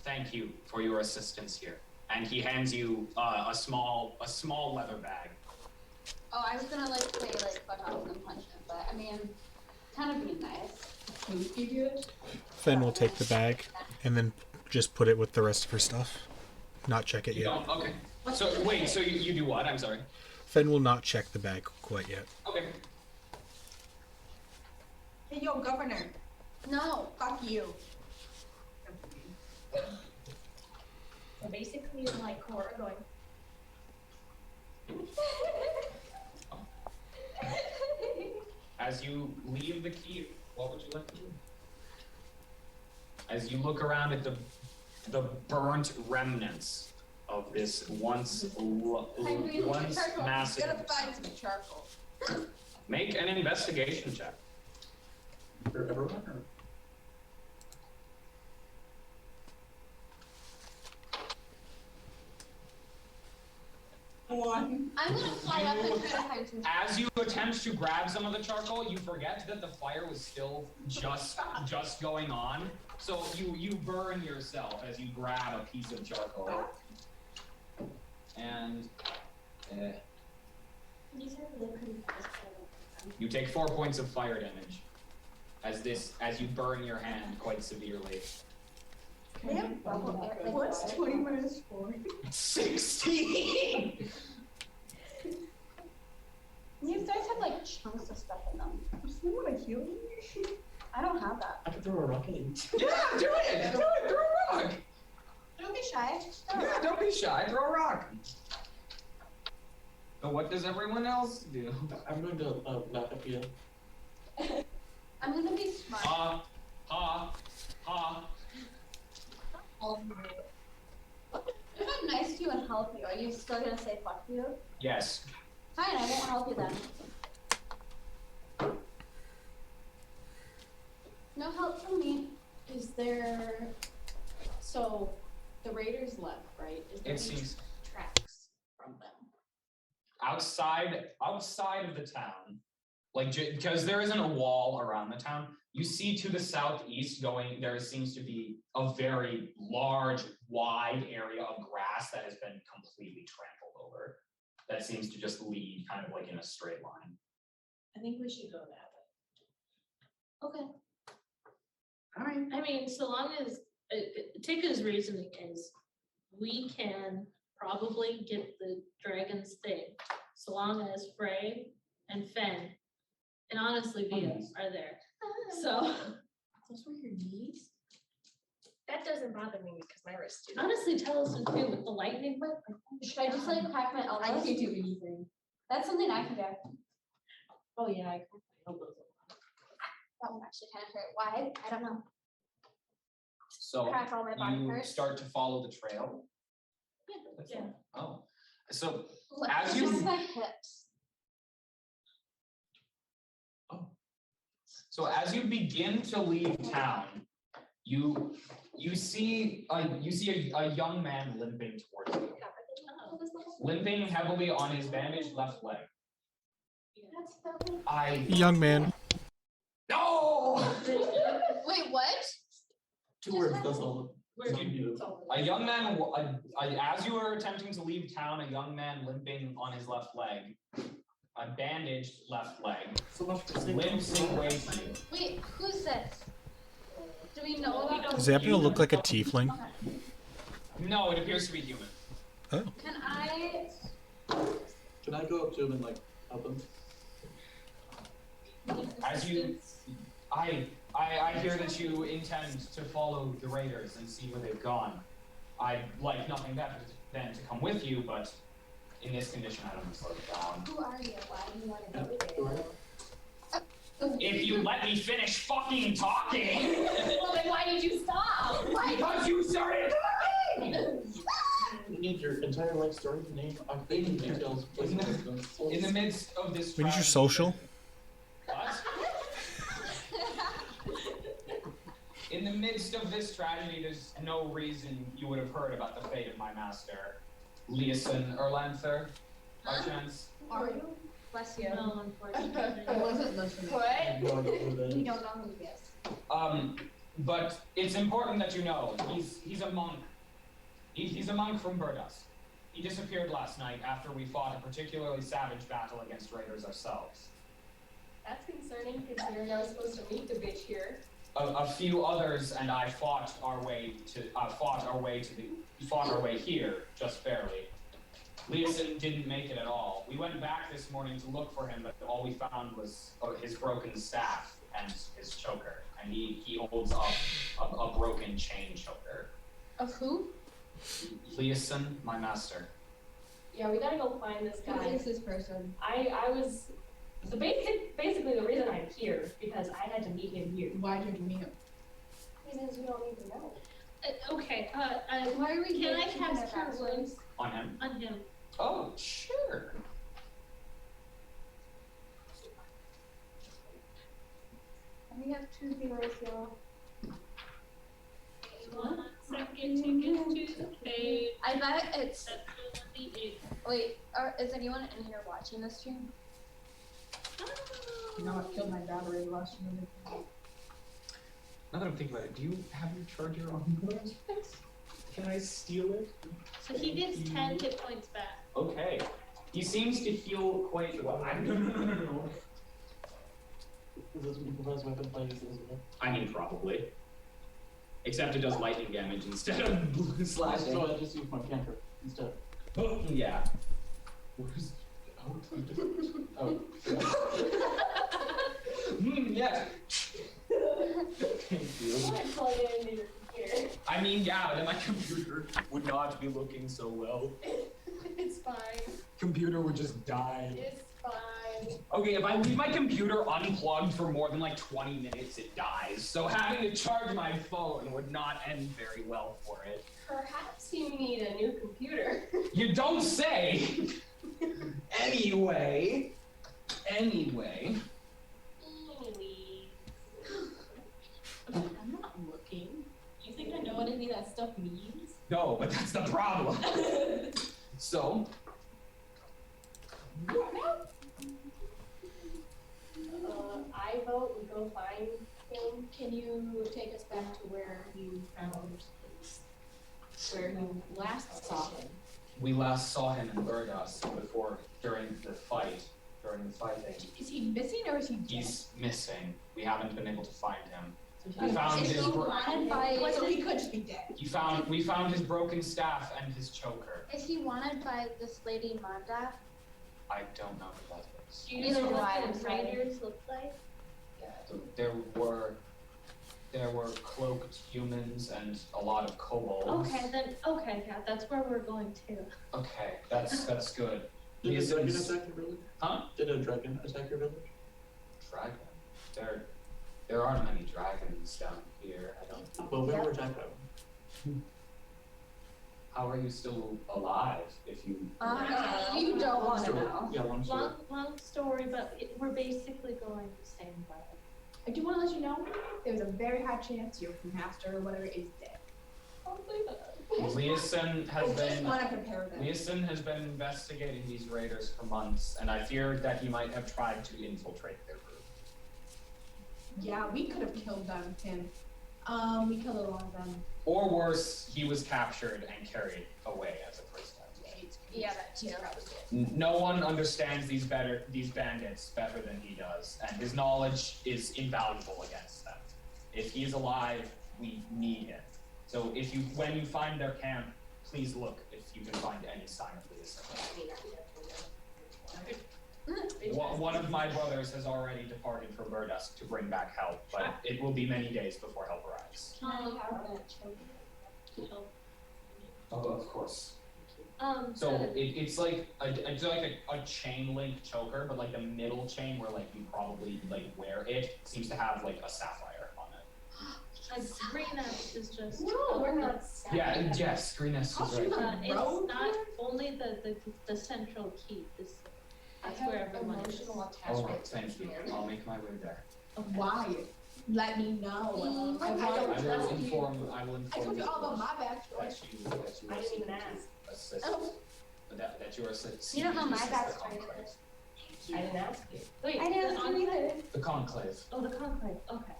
[SPEAKER 8] "Thank you for your assistance here." And he hands you a small leather bag.
[SPEAKER 4] Oh, I was gonna like say like fuck off and punch him, but I mean, kind of being nice.
[SPEAKER 9] Who give you it?
[SPEAKER 1] Fen will take the bag and then just put it with the rest of her stuff. Not check it
[SPEAKER 8] You
[SPEAKER 1] yet.
[SPEAKER 8] don't? Okay. So wait, so you do what? I'm sorry.
[SPEAKER 1] Fen will not check the bag quite yet.
[SPEAKER 8] Okay.
[SPEAKER 7] Hey, yo, governor.
[SPEAKER 4] No.
[SPEAKER 7] Fuck you.
[SPEAKER 2] So basically, I'm like Cora going.
[SPEAKER 8] As you leave the keep, what would you like to do? As you look around at the burnt remnants of this once massive.
[SPEAKER 7] Gotta find some charcoal.
[SPEAKER 8] Make an investigation check.
[SPEAKER 6] For everyone or?
[SPEAKER 7] One.
[SPEAKER 4] I'm gonna fly up and try to find some.
[SPEAKER 8] As you attempt to grab some of the charcoal, you forget that the fire was still just going on. So you burn yourself as you grab a piece of charcoal. And
[SPEAKER 2] These are really pretty fast.
[SPEAKER 8] you take 4 points of fire damage as you burn your hand quite severely.
[SPEAKER 7] Damn. What's 20 minus 4?
[SPEAKER 8] 16!
[SPEAKER 4] These guys have like chunks of stuff in them.
[SPEAKER 7] Does someone wanna heal me?
[SPEAKER 4] I don't have that.
[SPEAKER 6] I could throw a rock at you.
[SPEAKER 8] Yeah, do it! Throw a rock!
[SPEAKER 4] Don't be shy.
[SPEAKER 8] Yeah, don't be shy, throw a rock. So what does everyone else do?
[SPEAKER 6] I'm going to laugh at you.
[SPEAKER 4] I'm gonna be smart.
[SPEAKER 8] Ha.
[SPEAKER 4] If I'm nice to you and help you, are you still gonna say fuck you?
[SPEAKER 8] Yes.
[SPEAKER 4] Fine, I won't help you then. No help from me.
[SPEAKER 9] Is there? So, the raiders left, right? Is there
[SPEAKER 8] It
[SPEAKER 9] any
[SPEAKER 8] seems
[SPEAKER 9] tracks from them?
[SPEAKER 8] outside of the town, like because there isn't a wall around the town, you see to the southeast there seems to be a very large, wide area of grass that has been completely trampled over. That seems to just lead kind of like in a straight line.
[SPEAKER 9] I think we should go that way.
[SPEAKER 5] Okay.
[SPEAKER 7] All right.
[SPEAKER 5] I mean, so long as Tika's reasoning is we can probably get the dragon's thing, so long as Frey and Fen and honestly Via are there. So
[SPEAKER 9] Those were your knees?
[SPEAKER 2] That doesn't bother me because my wrist do.
[SPEAKER 5] honestly, tell us what to do with the lightning whip.
[SPEAKER 4] Should I just like crack my elbows?
[SPEAKER 9] I can't do anything.
[SPEAKER 4] That's something I can do.
[SPEAKER 9] Oh yeah, I cracked my elbows a lot.
[SPEAKER 4] That one actually kind of hurt. Why? I don't know.
[SPEAKER 8] So
[SPEAKER 4] Crack all my body
[SPEAKER 8] you
[SPEAKER 4] hurts.
[SPEAKER 8] start to follow the trail. That's
[SPEAKER 5] Yeah.
[SPEAKER 8] all. Oh, so
[SPEAKER 4] Look,
[SPEAKER 8] as
[SPEAKER 4] it's
[SPEAKER 8] you-
[SPEAKER 4] just my hips.
[SPEAKER 8] So as you begin to leave town, you see a young man limping towards you, limping heavily on his bandaged left leg.
[SPEAKER 1] Young man.
[SPEAKER 8] No!
[SPEAKER 4] Wait, what?
[SPEAKER 6] Two words, that's all.
[SPEAKER 5] Where do you
[SPEAKER 8] A young man, as you are attempting to leave town, a young man limping on his left leg, a bandaged left leg,
[SPEAKER 6] So much for saying.
[SPEAKER 8] limps his way to you.
[SPEAKER 4] Wait, who's this? Do we know about
[SPEAKER 1] Does he happen to look like a tiefling?
[SPEAKER 4] Okay.
[SPEAKER 8] No, it appears to be human.
[SPEAKER 1] Oh.
[SPEAKER 4] Can I?
[SPEAKER 6] Can I go up to him and like help him?
[SPEAKER 8] As you, I hear that you intend to follow the raiders and see where they've gone. I'd like nothing better than to come with you, but in this condition, I don't slow you down.
[SPEAKER 4] Who are you? Why do you want to go
[SPEAKER 6] Go
[SPEAKER 4] there?
[SPEAKER 6] ahead.
[SPEAKER 8] If you let me finish fucking talking!
[SPEAKER 2] Well, then why did you stop?
[SPEAKER 8] Because you started talking!
[SPEAKER 6] You need your entire life story, name, occupation details, place of residence.
[SPEAKER 8] In the midst of this
[SPEAKER 1] We need your
[SPEAKER 8] tragedy-
[SPEAKER 1] social.
[SPEAKER 8] What? In the midst of this tragedy, there's no reason you would have heard about the fate of my master, Leeson Erlanther, by chance.
[SPEAKER 4] Are you? Bless you.
[SPEAKER 5] No, unfortunately.
[SPEAKER 9] I wasn't listening.
[SPEAKER 2] What?
[SPEAKER 6] You know who that
[SPEAKER 4] We
[SPEAKER 6] is.
[SPEAKER 4] don't know who he is.
[SPEAKER 8] But it's important that you know, he's a monk. He's a monk from Burdust. He disappeared last night after we fought a particularly savage battle against raiders ourselves.
[SPEAKER 2] That's concerning considering I was supposed to meet the bitch here.
[SPEAKER 8] A few others and I fought our way here, just barely. Leeson didn't make it at all. We went back this morning to look for him, but all we found was his broken staff and his choker. And he holds up a broken chain choker.
[SPEAKER 4] Of who?
[SPEAKER 8] Leeson, my master.
[SPEAKER 2] Yeah, we gotta go find this
[SPEAKER 9] Who
[SPEAKER 2] guy.
[SPEAKER 9] is this person?
[SPEAKER 2] I was so basically the reason I'm here because I had to meet him here.
[SPEAKER 9] Why did you meet him?
[SPEAKER 2] Reasons we don't need to know.
[SPEAKER 5] Okay,
[SPEAKER 4] Why are we
[SPEAKER 5] can I
[SPEAKER 4] getting
[SPEAKER 5] cast
[SPEAKER 4] their
[SPEAKER 5] Cure Wounds
[SPEAKER 8] On him.
[SPEAKER 5] on him?
[SPEAKER 8] Oh, sure.
[SPEAKER 4] We have 2 viewers, y'all.
[SPEAKER 5] 1 second to get to the page.
[SPEAKER 4] I bet it's.
[SPEAKER 5] That's the 8.
[SPEAKER 4] Wait, is anyone in here watching this stream?
[SPEAKER 9] You know, I killed my battery last minute.
[SPEAKER 8] Now that I'm thinking about it, do you have your charger on? Can I steal it?
[SPEAKER 5] So he gets 10 hit points back.
[SPEAKER 8] Okay. He seems to heal quite well. No.
[SPEAKER 6] Is this an improvised weapon playing as well?
[SPEAKER 8] I mean, probably. Except it does lightning damage instead of slashing.
[SPEAKER 6] So I just use my cantrip instead.
[SPEAKER 8] Yeah.
[SPEAKER 6] Where's... Oh.
[SPEAKER 8] Yeah.
[SPEAKER 6] Thank you.
[SPEAKER 2] I plug it into your computer.
[SPEAKER 8] I mean, yeah, then my computer would not be looking so well.
[SPEAKER 2] It's fine.
[SPEAKER 8] Computer would just die.
[SPEAKER 2] It's fine.
[SPEAKER 8] Okay, if I leave my computer unplugged for more than like 20 minutes, it dies. So having to charge my phone would not end very well for it.
[SPEAKER 2] Perhaps you need a new computer.
[SPEAKER 8] You don't say! Anyway.
[SPEAKER 2] Anyway.
[SPEAKER 9] I'm not looking. You think I know what any of that stuff means?
[SPEAKER 8] No, but that's the problem. So, what
[SPEAKER 9] I vote we go find him. Can you take us back to where you last saw him?
[SPEAKER 8] We last saw him in Burgos during the fighting.
[SPEAKER 7] Is he missing or is he dead?
[SPEAKER 8] He's missing. We haven't been able to find him.
[SPEAKER 9] So
[SPEAKER 8] We found
[SPEAKER 4] Is
[SPEAKER 8] his
[SPEAKER 4] he
[SPEAKER 8] bro-
[SPEAKER 4] wanted by?
[SPEAKER 7] So he could just be dead.
[SPEAKER 8] we found his broken staff and his choker.
[SPEAKER 4] Is he wanted by this lady Manda?
[SPEAKER 8] I don't know who that is.
[SPEAKER 5] Do you
[SPEAKER 4] Neither
[SPEAKER 5] know
[SPEAKER 4] do
[SPEAKER 5] what
[SPEAKER 4] I,
[SPEAKER 5] the
[SPEAKER 4] I'm sorry.
[SPEAKER 5] raiders look like?
[SPEAKER 8] There were cloaked humans and a lot of kobolds.
[SPEAKER 5] Okay, yeah, that's where we're going to.
[SPEAKER 8] Okay, that's good.
[SPEAKER 6] Did a dragon
[SPEAKER 8] Liaison's-
[SPEAKER 6] attack your village?
[SPEAKER 8] Huh?
[SPEAKER 6] Did a dragon attack your village?
[SPEAKER 8] Dragon. There aren't many dragons down here. I don't.
[SPEAKER 6] Well, we were attacked by one.
[SPEAKER 8] How are you still alive if you?
[SPEAKER 4] You don't want to
[SPEAKER 6] Story.
[SPEAKER 4] know.
[SPEAKER 6] Yeah, long story.
[SPEAKER 5] Long story, but we're basically going the same way.
[SPEAKER 7] I do want to let you know there's a very high chance your master or whatever is dead.
[SPEAKER 8] Liaison
[SPEAKER 7] I just want to compare them.
[SPEAKER 8] Liaison has been investigating these raiders for months, and I fear that he might have tried to infiltrate their group.
[SPEAKER 7] Yeah, we could have killed them, Tim. We killed a lot of them.
[SPEAKER 8] Or worse, he was captured and carried away as a prisoner.
[SPEAKER 4] Yeah, that too.
[SPEAKER 8] No one understands these bandits better than he does, and his knowledge is invaluable against them. If he's alive, we need him. So when you find their camp, please look if you can find any sign of Liaison. One of my brothers has already departed for Burdusk to bring back help, but it will be many days before help arrives. Oh, of course. So it's like a chain link choker, but like the middle chain where like you probably like wear it seems to have like a sapphire on it.
[SPEAKER 5] A green S is just.
[SPEAKER 9] No, we're not.
[SPEAKER 8] Yeah, yes, greenest is right.
[SPEAKER 5] It's not only the central key. That's where everyone is.
[SPEAKER 9] Emotional
[SPEAKER 8] All
[SPEAKER 9] attachment.
[SPEAKER 8] right, thank you. I'll make my way there.
[SPEAKER 7] Why? Let me know.
[SPEAKER 8] I will inform.
[SPEAKER 7] I told you all about my backstory.
[SPEAKER 8] that you
[SPEAKER 9] I didn't even ask.
[SPEAKER 8] assist.
[SPEAKER 7] Oh.
[SPEAKER 8] That you are assist.
[SPEAKER 4] You know how my
[SPEAKER 8] assist the
[SPEAKER 4] backstory
[SPEAKER 8] conclave.
[SPEAKER 4] is.
[SPEAKER 9] I didn't ask you.
[SPEAKER 5] Wait,
[SPEAKER 4] I didn't
[SPEAKER 5] the
[SPEAKER 4] ask you
[SPEAKER 5] enclave?
[SPEAKER 4] either.
[SPEAKER 8] The conclave.
[SPEAKER 5] Oh, the conclave. Okay.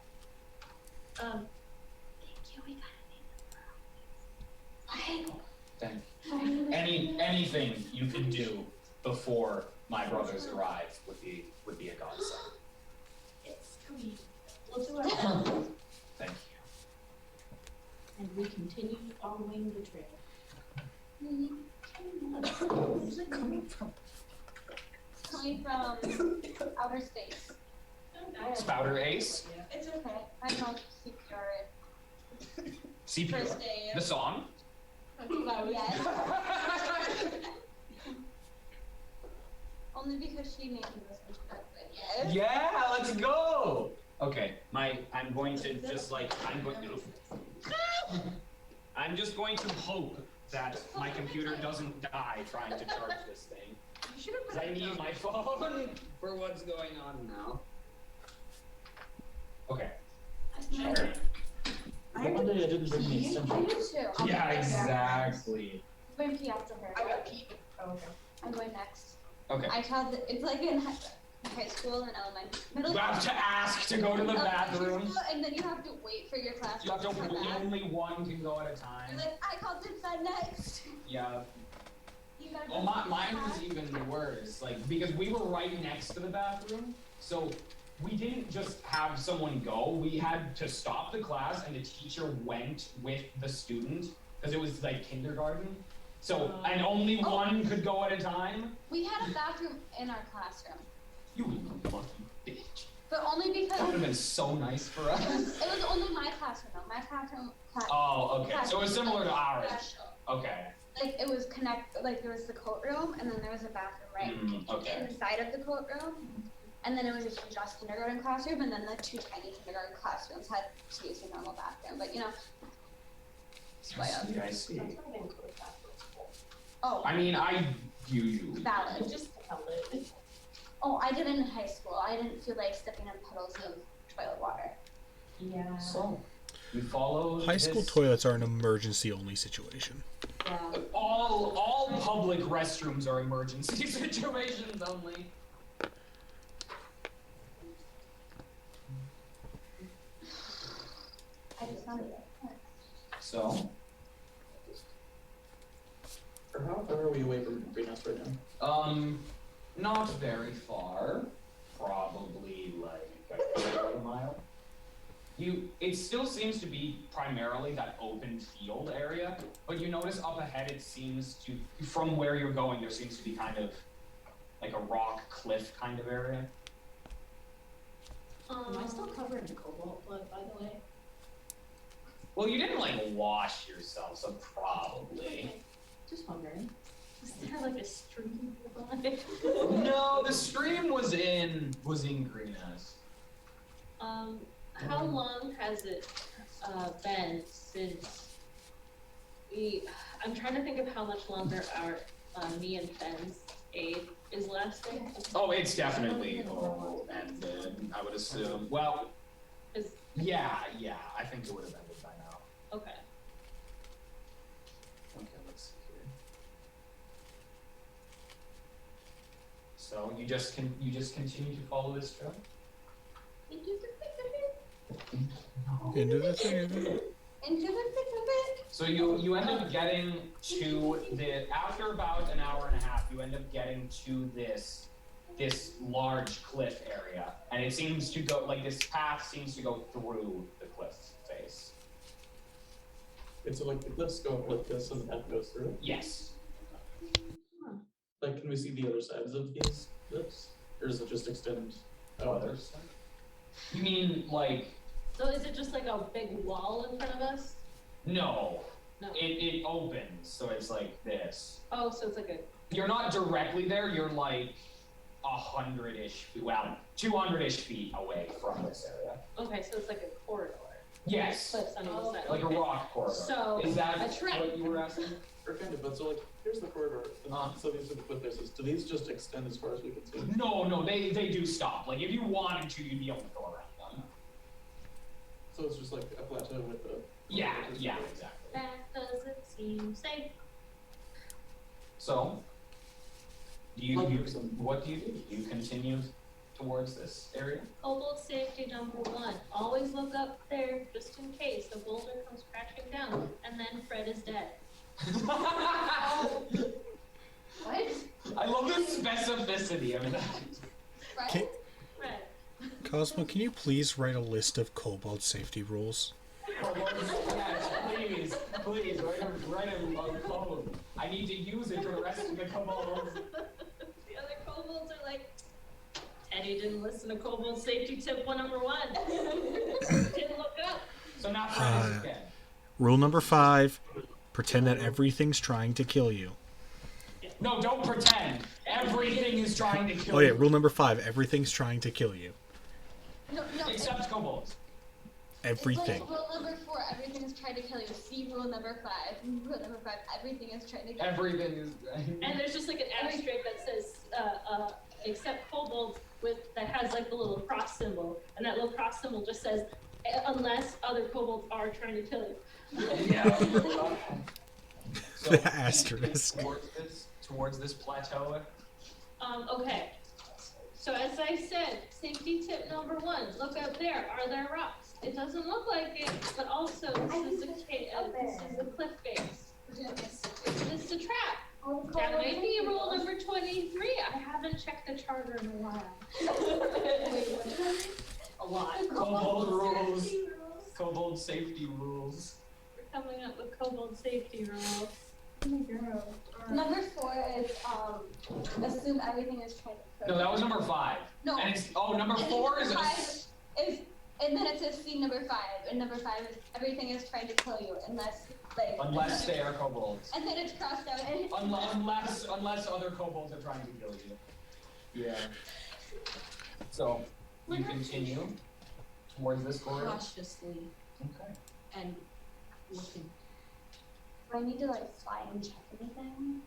[SPEAKER 4] Thank you, we got it.
[SPEAKER 8] Thank you. Anything you can do before my brothers arrive would be a godsend.
[SPEAKER 9] It's sweet.
[SPEAKER 5] We'll do our best.
[SPEAKER 8] Thank you.
[SPEAKER 9] And we continue following the trail.
[SPEAKER 7] Where's it coming from?
[SPEAKER 4] Coming from outer space.
[SPEAKER 8] Spouter Ace.
[SPEAKER 7] It's okay.
[SPEAKER 4] I know CPR.
[SPEAKER 8] CPR.
[SPEAKER 4] First day.
[SPEAKER 8] The song.
[SPEAKER 4] Yes. Only because she named this correctly. Yes.
[SPEAKER 8] Yeah, let's go. Okay, I'm going to just going to hope that my computer doesn't die trying to charge this thing.
[SPEAKER 7] You should have
[SPEAKER 8] 'Cause
[SPEAKER 7] put
[SPEAKER 8] I
[SPEAKER 7] it
[SPEAKER 8] need
[SPEAKER 7] down.
[SPEAKER 8] my phone for what's going on now. Okay.
[SPEAKER 6] One day I didn't bring the
[SPEAKER 4] I
[SPEAKER 6] extension.
[SPEAKER 4] do too.
[SPEAKER 8] Yeah, exactly.
[SPEAKER 4] I'm going to pee after her.
[SPEAKER 7] I got pee. Oh, okay.
[SPEAKER 4] I'm going next.
[SPEAKER 8] Okay.
[SPEAKER 4] I taught it's like in high school and elementary. Middle
[SPEAKER 8] You have to ask to go to the
[SPEAKER 4] elementary
[SPEAKER 8] bathroom.
[SPEAKER 4] school, and then you have to wait for your class.
[SPEAKER 8] You have to.
[SPEAKER 4] come back.
[SPEAKER 8] Only one can go at a
[SPEAKER 4] You're
[SPEAKER 8] time.
[SPEAKER 4] like, I called this side next.
[SPEAKER 8] Yeah.
[SPEAKER 4] You gotta
[SPEAKER 8] Well,
[SPEAKER 4] go to
[SPEAKER 8] mine
[SPEAKER 4] class.
[SPEAKER 8] was even worse. Like because we were right next to the bathroom, so we didn't just have someone go. We had to stop the class, and the teacher went with the student because it was like kindergarten. So and only one could go at a time.
[SPEAKER 4] We had a bathroom in our classroom,
[SPEAKER 8] You lucky bitch.
[SPEAKER 4] but only
[SPEAKER 8] That would
[SPEAKER 4] because
[SPEAKER 8] have been so nice for
[SPEAKER 4] it
[SPEAKER 8] us.
[SPEAKER 4] was only my classroom. Though. My classroom.
[SPEAKER 8] Oh, okay. So it was similar to ours.
[SPEAKER 4] Special.
[SPEAKER 8] Okay.
[SPEAKER 4] Like it was like there was the coat room, and then there was a bathroom right
[SPEAKER 8] Okay.
[SPEAKER 4] inside of the coat room, and then it was a just kindergarten classroom, and then the two tiny kindergarten classrooms had to use a normal bathroom. But you know,
[SPEAKER 8] I see.
[SPEAKER 9] That's not even cool bathroom.
[SPEAKER 4] oh,
[SPEAKER 8] I mean, I usually.
[SPEAKER 4] valid.
[SPEAKER 9] Just tell it.
[SPEAKER 4] Oh, I did it in high school. I didn't feel like stepping in puddles of toilet water.
[SPEAKER 9] Yeah.
[SPEAKER 8] So, we follow
[SPEAKER 1] High school
[SPEAKER 8] this-
[SPEAKER 1] toilets are an emergency only situation.
[SPEAKER 9] Yeah.
[SPEAKER 8] All public restrooms are emergency situations only.
[SPEAKER 4] I just found it.
[SPEAKER 8] So,
[SPEAKER 6] Or how far are we away from greenhouse right now?
[SPEAKER 8] not very far. Probably like a mile. It still seems to be primarily that open field area, but you notice up ahead it seems to, from where you're going, there seems to be kind of like a rock cliff kind of area.
[SPEAKER 9] Am I still covered in cobalt blood, by the way?
[SPEAKER 8] Well, you didn't like wash yourself, so probably.
[SPEAKER 9] Okay. Just wondering.
[SPEAKER 5] Is there like a stream of it?
[SPEAKER 8] No, the stream was in greenhouse.
[SPEAKER 5] How long has it been since I'm trying to think of how much longer our me and Fenn's aid is lasting.
[SPEAKER 8] Oh, it's definitely ended, I would assume. Well, yeah, I think it would have ended by now.
[SPEAKER 5] Okay.
[SPEAKER 8] Okay, let's see here. So you just continue to follow this trail?
[SPEAKER 1] Into the thing.
[SPEAKER 4] Into the thick of it.
[SPEAKER 8] So you end up getting to after about an hour and a half, you end up getting to this large cliff area, and it seems to go like this path seems to go through the cliff face.
[SPEAKER 6] Okay, so like the cliffs go up like this and the path goes through it?
[SPEAKER 8] Yes.
[SPEAKER 6] Like, can we see the other sides of these cliffs? Or does it just extend out?
[SPEAKER 8] Others? You mean like?
[SPEAKER 5] So is it just like a big wall in front of us?
[SPEAKER 8] No.
[SPEAKER 5] No.
[SPEAKER 8] It opens, so it's like this.
[SPEAKER 5] Oh, so it's like a.
[SPEAKER 8] You're not directly there. You're like 100-ish, well, 200-ish feet away from this area.
[SPEAKER 5] Okay, so it's like a corridor.
[SPEAKER 8] Yes.
[SPEAKER 5] Cliffs on either side.
[SPEAKER 8] Like
[SPEAKER 5] Okay.
[SPEAKER 8] a rock corridor.
[SPEAKER 5] So
[SPEAKER 8] is that
[SPEAKER 5] a trap.
[SPEAKER 8] what you were asking?
[SPEAKER 6] Or kind of, but so like, here's the corridor, and so these are the cliff faces. Do these just extend as far as we can see?
[SPEAKER 8] No, they do stop. Like if you wanted to, you'd be able to go around them.
[SPEAKER 6] So it's just like a plateau with the...
[SPEAKER 8] Yeah, exactly.
[SPEAKER 5] That doesn't seem safe.
[SPEAKER 8] So, what do you do? Do you continue towards this area?
[SPEAKER 5] Cobalt safety number 1. Always look up there just in case a boulder comes crashing down, and then Fred is dead.
[SPEAKER 4] What?
[SPEAKER 8] I love the specificity of that.
[SPEAKER 4] Right?
[SPEAKER 5] Fred.
[SPEAKER 1] Cosmo, can you please write a list of cobalt safety rules?
[SPEAKER 8] Yes, please, write a code. I need to use it for the rest of the kobolds.
[SPEAKER 5] The other kobolds are like, Teddy didn't listen to Cobalt safety tip number 1. Didn't look up.
[SPEAKER 8] So now Fred is dead.
[SPEAKER 1] Rule number 5, pretend that everything's trying to kill you.
[SPEAKER 8] No, don't pretend. Everything is trying to kill
[SPEAKER 1] Oh yeah,
[SPEAKER 8] you.
[SPEAKER 1] rule number 5, everything's trying to kill you.
[SPEAKER 4] No.
[SPEAKER 8] Except kobolds.
[SPEAKER 1] Everything.
[SPEAKER 4] Like rule number 4, everything is trying to kill you. See rule number 5. Rule number 5, everything is trying to kill you.
[SPEAKER 8] Everything is.
[SPEAKER 5] And there's just like an asterisk that says, except kobolds that has like the little cross symbol. And that little cross symbol just says, unless other kobolds are trying to kill you.
[SPEAKER 8] Yeah. So,
[SPEAKER 1] The asterisk.
[SPEAKER 8] Towards this plateau.
[SPEAKER 5] Okay. So as I said, safety tip number 1, look up there. Are there rocks? It doesn't look like it, but also this is a cliff face. This is a trap. That might be rule number 23. I haven't checked the charter in a while. A lot.
[SPEAKER 8] Kobold rules. Kobold safety rules.
[SPEAKER 5] We're coming up with kobold safety rules.
[SPEAKER 4] Number 4 is assume everything is trying to kill you.
[SPEAKER 8] No, that was number 5.
[SPEAKER 4] No.
[SPEAKER 8] And it's number 4 is
[SPEAKER 4] And then it says see number 5, and number 5 is everything is trying to kill you
[SPEAKER 8] unless they are kobolds.
[SPEAKER 4] And then it's crossed out and
[SPEAKER 8] Unless other kobolds are trying to kill you. Yeah. So you continue towards this corridor.
[SPEAKER 9] Cautiously
[SPEAKER 8] Okay.
[SPEAKER 9] and looking.
[SPEAKER 4] do I need to like fly and check anything?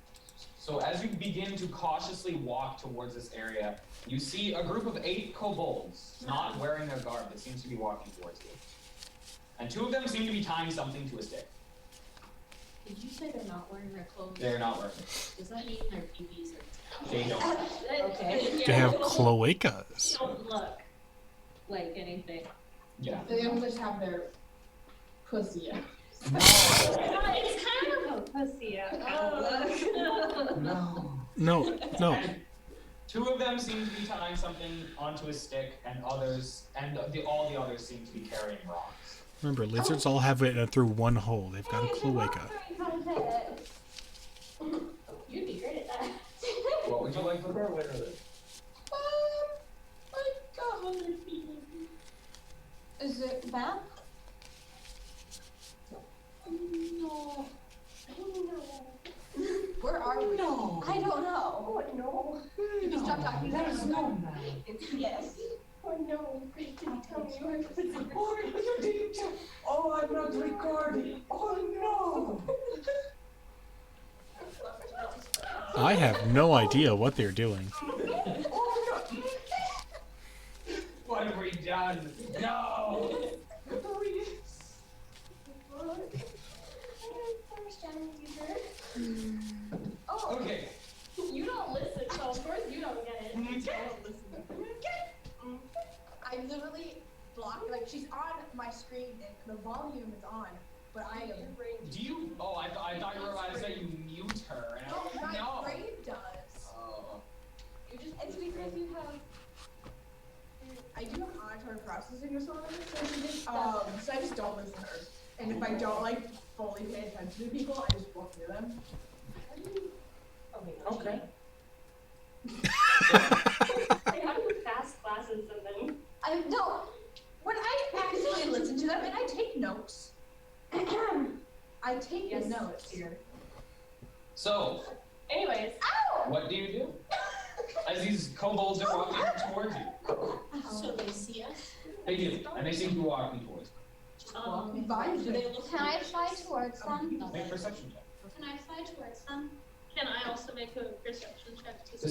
[SPEAKER 8] So as you begin to cautiously walk towards this area, you see a group of 8 kobolds, not wearing their garb, that seems to be walking towards you. And 2 of them seem to be tying something to a stick.
[SPEAKER 9] Did you say they're not wearing their clothes?
[SPEAKER 8] They're not wearing it.
[SPEAKER 9] Does that mean their PPs are
[SPEAKER 8] They don't.
[SPEAKER 9] Okay.
[SPEAKER 1] They have cloacas.
[SPEAKER 5] Don't look like anything.
[SPEAKER 8] Yeah.
[SPEAKER 7] They don't just have their Pussy.
[SPEAKER 5] It's kind of a pussy.
[SPEAKER 1] No.
[SPEAKER 8] And two of them seem to be tying something onto a stick, and all the others seem to be carrying rocks.
[SPEAKER 1] Remember, lizards all have it through one hole. They've got a cloaca.
[SPEAKER 5] You'd be great at that.
[SPEAKER 8] What would you like for
[SPEAKER 6] Where are they?
[SPEAKER 7] Like 100 feet.
[SPEAKER 4] Is it map?
[SPEAKER 2] No.
[SPEAKER 7] Where are we?
[SPEAKER 8] No.
[SPEAKER 4] I don't know.
[SPEAKER 2] Oh no.
[SPEAKER 7] Can you stop talking?
[SPEAKER 8] There's no map.
[SPEAKER 2] Yes. Oh no. Did you tell me you were visiting?
[SPEAKER 8] Oh, I'm not recording. Oh no.
[SPEAKER 1] I have no idea what they're doing.
[SPEAKER 8] What have we done? No.
[SPEAKER 2] Oh,
[SPEAKER 8] Okay.
[SPEAKER 2] you don't listen, so of course you don't get it.
[SPEAKER 7] I don't listen. I literally blocked, like, she's on my screen and the volume is on, but I am.
[SPEAKER 8] Do you? Oh, I thought you were about to say you mute her. And
[SPEAKER 7] No, my
[SPEAKER 8] no.
[SPEAKER 7] brain does.
[SPEAKER 8] Oh.
[SPEAKER 4] It's because you have.
[SPEAKER 7] I do have auditory processing or something, so I just don't listen to her. And if I don't, like, fully pay attention to people, I just walk through them.
[SPEAKER 8] Okay.
[SPEAKER 2] They have fast classes and then.
[SPEAKER 7] No, when I actually listen to them, and I take notes. I take the notes here.
[SPEAKER 8] So,
[SPEAKER 2] Anyways.
[SPEAKER 8] what do you do? As these kobolds are walking towards you.
[SPEAKER 9] So they see us?
[SPEAKER 8] They do, and they seem to be walking towards
[SPEAKER 7] Do they look?
[SPEAKER 4] Can I fly towards them?
[SPEAKER 8] you. Make a perception check.
[SPEAKER 4] Can I fly towards them?
[SPEAKER 5] Can I also make a perception check
[SPEAKER 8] To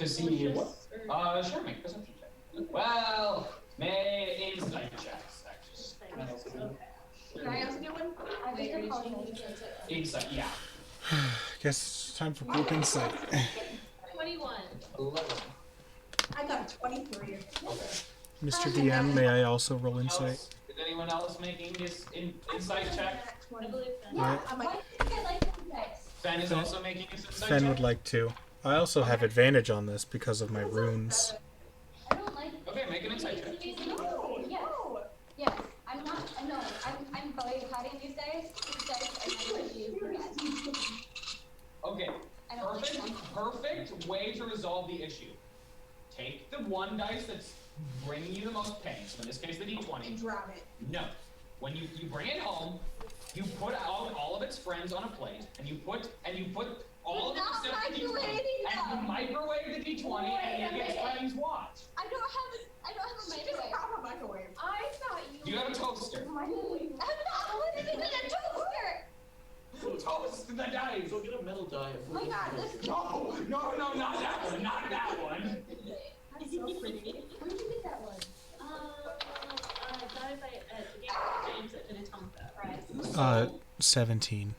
[SPEAKER 8] see what? Sure, make a perception check. Well, make insight checks, actually.
[SPEAKER 7] Can I also do one?
[SPEAKER 4] I think they're called
[SPEAKER 8] Insight, yeah.
[SPEAKER 1] Guess it's time for group insight.
[SPEAKER 5] 21.
[SPEAKER 8] 11.
[SPEAKER 7] I got a 23.
[SPEAKER 8] Okay.
[SPEAKER 1] Mr. DM, may I also roll insight?
[SPEAKER 8] Else? Is anyone else making this insight check?
[SPEAKER 5] I believe that.
[SPEAKER 1] Alright.
[SPEAKER 7] I'm like,
[SPEAKER 4] I think I like them guys.
[SPEAKER 8] Fen is also making this insight
[SPEAKER 1] Fen
[SPEAKER 8] check?
[SPEAKER 1] would like to. I also have advantage on this because of my runes.
[SPEAKER 4] I don't like
[SPEAKER 8] Okay, make an insight check.
[SPEAKER 7] no, no.
[SPEAKER 4] Yes, I'm not. No, I'm going cutting these days. These days, I never do forget.
[SPEAKER 8] Okay,
[SPEAKER 4] I don't like them.
[SPEAKER 8] perfect way to resolve the issue. Take the one dice that's bringing you the most pain, so in this case the d20.
[SPEAKER 7] And drown it.
[SPEAKER 8] No. When you bring it home, you put all of its friends on a plate, and you put all of
[SPEAKER 4] You're
[SPEAKER 8] them
[SPEAKER 4] not
[SPEAKER 8] except the d20,
[SPEAKER 4] microwaving
[SPEAKER 8] and you
[SPEAKER 4] them.
[SPEAKER 8] microwave the d20, and its friends watch.
[SPEAKER 4] I don't have a
[SPEAKER 7] She
[SPEAKER 4] microwave.
[SPEAKER 7] doesn't have a microwave.
[SPEAKER 2] I thought you.
[SPEAKER 8] Do you have a toaster?
[SPEAKER 2] Microwave.
[SPEAKER 4] I'm not living in a toaster.
[SPEAKER 8] Toast the dice!
[SPEAKER 6] Go get a metal die.
[SPEAKER 4] Oh my god, this.
[SPEAKER 8] No, not that one, not that one.
[SPEAKER 7] That's so pretty.
[SPEAKER 4] Where'd you get that one?
[SPEAKER 5] I got it at the game James at Anoka, right?
[SPEAKER 1] 17.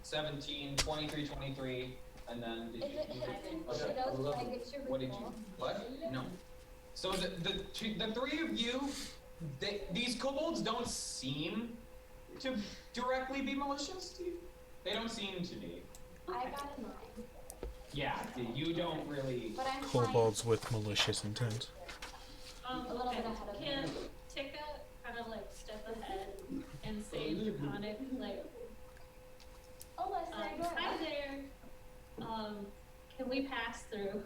[SPEAKER 8] 17, 23, 23, and then
[SPEAKER 4] Is it hits and
[SPEAKER 8] Okay.
[SPEAKER 4] shadows like it's your
[SPEAKER 8] what did you?
[SPEAKER 4] ritual?
[SPEAKER 8] What? No. So the three of you, these kobolds don't seem to directly be malicious to you. They don't seem to be.
[SPEAKER 4] I got a 9.
[SPEAKER 8] Yeah, you don't really.
[SPEAKER 4] But I'm trying.
[SPEAKER 1] Kobolds with malicious intent.
[SPEAKER 4] A little bit ahead of
[SPEAKER 5] Can
[SPEAKER 4] you.
[SPEAKER 5] Tika kind of like step ahead and say draconic, like,
[SPEAKER 4] Oh, let's say go
[SPEAKER 5] hi
[SPEAKER 4] ahead.
[SPEAKER 5] there, can we pass through?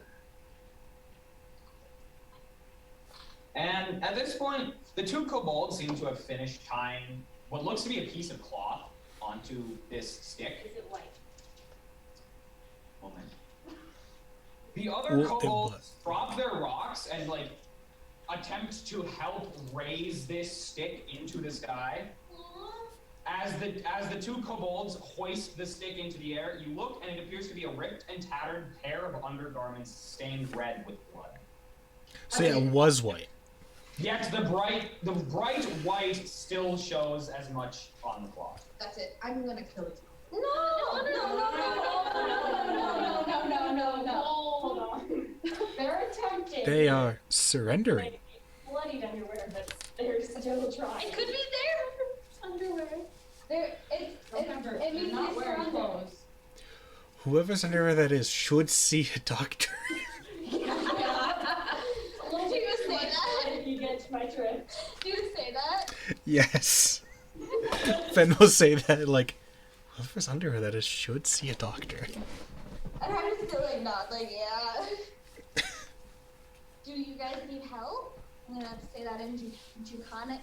[SPEAKER 8] And at this point, the two kobolds seem to have finished tying what looks to be a piece of cloth onto this stick.
[SPEAKER 5] Is it white?
[SPEAKER 8] Moment. The other
[SPEAKER 1] Well, it
[SPEAKER 8] kobolds
[SPEAKER 1] was.
[SPEAKER 8] drop their rocks and like attempt to help raise this stick into the sky. As the two kobolds hoist the stick into the air, you look and it appears to be a ripped and tattered pair of undergarments stained red with blood.
[SPEAKER 1] So yeah, it was white.
[SPEAKER 8] Yet the bright white still shows as much on the cloth.
[SPEAKER 7] That's it. I'm gonna kill it.
[SPEAKER 2] No, no, no, no. Hold on. They're attempting.
[SPEAKER 1] They are surrendering.
[SPEAKER 2] Bloodied underwear, but they're still trying.
[SPEAKER 5] It could be their underwear.
[SPEAKER 9] Remember,
[SPEAKER 4] it
[SPEAKER 9] you're
[SPEAKER 4] means
[SPEAKER 9] not
[SPEAKER 4] he's
[SPEAKER 9] wearing
[SPEAKER 4] surrounded.
[SPEAKER 9] clothes.
[SPEAKER 1] Whoever's underwear that is should see a doctor.
[SPEAKER 4] Did you say that?
[SPEAKER 5] If you get my drift.
[SPEAKER 4] Did you say that?
[SPEAKER 1] Yes. Fen will say that, like, whoever's underwear that is should see a doctor.
[SPEAKER 4] And I'm just still like not like yeah. Do you guys need help? I'm gonna say that in Draconic.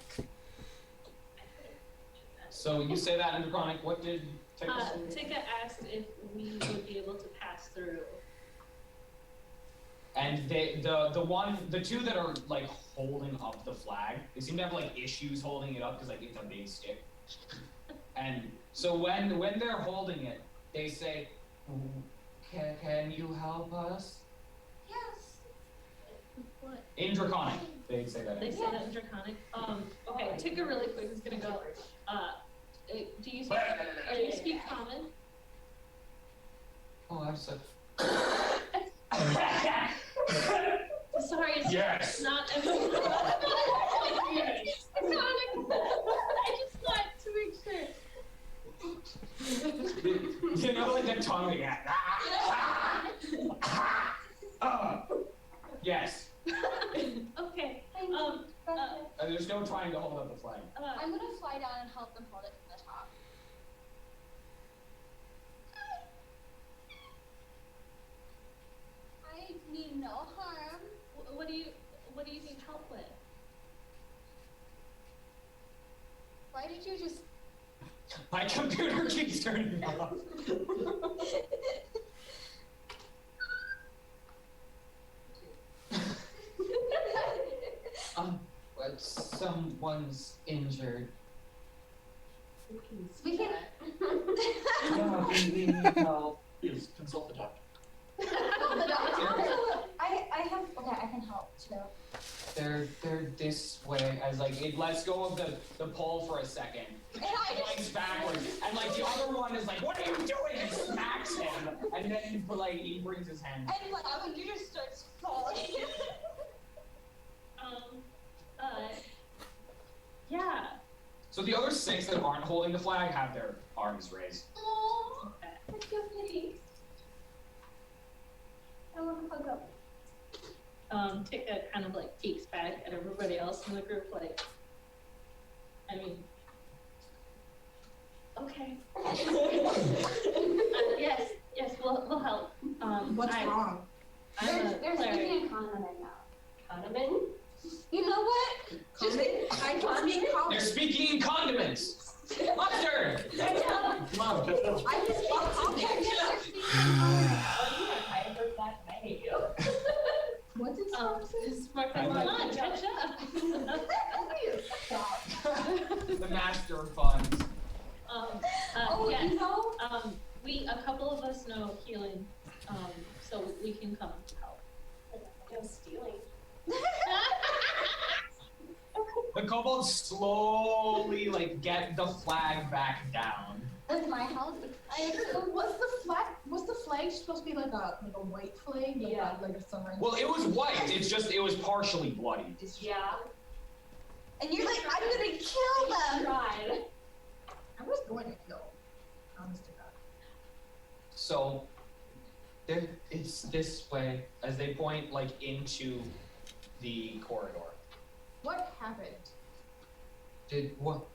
[SPEAKER 8] So you say that in Draconic. What did Tika say?
[SPEAKER 5] Tika asked if we would be able to pass through.
[SPEAKER 8] And the two that are like holding up the flag, they seem to have like issues holding it up because like it's a big stick. And so when they're holding it, they say, "Can you help us?"
[SPEAKER 4] Yes. What?
[SPEAKER 8] In Draconic, they say that.
[SPEAKER 5] They say that in Draconic. Okay, Tika really quick is gonna go. Do you speak common?
[SPEAKER 8] Oh, I'm so.
[SPEAKER 5] Sorry, it's
[SPEAKER 8] Yes.
[SPEAKER 5] not. I just want to make sure.
[SPEAKER 8] You know, like the tongue again. Yes.
[SPEAKER 5] Okay.
[SPEAKER 8] There's no trying to hold up the flag.
[SPEAKER 4] I'm gonna fly down and help them hold it from the top. I mean no harm.
[SPEAKER 5] What do you need help with?
[SPEAKER 4] Why did you just?
[SPEAKER 8] My computer keeps turning off. But someone's injured.
[SPEAKER 4] We can.
[SPEAKER 6] Yeah, we need help. Please consult the doctor.
[SPEAKER 4] I have. Okay, I can help too.
[SPEAKER 8] They're this way. As like it lets go of the pole for a second.
[SPEAKER 4] And I
[SPEAKER 8] It flies backwards, and like the other one is like, "What are you doing?" and smacks him, and then like he brings his hand.
[SPEAKER 4] And Lavender just starts falling.
[SPEAKER 5] Yeah.
[SPEAKER 8] So the other 6 that aren't holding the flag have their arms raised.
[SPEAKER 4] Oh, that's so pretty. I want to hug up.
[SPEAKER 5] Tika kind of like peeks back at everybody else in the group, like, I mean, okay. Yes, we'll help.
[SPEAKER 7] What's wrong?
[SPEAKER 4] They're
[SPEAKER 5] cleric.
[SPEAKER 4] speaking in common right now.
[SPEAKER 5] Condiment?
[SPEAKER 4] You know what?
[SPEAKER 7] Common? I can speak
[SPEAKER 8] They're
[SPEAKER 7] common.
[SPEAKER 8] speaking in condiments. Mustard.
[SPEAKER 6] Come on, catch up.
[SPEAKER 7] I can speak common.
[SPEAKER 9] I heard that and I hate you.
[SPEAKER 7] What did someone say?
[SPEAKER 5] Smart come on, catch up.
[SPEAKER 8] The master of puns.
[SPEAKER 5] Yes.
[SPEAKER 4] You know?
[SPEAKER 5] A couple of us know healing, so we can come to help.
[SPEAKER 2] Go stealing.
[SPEAKER 8] The kobolds slowly like get the flag back down.
[SPEAKER 4] That's my house.
[SPEAKER 7] Was the flag supposed to be like a white flag?
[SPEAKER 9] Yeah.
[SPEAKER 7] Like a sunrise.
[SPEAKER 8] Well, it was white. It's just it was partially bloody.
[SPEAKER 9] Yeah.
[SPEAKER 4] And you're like, I'm gonna kill them.
[SPEAKER 9] Tried.
[SPEAKER 7] I was going to kill. Honest to God.
[SPEAKER 8] So it's this way as they point like into the corridor.
[SPEAKER 7] What happened?
[SPEAKER 8] Did what?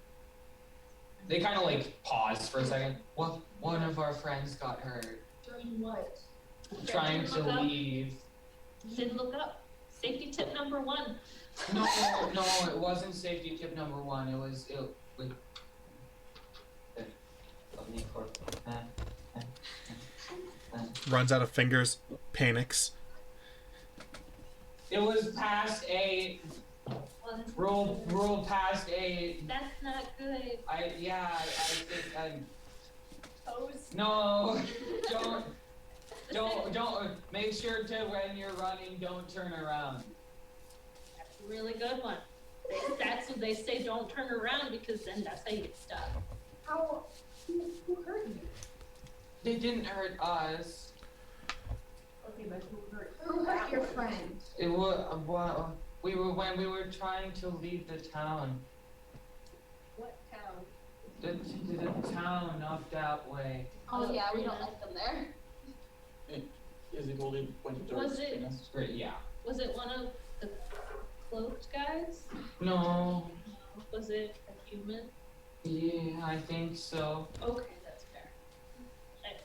[SPEAKER 8] They kind of like pause for a second. Well, one of our friends got hurt
[SPEAKER 7] During what?
[SPEAKER 8] trying to
[SPEAKER 5] Look up.
[SPEAKER 8] leave.
[SPEAKER 5] Did look up. Safety tip number 1.
[SPEAKER 8] No, it wasn't safety tip number 1. It was wait. Let me
[SPEAKER 1] Runs out of fingers, panics.
[SPEAKER 8] It was past a rule past a.
[SPEAKER 5] That's not good.
[SPEAKER 8] I think I'm.
[SPEAKER 2] Toes.
[SPEAKER 8] No, don't. Make sure to when you're running, don't turn around.
[SPEAKER 5] That's a really good one. That's what they say, don't turn around, because then that's how you get stuck.
[SPEAKER 7] How? Who hurt you?
[SPEAKER 8] They didn't hurt us.
[SPEAKER 9] Okay, but
[SPEAKER 7] Who hurt your friend?
[SPEAKER 8] It was when we were trying to leave the town.
[SPEAKER 9] what town?
[SPEAKER 8] The town, not that way.
[SPEAKER 4] Oh yeah, we don't like them there.
[SPEAKER 6] Is it holding pointed towards
[SPEAKER 5] Was it-
[SPEAKER 6] us?
[SPEAKER 8] Great, yeah.
[SPEAKER 5] Was it one of the cloaked guys?
[SPEAKER 8] No.
[SPEAKER 5] Was it a human?
[SPEAKER 8] Yeah, I think so.
[SPEAKER 5] Okay, that's fair.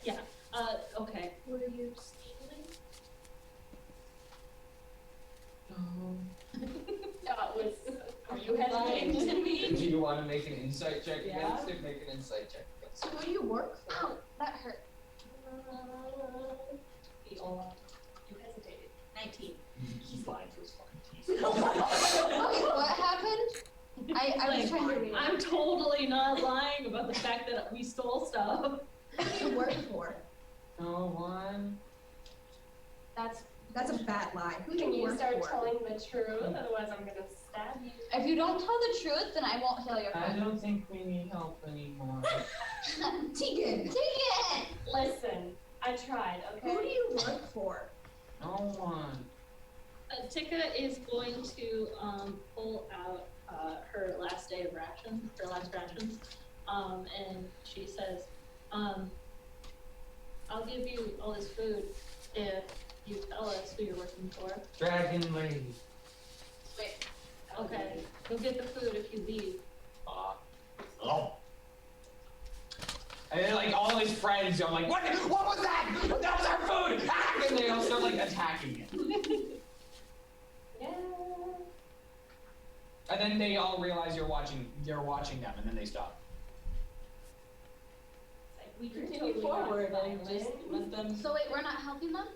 [SPEAKER 5] Yeah. Okay. Were you stealing?
[SPEAKER 8] No.
[SPEAKER 5] That was. Are you hesitating to
[SPEAKER 8] Do
[SPEAKER 5] me?
[SPEAKER 8] you want to make an insight check
[SPEAKER 9] Yeah.
[SPEAKER 8] against it? Make an insight check against
[SPEAKER 7] So who do you work for?
[SPEAKER 4] Ow, that hurt.
[SPEAKER 5] You hesitated. 19.
[SPEAKER 8] it. He's lying through his fucking teeth.
[SPEAKER 4] Okay, what happened? I was trying to read.
[SPEAKER 5] I'm totally not lying about the fact that we stole stuff.
[SPEAKER 7] Who do you work for?
[SPEAKER 8] No one.
[SPEAKER 7] That's a bad lie. Who do
[SPEAKER 2] Can
[SPEAKER 7] you
[SPEAKER 2] you
[SPEAKER 7] work
[SPEAKER 2] start
[SPEAKER 7] for?
[SPEAKER 2] telling the truth? Otherwise, I'm gonna stab you.
[SPEAKER 4] If you don't tell the truth, then I won't heal your
[SPEAKER 8] I
[SPEAKER 4] friend.
[SPEAKER 8] don't think we need help anymore.
[SPEAKER 7] Tegan.
[SPEAKER 4] Tegan!
[SPEAKER 2] Listen, I tried, okay?
[SPEAKER 7] Who do you work for?
[SPEAKER 8] No one.
[SPEAKER 5] Tika is going to pull out her last day of rations, her last rations, and she says, I'll give you all this food if you tell us who you're working for.
[SPEAKER 8] Dragon Lady.
[SPEAKER 5] Wait. Okay. You'll get the food if you leave.
[SPEAKER 8] Oh. And then, like, all his friends are like, what was that? That was our food! Ah! And they all start, like, attacking him.
[SPEAKER 2] Yeah.
[SPEAKER 8] And then they all realize you're watching them, and then they stop.
[SPEAKER 5] It's like, we can
[SPEAKER 9] Continue
[SPEAKER 5] totally
[SPEAKER 9] forward
[SPEAKER 5] not
[SPEAKER 9] and
[SPEAKER 5] find
[SPEAKER 9] just
[SPEAKER 5] it.
[SPEAKER 9] let them.
[SPEAKER 4] So wait, we're not helping them?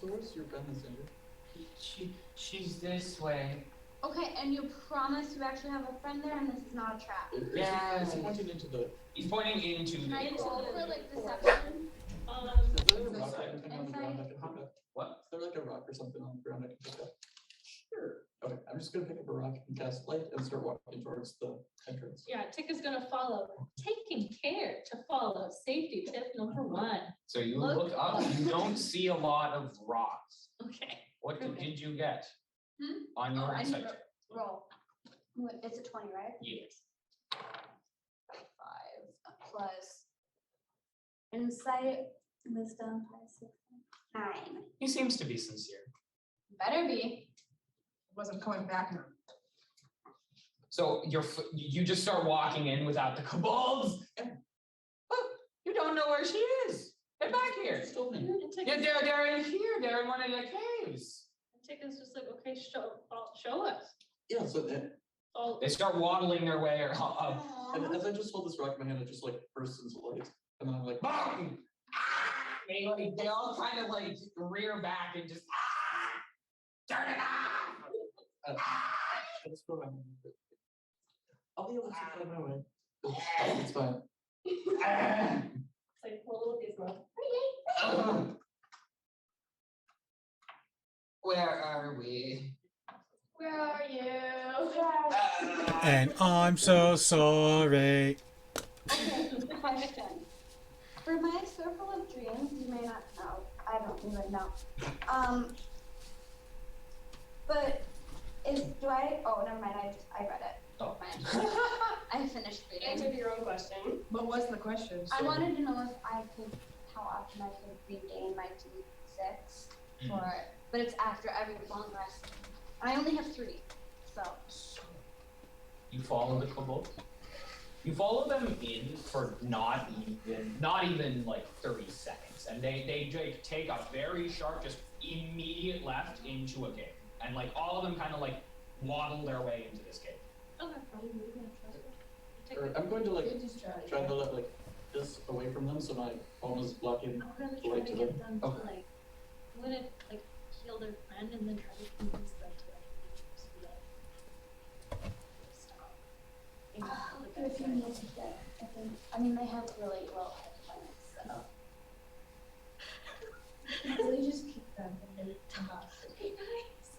[SPEAKER 6] So where's your gun, Cinder?
[SPEAKER 8] She's this way.
[SPEAKER 4] Okay, and you promise you actually have a friend there and this is not a trap?
[SPEAKER 8] Yes.
[SPEAKER 6] It's pointed into the.
[SPEAKER 8] He's pointing into
[SPEAKER 4] Can I
[SPEAKER 8] the
[SPEAKER 4] roll for like deception?
[SPEAKER 6] Is there a rock or anything on the ground I can pick up?
[SPEAKER 8] What?
[SPEAKER 6] Is there like a rock or something on the ground I can pick up? Sure. Okay, I'm just gonna pick up a rock and cast light and start walking towards the entrance.
[SPEAKER 5] Yeah, Tika's gonna follow. Taking care to follow. Safety tip number 1.
[SPEAKER 8] So you
[SPEAKER 5] Look
[SPEAKER 8] look up, you don't see a lot of rocks.
[SPEAKER 5] Okay.
[SPEAKER 8] What did you get?
[SPEAKER 4] Hmm?
[SPEAKER 8] On your
[SPEAKER 4] I need
[SPEAKER 8] insight
[SPEAKER 4] to
[SPEAKER 8] check?
[SPEAKER 4] roll. It's a 20, right?
[SPEAKER 8] Yes.
[SPEAKER 4] 5 plus insight, wisdom, 5, 6, 9.
[SPEAKER 8] He seems to be sincere.
[SPEAKER 4] Better be.
[SPEAKER 7] Wasn't coming back now.
[SPEAKER 8] So you just start walking in without the kobolds. And, oh, you don't know where she is. Get back here.
[SPEAKER 6] Still me.
[SPEAKER 8] Yeah, they're in here. They're in one of the caves.
[SPEAKER 5] Tika's just like, okay, show us.
[SPEAKER 6] Yeah, so then,
[SPEAKER 5] Oh,
[SPEAKER 8] They start waddling their way up.
[SPEAKER 6] and as I just hold this rock in my hand, it just like bursts into light. And then I'm like,
[SPEAKER 8] Boom! Ah! They all kind of like rear back and just turn it off.
[SPEAKER 6] let's go around. I'll be able to find my way. It's fine.
[SPEAKER 2] It's like poor little Gizmo.
[SPEAKER 8] Where are we?
[SPEAKER 2] Where are you?
[SPEAKER 1] And I'm so sorry.
[SPEAKER 4] Okay, question. For my circle of dreams, you may not know. I don't even know. But oh, never mind, I read it.
[SPEAKER 8] Oh.
[SPEAKER 4] Fine. I finished reading.
[SPEAKER 2] Answered your own question.
[SPEAKER 7] What was the question?
[SPEAKER 4] I wanted to know if how often I could regain my D6 for it. But it's after every long rest. I only have 3, so.
[SPEAKER 8] You follow the kobolds. You follow them in for not even like 30 seconds, and they take a very sharp, just immediate left into a cave, and like all of them kind of like waddle their way into this cave.
[SPEAKER 5] okay.
[SPEAKER 6] Or I'm going to like
[SPEAKER 9] Good strategy.
[SPEAKER 6] try to let like this away from them so my palm is blocking.
[SPEAKER 5] I'm gonna
[SPEAKER 6] the
[SPEAKER 5] try
[SPEAKER 6] light
[SPEAKER 5] to
[SPEAKER 6] to
[SPEAKER 5] get
[SPEAKER 6] them.
[SPEAKER 5] them to
[SPEAKER 8] Okay.
[SPEAKER 5] like, I'm gonna like heal their friend and then try to convince them to like stop. And, like,
[SPEAKER 4] If you need to get, I mean, they have really low hit points, so.
[SPEAKER 9] Really just keep them and then come up.
[SPEAKER 5] Hey guys.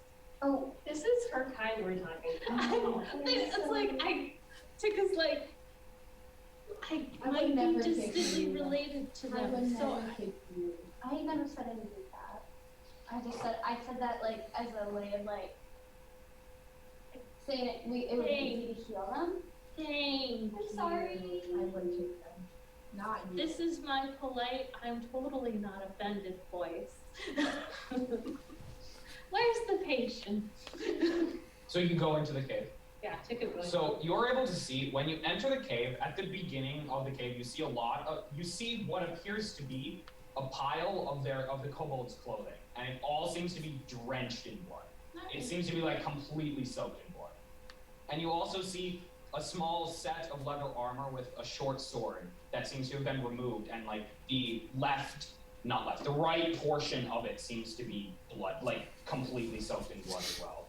[SPEAKER 4] Oh,
[SPEAKER 2] This is her kind we're talking.
[SPEAKER 5] It's like Tika's like I
[SPEAKER 9] I would
[SPEAKER 5] might be
[SPEAKER 9] never pick
[SPEAKER 5] distantly
[SPEAKER 9] you.
[SPEAKER 5] related to
[SPEAKER 9] I
[SPEAKER 5] them,
[SPEAKER 9] would
[SPEAKER 5] so
[SPEAKER 9] never pick you.
[SPEAKER 4] I never said anything bad. I said that like as a way of like saying it would be
[SPEAKER 5] Hey.
[SPEAKER 4] easy to heal them.
[SPEAKER 5] Thank
[SPEAKER 4] I'm sorry.
[SPEAKER 7] I would take them. Not you.
[SPEAKER 5] This is my polite, I'm totally not offended voice. Where's the patience?
[SPEAKER 8] So you go into the cave.
[SPEAKER 5] Yeah, ticket really.
[SPEAKER 8] So you're able to see when you enter the cave. At the beginning of the cave, you see you see what appears to be a pile of the kobolds' clothing, and it all seems to be drenched in blood. It seems to be like completely soaked in blood. And you also see a small set of leather armor with a short sword that seems to have been removed, and like the right portion of it seems to be blood, like completely soaked in blood as well.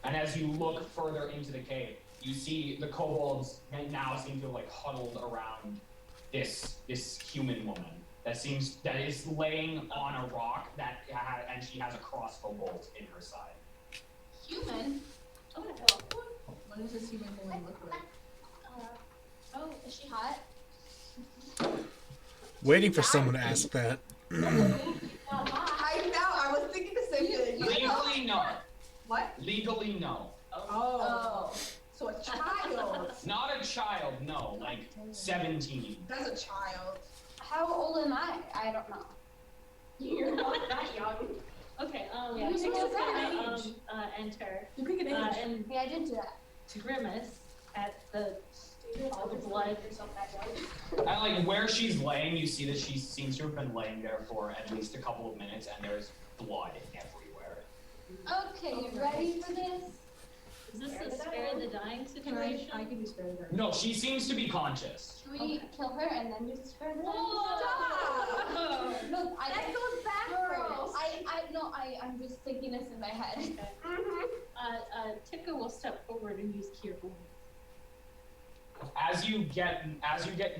[SPEAKER 8] And as you look further into the cave, you see the kobolds now seem to have like huddled around this human woman that is laying on a rock and she has a crossbow bolt in her side.
[SPEAKER 4] Human?
[SPEAKER 5] Oh,
[SPEAKER 7] What does this human woman look like?
[SPEAKER 4] Oh, is she hot?
[SPEAKER 1] Waiting for someone to ask that.
[SPEAKER 7] I know, I was thinking the same thing.
[SPEAKER 8] Legally, no.
[SPEAKER 7] What?
[SPEAKER 8] Legally, no.
[SPEAKER 7] Oh. So a child.
[SPEAKER 8] Not a child, no. Like 17.
[SPEAKER 7] That's a child.
[SPEAKER 4] How old am I? I don't know.
[SPEAKER 5] you're not that young. Okay,
[SPEAKER 4] Yeah,
[SPEAKER 5] Ticket's
[SPEAKER 4] because
[SPEAKER 5] gonna
[SPEAKER 4] that
[SPEAKER 5] enter
[SPEAKER 7] You pick an age.
[SPEAKER 5] and
[SPEAKER 4] Yeah, I did do that.
[SPEAKER 5] grimace at all the blood.
[SPEAKER 8] And like where she's laying, you see that she seems to have been laying there for at least a couple of minutes, and there's blood everywhere.
[SPEAKER 4] Okay, you ready for this?
[SPEAKER 5] Is this a spare the dying
[SPEAKER 7] Can I
[SPEAKER 5] situation?
[SPEAKER 7] can do spare the
[SPEAKER 8] No, she seems to be conscious.
[SPEAKER 4] Should we kill her and then do spare the
[SPEAKER 5] Whoa!
[SPEAKER 4] No,
[SPEAKER 7] That goes backwards.
[SPEAKER 4] I'm just thinking this in my head.
[SPEAKER 5] Tika will step forward and use cure wounds.
[SPEAKER 8] As you get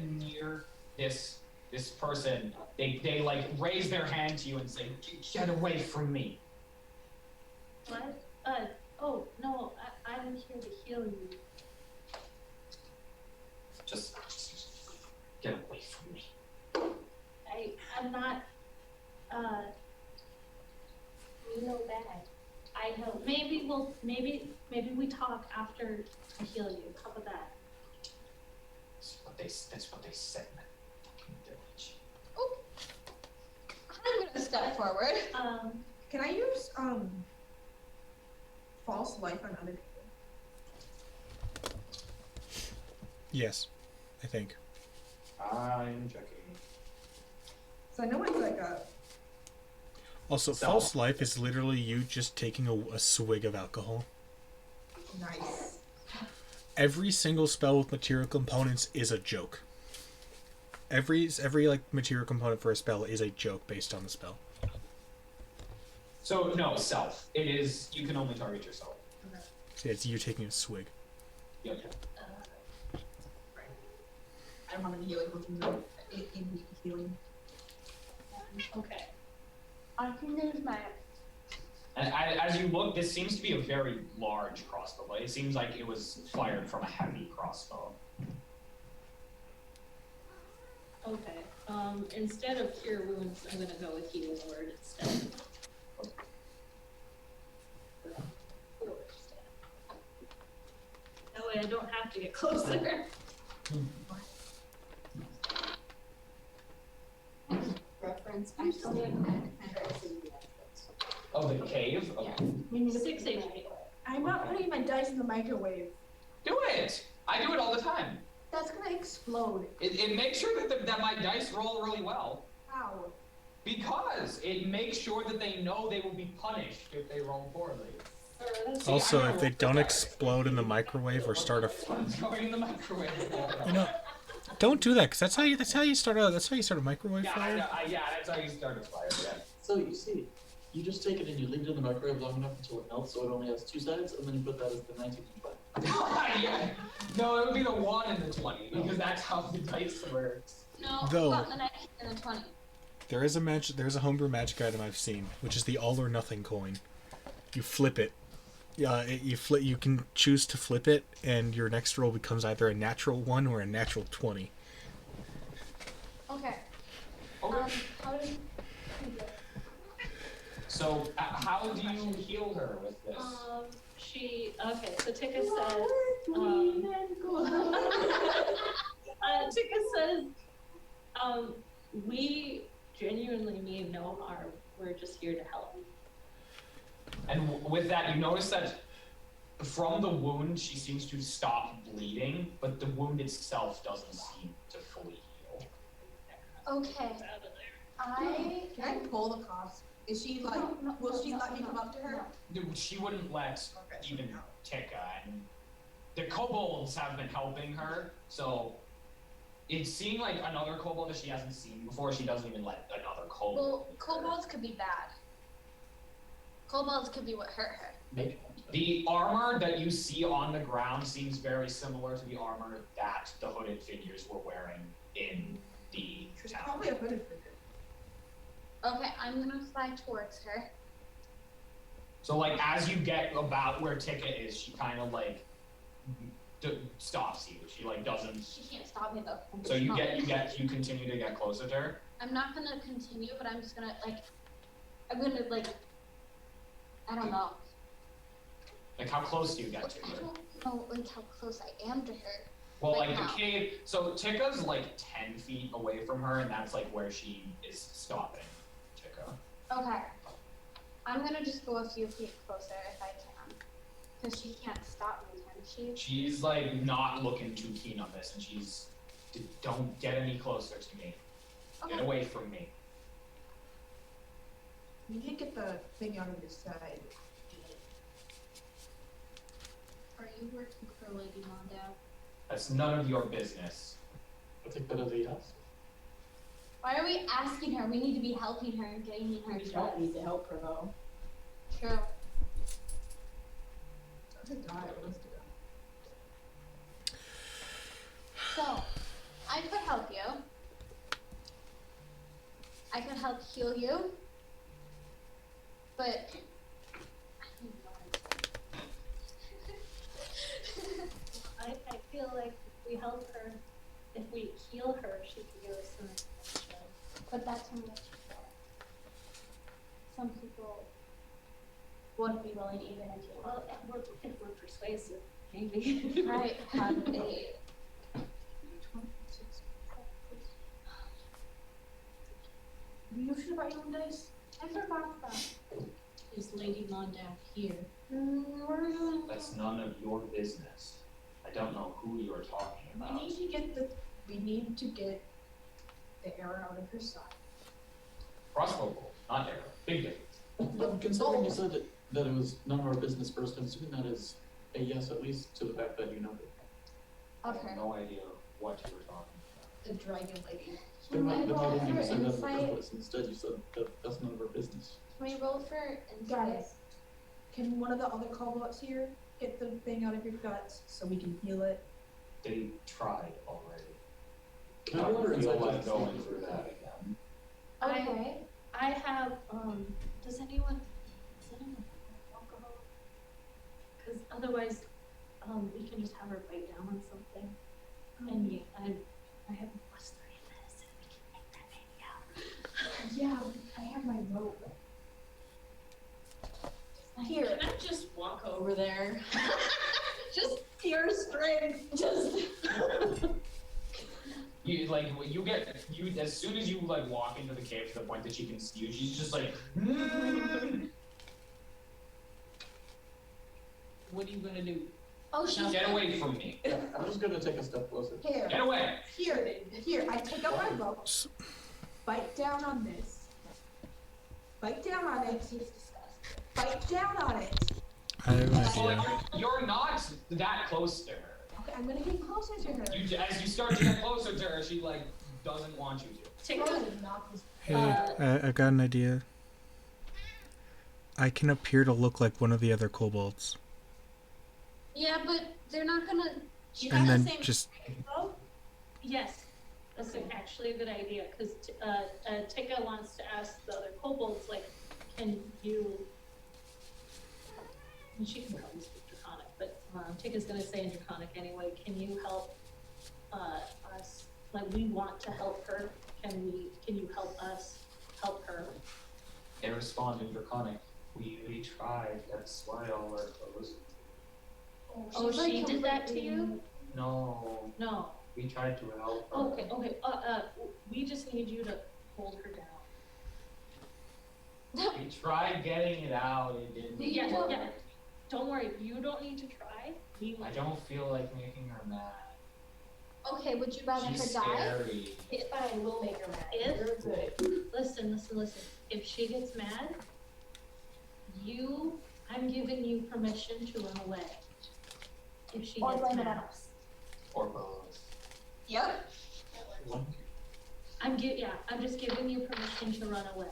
[SPEAKER 8] near this person, they like raise their hand to you and say, "Get away from me."
[SPEAKER 5] What? Oh no, I'm here to heal you.
[SPEAKER 8] Just get away from me.
[SPEAKER 5] I'm not. You know bad. I know. Maybe we talk after I heal you. How about that?
[SPEAKER 8] That's what they said.
[SPEAKER 4] I'm gonna step forward.
[SPEAKER 7] Can I use false life on other people?
[SPEAKER 1] Yes, I think.
[SPEAKER 8] I'm checking.
[SPEAKER 7] So I know it's like a
[SPEAKER 1] Also, false life is literally you just taking a swig of alcohol.
[SPEAKER 7] nice.
[SPEAKER 1] Every single spell with material components is a joke. Every like material component for a spell is a joke based on the spell.
[SPEAKER 8] So no, self. It is. You can only target yourself.
[SPEAKER 1] So it's you taking a swig.
[SPEAKER 8] Yep.
[SPEAKER 7] I don't have any healing potions in healing.
[SPEAKER 5] Okay.
[SPEAKER 4] I can use my.
[SPEAKER 8] And as you look, this seems to be a very large crossbow, but it seems like it was fired from a heavy crossbow.
[SPEAKER 5] Okay. Instead of cure wounds, I'm gonna go with healing word instead. That way I don't have to get closer.
[SPEAKER 4] Reference.
[SPEAKER 8] Oh, the cave? Okay.
[SPEAKER 7] We
[SPEAKER 5] 6 HP.
[SPEAKER 7] I'm not putting my dice in the microwave.
[SPEAKER 8] Do it! I do it all the time.
[SPEAKER 7] That's gonna explode.
[SPEAKER 8] It makes sure that my dice roll really well.
[SPEAKER 7] How?
[SPEAKER 8] Because it makes sure that they know they will be punished if they roll poorly. See,
[SPEAKER 1] Also,
[SPEAKER 8] I
[SPEAKER 1] if they
[SPEAKER 8] roll
[SPEAKER 1] don't
[SPEAKER 8] the
[SPEAKER 1] explode in the microwave or start a,
[SPEAKER 8] I'm going in the microwave.
[SPEAKER 1] you know, don't do that because that's how you start a microwave
[SPEAKER 8] Yeah,
[SPEAKER 1] fire.
[SPEAKER 8] that's how you start a fire, yeah.
[SPEAKER 6] So you see, you just take it and you leave it in the microwave long enough until it melts so it only has two sides, and then you put that as the 19 and 20.
[SPEAKER 8] Yeah. No, it would be the 1 and the 20, because that's how the dice works.
[SPEAKER 4] No,
[SPEAKER 1] Though-
[SPEAKER 4] got the 19 and the 20.
[SPEAKER 1] There's a homebrew magic item I've seen, which is the all or nothing coin. You flip it. You can choose to flip it, and your next roll becomes either a natural 1 or a natural 20.
[SPEAKER 4] Okay.
[SPEAKER 8] Okay.
[SPEAKER 4] How do you do it?
[SPEAKER 8] So, how do you heal her with this?
[SPEAKER 5] Okay, so Tika says, Tika says, we genuinely mean no harm. We're just here to help.
[SPEAKER 8] And with that, you notice that from the wound, she seems to stop bleeding, but the wound itself doesn't seem to fully heal.
[SPEAKER 4] Okay.
[SPEAKER 7] Can I pull the cops? Is she like, will she let me come up to her?
[SPEAKER 8] She wouldn't let
[SPEAKER 7] Okay,
[SPEAKER 8] even
[SPEAKER 7] no.
[SPEAKER 8] Tika, and the kobolds have been helping her, so it's seeing like another kobold that she hasn't seen before. She doesn't even let another kobold.
[SPEAKER 4] Well, kobolds could be bad. Kobolds could be what hurt her.
[SPEAKER 6] Maybe.
[SPEAKER 8] The armor that you see on the ground seems very similar to the armor that the hooded figures were wearing in the
[SPEAKER 7] She's
[SPEAKER 8] town.
[SPEAKER 7] probably a hooded figure.
[SPEAKER 4] Okay, I'm gonna fly towards her.
[SPEAKER 8] So like as you get about where Tika is, she kind of like stops you. She like doesn't.
[SPEAKER 4] She can't stop me though.
[SPEAKER 8] So you continue to get closer to her.
[SPEAKER 4] I'm not gonna continue, but I'm just gonna I'm gonna I don't know.
[SPEAKER 8] Like how close do you get to
[SPEAKER 4] I
[SPEAKER 8] her?
[SPEAKER 4] don't know how close I am to her.
[SPEAKER 8] Well,
[SPEAKER 4] Like
[SPEAKER 8] like the
[SPEAKER 4] how?
[SPEAKER 8] cave. So Tika's like 10 feet away from her, and that's like where she is stopping. Tika.
[SPEAKER 4] Okay. I'm gonna just go a few feet closer if I can. Because she can't stop me, can she?
[SPEAKER 8] She's like not looking too keen on this, and she's, don't get any closer to me. Get
[SPEAKER 4] Okay.
[SPEAKER 8] away from me.
[SPEAKER 7] You can't get the thing out of your side.
[SPEAKER 4] Are you working for Lady Mondale?
[SPEAKER 8] That's none of your business.
[SPEAKER 6] I think that is a yes.
[SPEAKER 4] Why are we asking her? We need to be helping her and getting her
[SPEAKER 9] We don't need to help her though.
[SPEAKER 4] True.
[SPEAKER 7] That's a guy, let's do that.
[SPEAKER 4] So, I could help you. I could help heal you. But I don't know.
[SPEAKER 5] I feel like if we help her, if we heal her, she can give us some information.
[SPEAKER 4] But that's how much you get. Some people wouldn't be willing even if you
[SPEAKER 5] Well, if we're persuasive, maybe.
[SPEAKER 4] right have a
[SPEAKER 7] 26. You should have brought your own dice.
[SPEAKER 4] I forgot that.
[SPEAKER 9] Is Lady Mondale here?
[SPEAKER 8] That's none of your business. I don't know who you're talking about.
[SPEAKER 7] We need to get the arrow out of her side.
[SPEAKER 8] Crossbow bolt, not arrow. Big difference.
[SPEAKER 6] But considering you said that it was none of our business first, I'm assuming that is a yes, at least to the fact that you know it.
[SPEAKER 8] I
[SPEAKER 4] Okay.
[SPEAKER 8] have no idea what you were talking about.
[SPEAKER 7] The dragon lady.
[SPEAKER 6] Then why
[SPEAKER 4] roll
[SPEAKER 6] didn't you
[SPEAKER 4] for
[SPEAKER 6] say that in the
[SPEAKER 4] insight?
[SPEAKER 6] first place? Instead, you said that that's none of our business.
[SPEAKER 4] Can we roll for insight?
[SPEAKER 7] Guys, can one of the other kobolds here get the thing out of your guts so we can heal it?
[SPEAKER 8] They tried already.
[SPEAKER 6] Can I order
[SPEAKER 8] feel
[SPEAKER 6] inside
[SPEAKER 8] like
[SPEAKER 6] checks?
[SPEAKER 8] going through that again.
[SPEAKER 4] Okay.
[SPEAKER 5] I have, does anyone have alcohol? Because otherwise, we can just have her bite down on something. And yeah, I have a +3 medicine, we can make that baby out.
[SPEAKER 7] Yeah, I have my rope.
[SPEAKER 9] Here. Can I just walk over there? Just pure strength. Just.
[SPEAKER 8] You as soon as you like walk into the cave to the point that she can see you, she's just like
[SPEAKER 9] What are you gonna do?
[SPEAKER 4] Oh, she's
[SPEAKER 8] get away from me.
[SPEAKER 6] I'm just gonna take a step closer.
[SPEAKER 7] Here,
[SPEAKER 8] Get away.
[SPEAKER 7] here, I take out my rope, bite down on this, bite down on it, bite down on it.
[SPEAKER 1] I have an
[SPEAKER 8] So like
[SPEAKER 1] idea.
[SPEAKER 8] you're not that close to her.
[SPEAKER 7] Okay, I'm gonna get closer to her.
[SPEAKER 8] As you start to get closer to her, she like doesn't want you to.
[SPEAKER 5] Take
[SPEAKER 7] Throw
[SPEAKER 5] a,
[SPEAKER 7] it and knock this-
[SPEAKER 1] Hey, I got an idea. I can appear to look like one of the other kobolds,
[SPEAKER 4] Yeah, but they're not gonna.
[SPEAKER 5] you
[SPEAKER 1] and
[SPEAKER 5] have
[SPEAKER 1] then
[SPEAKER 5] the same
[SPEAKER 1] just
[SPEAKER 5] Oh, yes, that's actually a good idea, because Tika wants to ask the other kobolds, like, can you, and she can probably speak Draconic, but Tika's gonna say in Draconic anyway, can you help us, like, we want to help her, can you help us help her?
[SPEAKER 8] They respond in Draconic. We tried, that's why all our clothes.
[SPEAKER 5] Oh,
[SPEAKER 4] She's, like,
[SPEAKER 5] she did that to you?
[SPEAKER 4] completely-
[SPEAKER 8] No,
[SPEAKER 5] No.
[SPEAKER 8] we tried to help her.
[SPEAKER 5] Okay. We just need you to hold her down.
[SPEAKER 8] We tried getting it out, it didn't.
[SPEAKER 5] Yeah. Don't worry, you don't need to try. We will.
[SPEAKER 8] I don't feel like making her mad.
[SPEAKER 4] Okay, would you rather
[SPEAKER 8] She's
[SPEAKER 4] her die?
[SPEAKER 8] scary.
[SPEAKER 9] It's fine, we'll make her mad.
[SPEAKER 5] If-
[SPEAKER 9] You're good.
[SPEAKER 5] Listen. If she gets mad, I'm giving you permission to run away. If she
[SPEAKER 4] Or
[SPEAKER 5] gets
[SPEAKER 4] blame it on
[SPEAKER 5] mad.
[SPEAKER 4] us.
[SPEAKER 8] Or both.
[SPEAKER 4] Yep.
[SPEAKER 5] I'm just giving you permission to run away.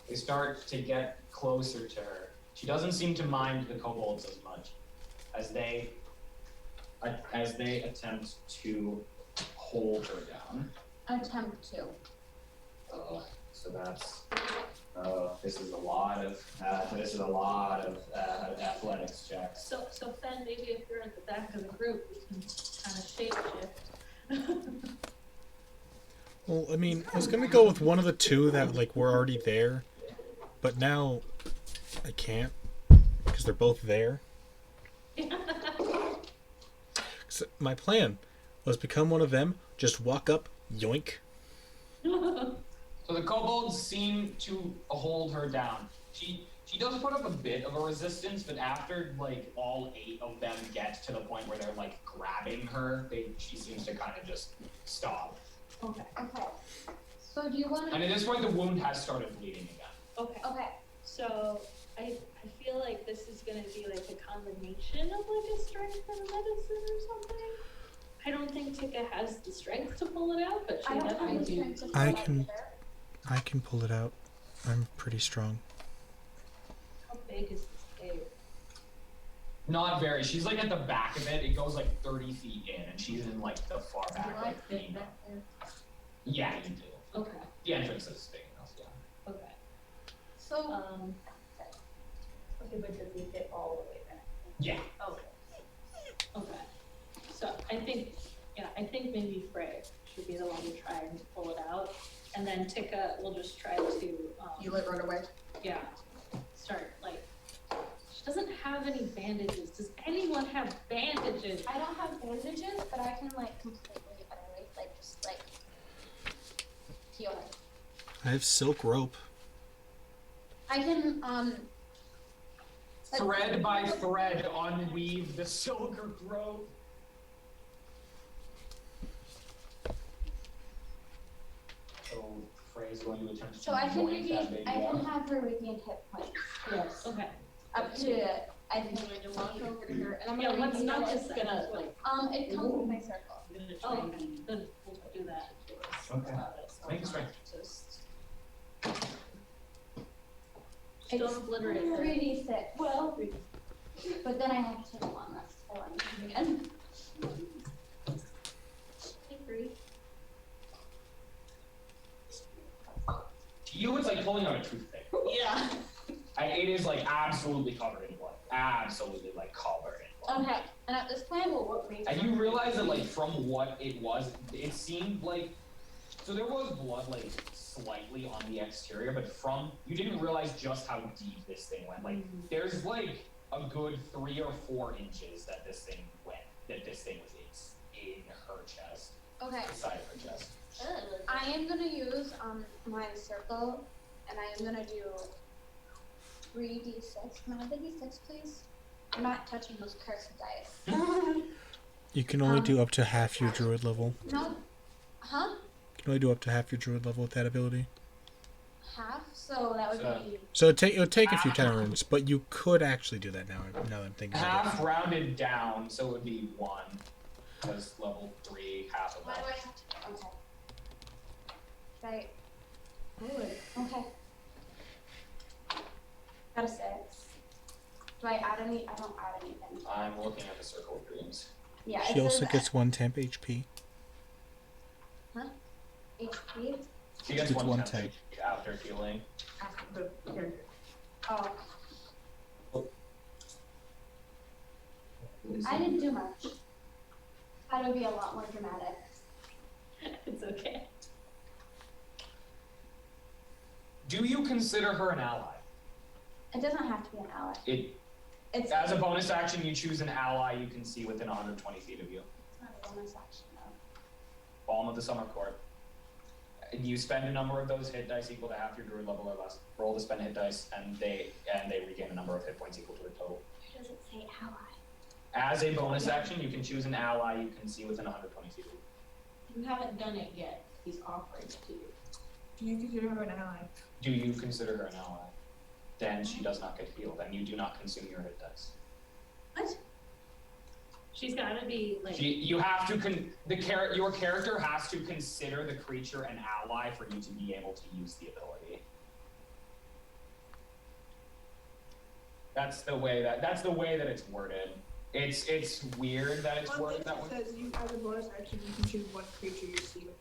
[SPEAKER 8] They start to get closer to her. She doesn't seem to mind the kobolds as much as they attempt to hold her down.
[SPEAKER 4] Attempt to.
[SPEAKER 8] So that's this is a lot of athletics checks.
[SPEAKER 5] So Fen, maybe if you're at the back of the group, we can kind of shapeshift.
[SPEAKER 1] Well, I mean, I was gonna go with one of the two that like were already there, but now I can't because they're both there. So my plan was become one of them, just walk up, yoink.
[SPEAKER 8] So the kobolds seem to hold her down. She does put up a bit of a resistance, but after like all 8 of them get to the point where they're like grabbing her, she seems to kind of just stop.
[SPEAKER 5] Okay.
[SPEAKER 4] So do you want
[SPEAKER 8] And
[SPEAKER 4] to?
[SPEAKER 8] at this point, the wound has started bleeding again.
[SPEAKER 4] Okay.
[SPEAKER 5] So I feel like this is gonna be like a combination of like a strength and a medicine or something. I don't think Tika has the strength to pull it out, but she
[SPEAKER 4] I don't have
[SPEAKER 5] definitely
[SPEAKER 4] the
[SPEAKER 5] do.
[SPEAKER 4] strength to
[SPEAKER 1] I
[SPEAKER 4] pull
[SPEAKER 1] can-
[SPEAKER 4] out either.
[SPEAKER 1] I can pull it out. I'm pretty strong.
[SPEAKER 5] How big is this cave?
[SPEAKER 8] Not very. She's like at the back of it. It goes like 30 feet in, and she's in like the far
[SPEAKER 9] Do
[SPEAKER 8] back.
[SPEAKER 9] I
[SPEAKER 8] Like,
[SPEAKER 9] fit back there?
[SPEAKER 8] yeah, you do.
[SPEAKER 5] Okay.
[SPEAKER 8] The entrance is big enough. Yeah.
[SPEAKER 5] Okay.
[SPEAKER 4] So
[SPEAKER 9] Okay, but does he fit all the way back?
[SPEAKER 8] Yeah.
[SPEAKER 5] Okay. So I think maybe Frey should be the one to try and pull it out, and then Tika will just try to
[SPEAKER 7] You like run away.
[SPEAKER 5] start like. She doesn't have any bandages. Does anyone have bandages?
[SPEAKER 4] I don't have bandages, but I can like completely just heal her.
[SPEAKER 1] I have silk rope.
[SPEAKER 4] I can
[SPEAKER 8] Thread by thread, unweave the silver rope. So Frey's going to attempt to
[SPEAKER 4] so I can
[SPEAKER 8] join that baby up.
[SPEAKER 4] have her regain hit points
[SPEAKER 9] Yes.
[SPEAKER 5] Okay.
[SPEAKER 4] up to I think
[SPEAKER 9] I'm going to walk over to her, and I'm
[SPEAKER 5] Yeah,
[SPEAKER 9] gonna
[SPEAKER 5] let's
[SPEAKER 9] regain
[SPEAKER 5] not
[SPEAKER 9] it.
[SPEAKER 5] just
[SPEAKER 9] gonna like.
[SPEAKER 4] it comes with my circle.
[SPEAKER 9] I'm gonna
[SPEAKER 5] Oh,
[SPEAKER 9] try
[SPEAKER 5] okay.
[SPEAKER 9] and
[SPEAKER 5] Good. We'll do that.
[SPEAKER 8] Okay. Make a strength.
[SPEAKER 9] just.
[SPEAKER 5] Just don't obliterate her.
[SPEAKER 4] 3d6.
[SPEAKER 9] Well,
[SPEAKER 4] But then I have to take a long rest. So I'm doing it again.
[SPEAKER 5] Agree.
[SPEAKER 8] To you, it's like pulling out a toothpick.
[SPEAKER 9] yeah.
[SPEAKER 8] It is like absolutely covered in blood. Absolutely like covered in blood.
[SPEAKER 4] Okay. And at this point,
[SPEAKER 9] What makes
[SPEAKER 8] And you realize that like from what it was, it seemed like so there was blood like slightly on the exterior, but you didn't realize just how deep this thing went. Like there's like a good 3 or 4 inches that this thing went. That this thing was in her chest,
[SPEAKER 4] okay.
[SPEAKER 8] inside of her chest.
[SPEAKER 4] I am gonna use my circle, and I am gonna do 3d6. Can I have the d6, please? I'm not touching those cursed dice.
[SPEAKER 1] You can only do up to half your druid level.
[SPEAKER 4] No. Huh?
[SPEAKER 1] You can only do up to half your druid level with that ability.
[SPEAKER 4] Half. So that would
[SPEAKER 8] So-
[SPEAKER 4] be.
[SPEAKER 1] So it would take a few turns, but you could actually do that now. Now that I'm thinking about
[SPEAKER 8] Half rounded down, so it would be 1. Because level 3, half of
[SPEAKER 4] Why do
[SPEAKER 8] that.
[SPEAKER 4] I have to? Okay. Right. Okay. Got a 6. Do I add any? I don't add anything.
[SPEAKER 8] I'm looking at the circle of dreams.
[SPEAKER 4] Yeah.
[SPEAKER 1] it.
[SPEAKER 4] it
[SPEAKER 1] She also
[SPEAKER 4] says
[SPEAKER 1] gets 1 temp HP.
[SPEAKER 4] HP.
[SPEAKER 8] She gets
[SPEAKER 1] It's
[SPEAKER 8] 1
[SPEAKER 1] one
[SPEAKER 8] temp
[SPEAKER 1] tank.
[SPEAKER 8] after healing.
[SPEAKER 7] After the character.
[SPEAKER 4] Oh. I didn't do much. Thought it would be a lot more dramatic.
[SPEAKER 5] It's okay.
[SPEAKER 8] Do you consider her an ally?
[SPEAKER 4] It doesn't have to be an ally.
[SPEAKER 7] It's
[SPEAKER 8] As a bonus action, you choose an ally you can see within 120 feet of you.
[SPEAKER 4] It's not a bonus action, though.
[SPEAKER 8] Balm of the Summer Court. You spend a number of those hit dice equal to half your druid level or less. Roll to spend hit dice, and they regain a number of hit points equal to the total.
[SPEAKER 4] Where does it say ally?
[SPEAKER 8] As a bonus action, you can choose an ally you can see within 120 feet of you.
[SPEAKER 9] You haven't done it yet. He's offering it to you.
[SPEAKER 7] Do you consider her an ally?
[SPEAKER 8] Do you consider her an ally? Then she does not get healed, and you do not consume your hit dice.
[SPEAKER 7] What?
[SPEAKER 5] She's gotta be like.
[SPEAKER 8] You have to your character has to consider the creature an ally for you to be able to use the ability. That's the way that it's worded. It's weird that it's worded that way.
[SPEAKER 7] It says you as a bonus action you can choose one creature you see with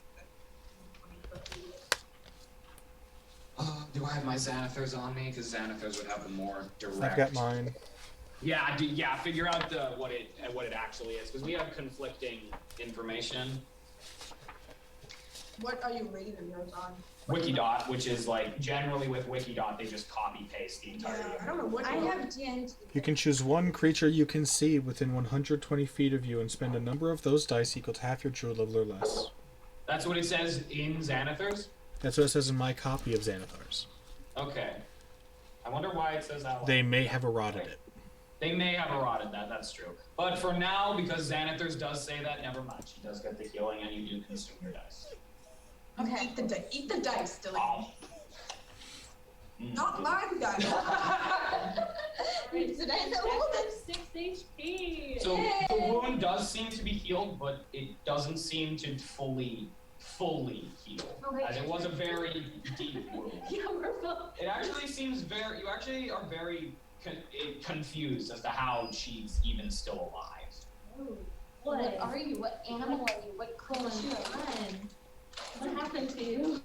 [SPEAKER 7] 20 foot radius.
[SPEAKER 8] Do I have my Xanathars on me? Because Xanathars would have the more direct.
[SPEAKER 1] I've got mine.
[SPEAKER 8] Yeah, figure out what it actually is, because we have conflicting information.
[SPEAKER 7] What are you rating yours on?
[SPEAKER 8] Wikidot, which is like generally with Wikidot, they just copy paste the entirety.
[SPEAKER 7] Yeah, I don't know what
[SPEAKER 4] I have DnD.
[SPEAKER 1] You can choose one creature you can see within 120 feet of you and spend a number of those dice equal to half your druid level or less.
[SPEAKER 8] That's what it says in Xanathars?
[SPEAKER 1] That's what it says in my copy of Xanathars.
[SPEAKER 8] Okay. I wonder why it says that.
[SPEAKER 1] They may have eroded it.
[SPEAKER 8] They may have eroded that, that's true. But for now, because Xanathars does say that, never mind. She does get the healing and you do consume your dice.
[SPEAKER 7] Okay. Eat the dice, Dylan.
[SPEAKER 8] Oh.
[SPEAKER 7] Not mine, guys.
[SPEAKER 4] Did I know that?
[SPEAKER 5] 6 HP.
[SPEAKER 8] So the wound does seem to be healed, but it doesn't seem to fully heal.
[SPEAKER 4] Okay.
[SPEAKER 8] As it was a very deep wound.
[SPEAKER 5] Yeah, we're both.
[SPEAKER 8] It actually seems you actually are very confused as to how she's even still alive.
[SPEAKER 5] Ooh,
[SPEAKER 4] What are you? What animal are you? What creature?
[SPEAKER 5] What happened to you?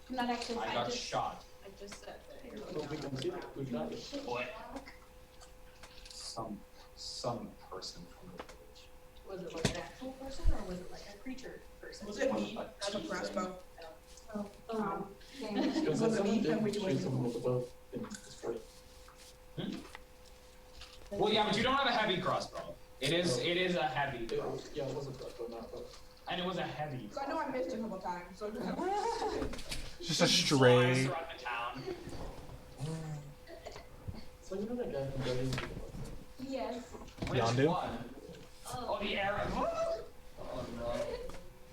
[SPEAKER 4] I'm not actually.
[SPEAKER 8] I got shot.
[SPEAKER 9] I just said that.
[SPEAKER 6] So we can see who shot you.
[SPEAKER 8] What? Some person from the village.
[SPEAKER 9] Was it like an actual person or was it like a creature person?
[SPEAKER 7] Was it me? I have a crossbow.
[SPEAKER 5] Oh.
[SPEAKER 6] Because
[SPEAKER 7] Was it me?
[SPEAKER 6] someone
[SPEAKER 7] Then we
[SPEAKER 6] did
[SPEAKER 7] do
[SPEAKER 6] shoot
[SPEAKER 7] it.
[SPEAKER 6] someone with a bow in this fight.
[SPEAKER 8] Well, yeah, but you don't have a heavy crossbow. It is a heavy crossbow.
[SPEAKER 6] Yeah, it was a crossbow, not a bow.
[SPEAKER 8] And it was a heavy
[SPEAKER 7] So I know I missed a couple times. So
[SPEAKER 1] Just a
[SPEAKER 8] Flies
[SPEAKER 1] stray.
[SPEAKER 8] throughout the town.
[SPEAKER 6] So you know that guy from Guardians of the Galaxy?
[SPEAKER 4] Yes.
[SPEAKER 8] Which
[SPEAKER 1] Yondu?
[SPEAKER 8] one? Oh, the Arab. Oh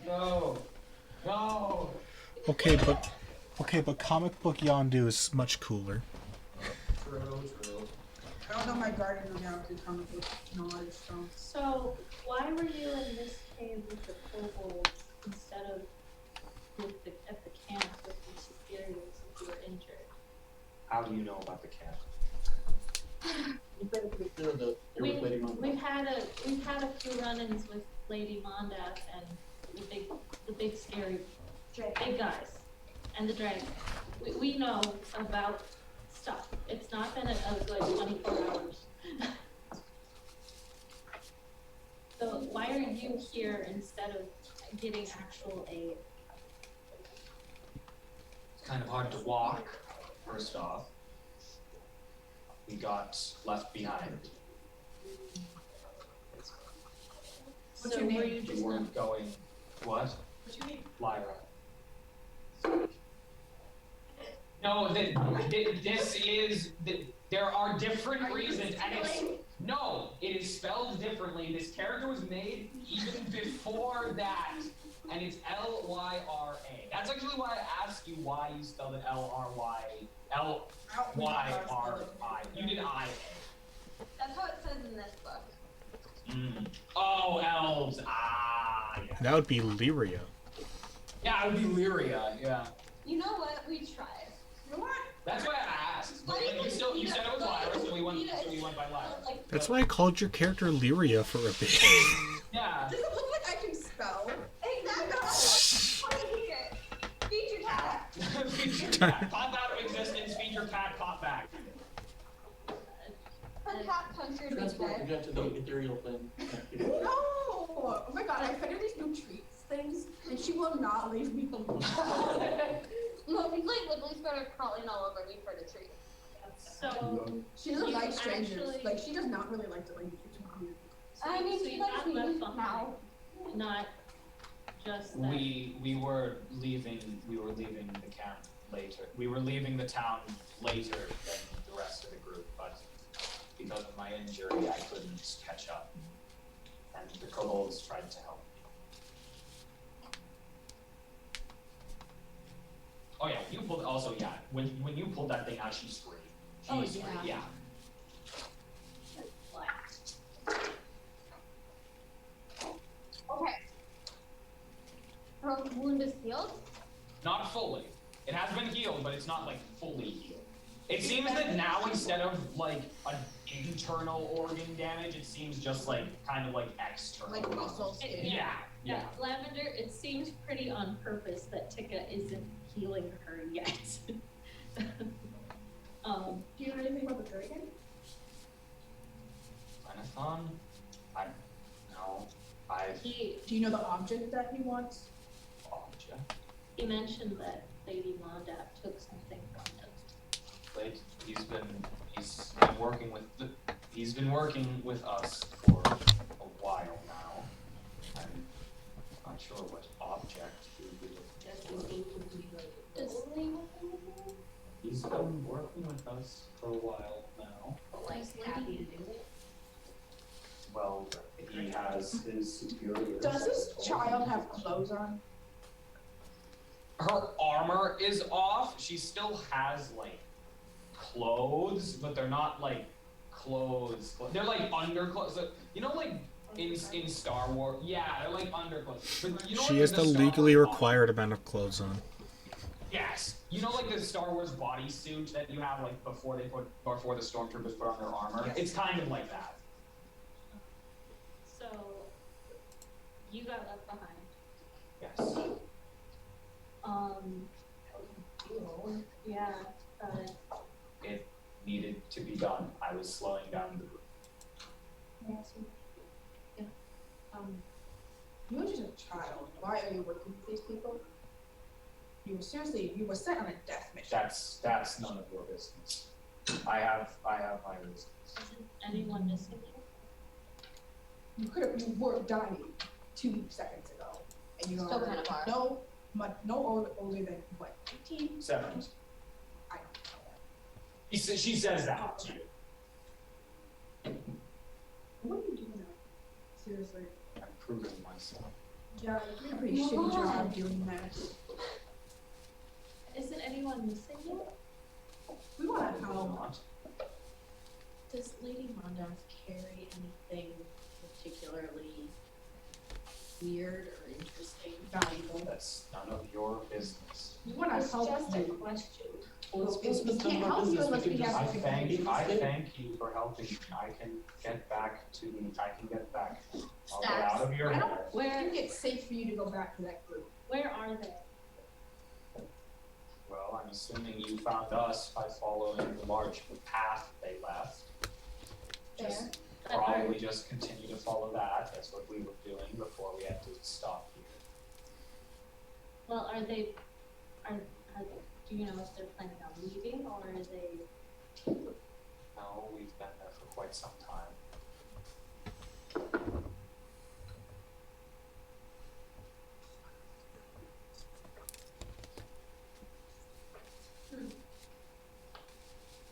[SPEAKER 8] no. No.
[SPEAKER 1] Okay, but comic book Yondu is much cooler.
[SPEAKER 8] True.
[SPEAKER 7] I don't know my Guardians of the Galaxy comic book knowledge, so.
[SPEAKER 5] So, why were you in this cave with the kobolds instead of at the camp with the superiors if you were injured?
[SPEAKER 8] How do you know about the camp?
[SPEAKER 6] You're with Lady Mom.
[SPEAKER 5] We've had a few run-ins with Lady Mondath and the big scary big guys and the dragon. We know about stuff. It's not been a good 24 hours. So why are you here instead of getting actual aid?
[SPEAKER 8] It's kind of hard to walk, first off. We got left behind.
[SPEAKER 7] What's
[SPEAKER 5] So
[SPEAKER 7] your name?
[SPEAKER 5] were you
[SPEAKER 8] We
[SPEAKER 5] just
[SPEAKER 8] weren't going. What?
[SPEAKER 7] What's your name?
[SPEAKER 8] Lyra. No, this is. There are different reasons, and it's. No, it is spelled differently. This character was made even before that, and it's Lyra. That's actually why I asked you why you spelled it Lyra. You did IA.
[SPEAKER 4] That's how it says in this book.
[SPEAKER 8] Oh, elves. Ah, yeah.
[SPEAKER 1] That would be Lyria.
[SPEAKER 8] Yeah, it would be Lyria. Yeah.
[SPEAKER 4] You know what? We tried.
[SPEAKER 7] You know what?
[SPEAKER 8] That's why I asked. But like, you said it was Lyra, so we went by Lyra.
[SPEAKER 1] That's why I called your character Lyria for a bit.
[SPEAKER 8] Yeah.
[SPEAKER 7] Does it look like I can spell?
[SPEAKER 4] Exactly. What is it? Feature cat.
[SPEAKER 8] Feature cat. Pop out of existence. Feature cat. Pop back.
[SPEAKER 4] Her cat punctured his
[SPEAKER 6] Transport you
[SPEAKER 4] head.
[SPEAKER 6] got to the ethereal plane.
[SPEAKER 7] No! Oh my god, I fed her these new treats things, and she will not leave me alone.
[SPEAKER 4] No, he's like literally started crawling all over me for the tree.
[SPEAKER 5] So
[SPEAKER 7] She doesn't
[SPEAKER 5] You
[SPEAKER 7] like strangers.
[SPEAKER 5] actually-
[SPEAKER 7] Like she does not really like to like weird.
[SPEAKER 4] I mean,
[SPEAKER 5] so
[SPEAKER 4] she
[SPEAKER 5] you
[SPEAKER 4] likes
[SPEAKER 5] got
[SPEAKER 4] me
[SPEAKER 5] left behind.
[SPEAKER 4] now.
[SPEAKER 5] Not just that.
[SPEAKER 8] We were leaving the camp later. We were leaving the town later than the rest of the group, but because of my injury I couldn't catch up. And the kobolds tried to help me. Oh yeah, you pulled when you pulled that thing out she screamed.
[SPEAKER 9] Oh,
[SPEAKER 8] She screamed,
[SPEAKER 9] yeah.
[SPEAKER 4] Okay. Her wound is healed?
[SPEAKER 8] Not fully. It has been healed, but it's not like fully healed. It seems that now instead of like an internal organ damage, it seems just like kind of like external.
[SPEAKER 7] Like muscles.
[SPEAKER 8] Yeah.
[SPEAKER 5] Lavender, it seems pretty on purpose that Tika isn't healing her yet.
[SPEAKER 7] Do you know anything about the dragon?
[SPEAKER 8] Renathon?
[SPEAKER 5] He
[SPEAKER 7] Do you know the object that he wants?
[SPEAKER 8] Object.
[SPEAKER 5] he mentioned that Lady Mondap took something from him.
[SPEAKER 8] But he's been working with us for a while now. I'm not sure what object he would be looking for.
[SPEAKER 5] Does
[SPEAKER 8] He's been working with us for a while now.
[SPEAKER 9] Happy to do it.
[SPEAKER 8] Well, he has his superiors.
[SPEAKER 7] Does this child have clothes on?
[SPEAKER 8] Her armor is off. She still has like clothes, but they're not like clothes. They're like underclothes. So, you know, like in Star Wars. Yeah, they're like underclothes. But you know,
[SPEAKER 1] She
[SPEAKER 8] like
[SPEAKER 1] has
[SPEAKER 8] in
[SPEAKER 1] the
[SPEAKER 8] Star
[SPEAKER 1] legally
[SPEAKER 8] Wars
[SPEAKER 1] required amount of clothes on.
[SPEAKER 8] Yes. You know, like the Star Wars bodysuit that you have like before the stormtroopers put on their armor.
[SPEAKER 7] Yes.
[SPEAKER 8] It's kind of like that.
[SPEAKER 5] so you got left behind.
[SPEAKER 8] Yes.
[SPEAKER 5] Yeah,
[SPEAKER 8] It needed to be done. I was slowing down the group.
[SPEAKER 7] You were just a child. Why are you working with these people? You were sent on a death mission.
[SPEAKER 8] That's none of your business. I have my reasons.
[SPEAKER 5] isn't anyone missing you?
[SPEAKER 7] You were dying 2 seconds ago, and you
[SPEAKER 4] Still
[SPEAKER 7] are
[SPEAKER 4] kind of are.
[SPEAKER 7] no older than what, 18?
[SPEAKER 8] 7.
[SPEAKER 7] I don't know that.
[SPEAKER 8] She says that to you.
[SPEAKER 7] What are you doing now? Seriously.
[SPEAKER 8] I'm proving myself.
[SPEAKER 7] Yeah, you're doing a pretty shitty job doing that.
[SPEAKER 5] Isn't anyone missing you?
[SPEAKER 7] We want to help.
[SPEAKER 8] Not.
[SPEAKER 9] Does Lady Mondas carry anything particularly weird or interesting?
[SPEAKER 7] Valuable.
[SPEAKER 8] That's none of your business.
[SPEAKER 7] We want to help
[SPEAKER 9] Just a
[SPEAKER 7] you.
[SPEAKER 9] question.
[SPEAKER 6] Well,
[SPEAKER 7] We
[SPEAKER 6] it's
[SPEAKER 7] can't help you unless we have
[SPEAKER 8] I
[SPEAKER 7] information.
[SPEAKER 8] thank you for helping me. I can get back. I'll get out of your
[SPEAKER 7] I
[SPEAKER 8] hair.
[SPEAKER 7] don't
[SPEAKER 5] Where
[SPEAKER 7] think it's safe for you to go back to that group.
[SPEAKER 5] where are they?
[SPEAKER 8] Well, I'm assuming you found us by following the march path they left. Just probably just continue to follow that. That's what we were doing before we had to stop here.
[SPEAKER 5] Well, are they do you know if they're planning on leaving or are they
[SPEAKER 8] No, we've been there for quite some time.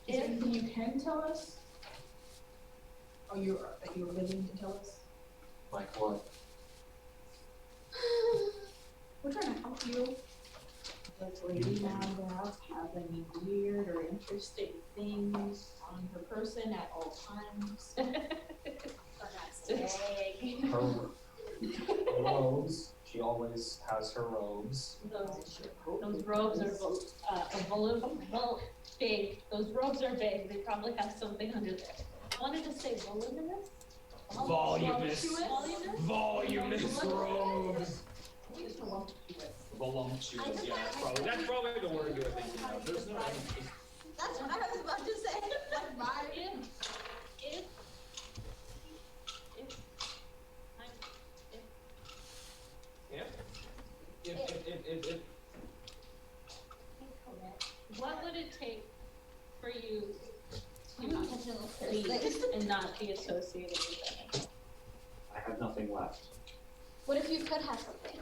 [SPEAKER 7] Is there anything you can tell us? Or that you're willing to tell us?
[SPEAKER 8] Like what?
[SPEAKER 7] We're trying to help you.
[SPEAKER 9] Does Lady Mondas have any weird or interesting things on her person at all times?
[SPEAKER 8] Her robes. She always has her robes.
[SPEAKER 5] those robes are big. Those robes are big. They probably have something under there. I wanted to say voluminous.
[SPEAKER 8] Voluminous.
[SPEAKER 5] Voluminous
[SPEAKER 8] robes. Voluptuous, yeah, that's probably the word you were thinking of. There's no
[SPEAKER 4] That's what I was about to say. Like, bye.
[SPEAKER 8] if
[SPEAKER 5] would it take for you
[SPEAKER 4] I'm
[SPEAKER 5] to
[SPEAKER 4] not touching those
[SPEAKER 5] leave
[SPEAKER 4] things.
[SPEAKER 5] and not be associated with them?
[SPEAKER 10] I have nothing left.
[SPEAKER 4] What if you could have something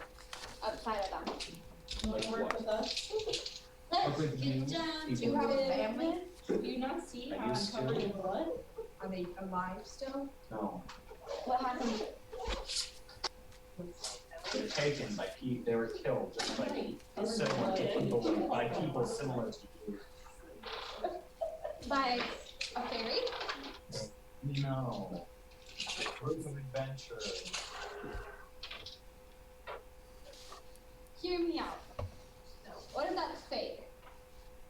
[SPEAKER 4] outside of them?
[SPEAKER 10] Like
[SPEAKER 9] Work
[SPEAKER 10] what?
[SPEAKER 9] with us.
[SPEAKER 4] Let's
[SPEAKER 10] with
[SPEAKER 4] get
[SPEAKER 10] you,
[SPEAKER 4] down
[SPEAKER 10] people.
[SPEAKER 4] to
[SPEAKER 7] You have a
[SPEAKER 4] it.
[SPEAKER 7] family?
[SPEAKER 9] Do you not see
[SPEAKER 10] Are
[SPEAKER 9] how
[SPEAKER 10] you
[SPEAKER 9] I'm
[SPEAKER 10] still-
[SPEAKER 9] covered in blood?
[SPEAKER 7] Are they alive still?
[SPEAKER 10] No.
[SPEAKER 4] What happened?
[SPEAKER 10] They were taken by people. They were killed just like similar to people by people similar to you.
[SPEAKER 4] By a fairy?
[SPEAKER 10] No. Group of adventurers.
[SPEAKER 4] Hear me out. What if that's fake?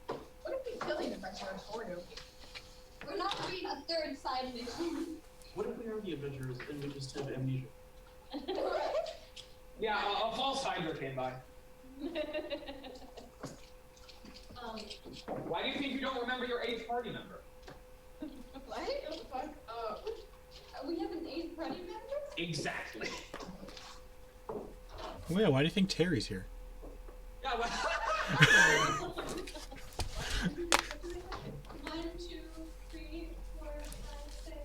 [SPEAKER 7] What if we kill the adventurers for you?
[SPEAKER 4] We're not doing a third side mission.
[SPEAKER 6] What if we are the adventurers and we just have amnesia?
[SPEAKER 8] Yeah, a false Hydra came by. Why do you think you don't remember your 8th party member?
[SPEAKER 4] What? What the fuck? We have an 8th party member?
[SPEAKER 8] Exactly.
[SPEAKER 1] Oh yeah, why do you think Terry's here?
[SPEAKER 8] Yeah, well,
[SPEAKER 4] 1, 2, 3, 4, 5, 6,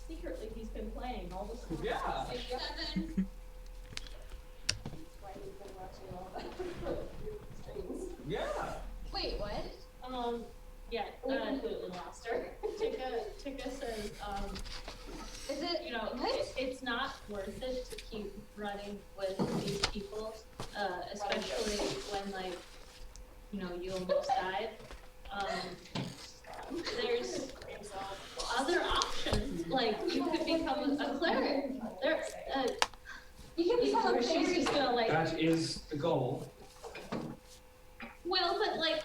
[SPEAKER 9] Secretly, he's been playing all this time.
[SPEAKER 8] yeah.
[SPEAKER 4] 7.
[SPEAKER 9] Why we've been watching all that streams.
[SPEAKER 8] Yeah.
[SPEAKER 4] Wait, what?
[SPEAKER 5] Yeah,
[SPEAKER 9] We completely lost her.
[SPEAKER 5] Tika says,
[SPEAKER 4] Is it,
[SPEAKER 5] you know,
[SPEAKER 4] what?
[SPEAKER 5] it's not worth it to keep running with these people, especially when, like, you know, you almost died. There's other options, like, you could become a cleric. There,
[SPEAKER 4] You can become a
[SPEAKER 5] she's
[SPEAKER 4] fairy.
[SPEAKER 5] just gonna, like,
[SPEAKER 10] That is the goal.
[SPEAKER 5] well, but, like,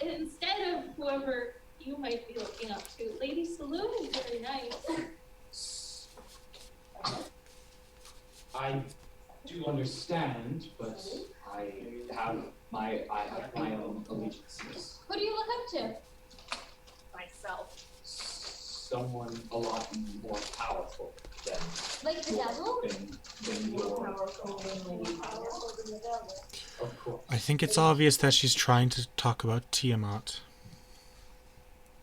[SPEAKER 5] instead of whoever you might be looking up to, Lady Saloon is very nice.
[SPEAKER 10] I do understand, but I have my own allegiances.
[SPEAKER 4] Who do you look up to?
[SPEAKER 9] Myself.
[SPEAKER 10] Someone a lot more powerful than
[SPEAKER 4] Like the devil?
[SPEAKER 10] than your. Of course.
[SPEAKER 1] I think it's obvious that she's trying to talk about Tiamat.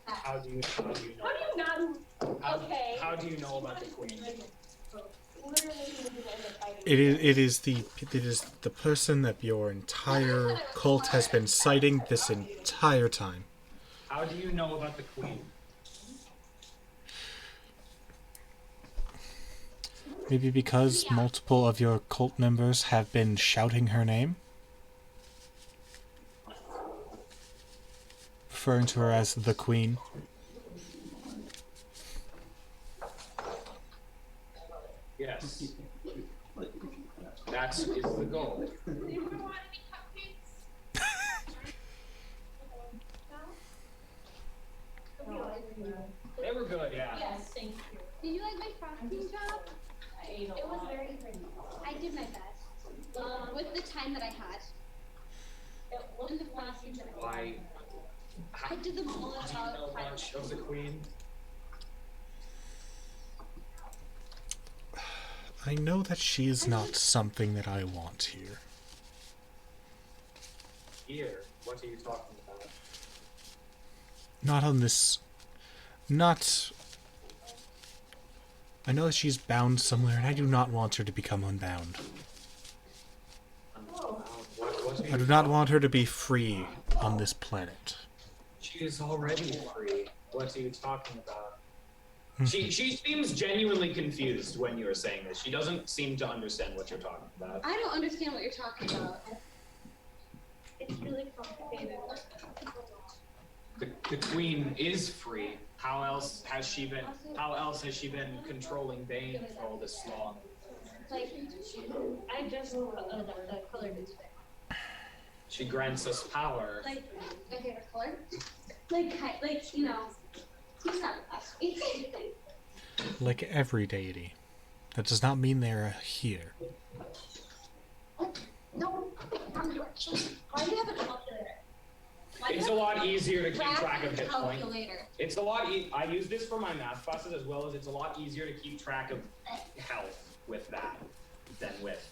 [SPEAKER 10] How do you know?
[SPEAKER 5] How do you not? Okay.
[SPEAKER 8] How do you know about the queen?
[SPEAKER 5] Literally, he was gonna end up fighting.
[SPEAKER 1] It is the person that your entire cult has been citing this entire time.
[SPEAKER 8] How do you know about the queen?
[SPEAKER 1] Maybe because multiple of your cult members have been shouting her name? Referring to her as the Queen.
[SPEAKER 8] Yes. That is the goal. They were good, yeah.
[SPEAKER 5] Yes, thank you.
[SPEAKER 4] Did you like my frosting job?
[SPEAKER 9] I ate a
[SPEAKER 4] It was
[SPEAKER 9] lot.
[SPEAKER 4] very pretty. I did my best. With the time that I had. And the frosting job.
[SPEAKER 8] Why?
[SPEAKER 4] I did them all in
[SPEAKER 8] Do you know
[SPEAKER 4] about 5
[SPEAKER 8] much of the queen?
[SPEAKER 1] I know that she is not something that I want here.
[SPEAKER 10] Here, what are you talking about?
[SPEAKER 1] Not on this... Not... I know that she's bound somewhere, and I do not want her to become unbound.
[SPEAKER 10] What are
[SPEAKER 1] I
[SPEAKER 10] you
[SPEAKER 1] do not want her to be free on this planet.
[SPEAKER 10] She is already free. What are you talking about?
[SPEAKER 8] She seems genuinely confused when you are saying this. She doesn't seem to understand what you're talking about.
[SPEAKER 4] I don't understand what you're talking about.
[SPEAKER 5] It's really complicated.
[SPEAKER 8] The queen is free. How else has she been? How else has she been controlling Bane for all this long?
[SPEAKER 4] Like,
[SPEAKER 5] I just, the color is
[SPEAKER 8] She grants us power.
[SPEAKER 4] like my favorite color. Like you know, he's not the best.
[SPEAKER 1] Like every deity. That does not mean they're here.
[SPEAKER 4] No, wrong direction. Why do you have a calculator? Why do
[SPEAKER 8] It's a
[SPEAKER 4] you
[SPEAKER 8] lot easier to keep
[SPEAKER 4] have
[SPEAKER 8] track of
[SPEAKER 4] a
[SPEAKER 8] hit points.
[SPEAKER 4] calculator?
[SPEAKER 8] It's a lot. I use this for my math classes as well as it's a lot easier to keep track of health with that than with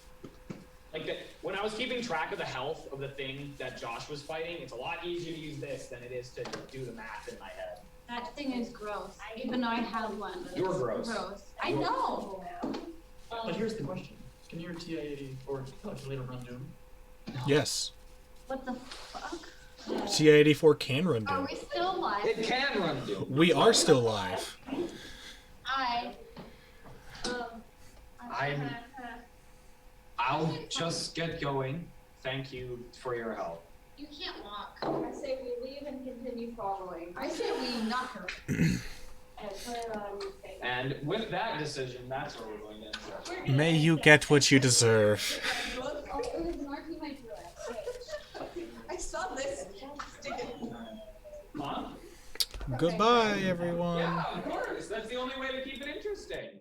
[SPEAKER 8] like the, when I was keeping track of the health of the thing that Josh was fighting, it's a lot easier to use this than it is to do the math in my head.
[SPEAKER 4] That thing is gross, even though I have one.
[SPEAKER 8] You're gross.
[SPEAKER 4] I know.
[SPEAKER 6] But here's the question. Can your TI-84 calculator run Doom?
[SPEAKER 1] Yes.
[SPEAKER 4] What the fuck?
[SPEAKER 1] CI-84 can run
[SPEAKER 4] Are
[SPEAKER 1] Doom.
[SPEAKER 4] we still live?
[SPEAKER 8] It can run Doom.
[SPEAKER 1] We are still live.
[SPEAKER 8] I'll just get going. Thank you for your help.
[SPEAKER 4] You can't walk.
[SPEAKER 2] I say we leave and continue following.
[SPEAKER 7] I say we knock her.
[SPEAKER 2] And plan on staying.
[SPEAKER 8] And with that decision, that's where we're going to end.
[SPEAKER 1] May you get what you deserve.
[SPEAKER 4] Oh, it was Marky my
[SPEAKER 7] I saw this. Stick it.
[SPEAKER 8] Huh?
[SPEAKER 1] Goodbye, everyone.
[SPEAKER 8] Yeah, of course. That's the only way to keep it interesting.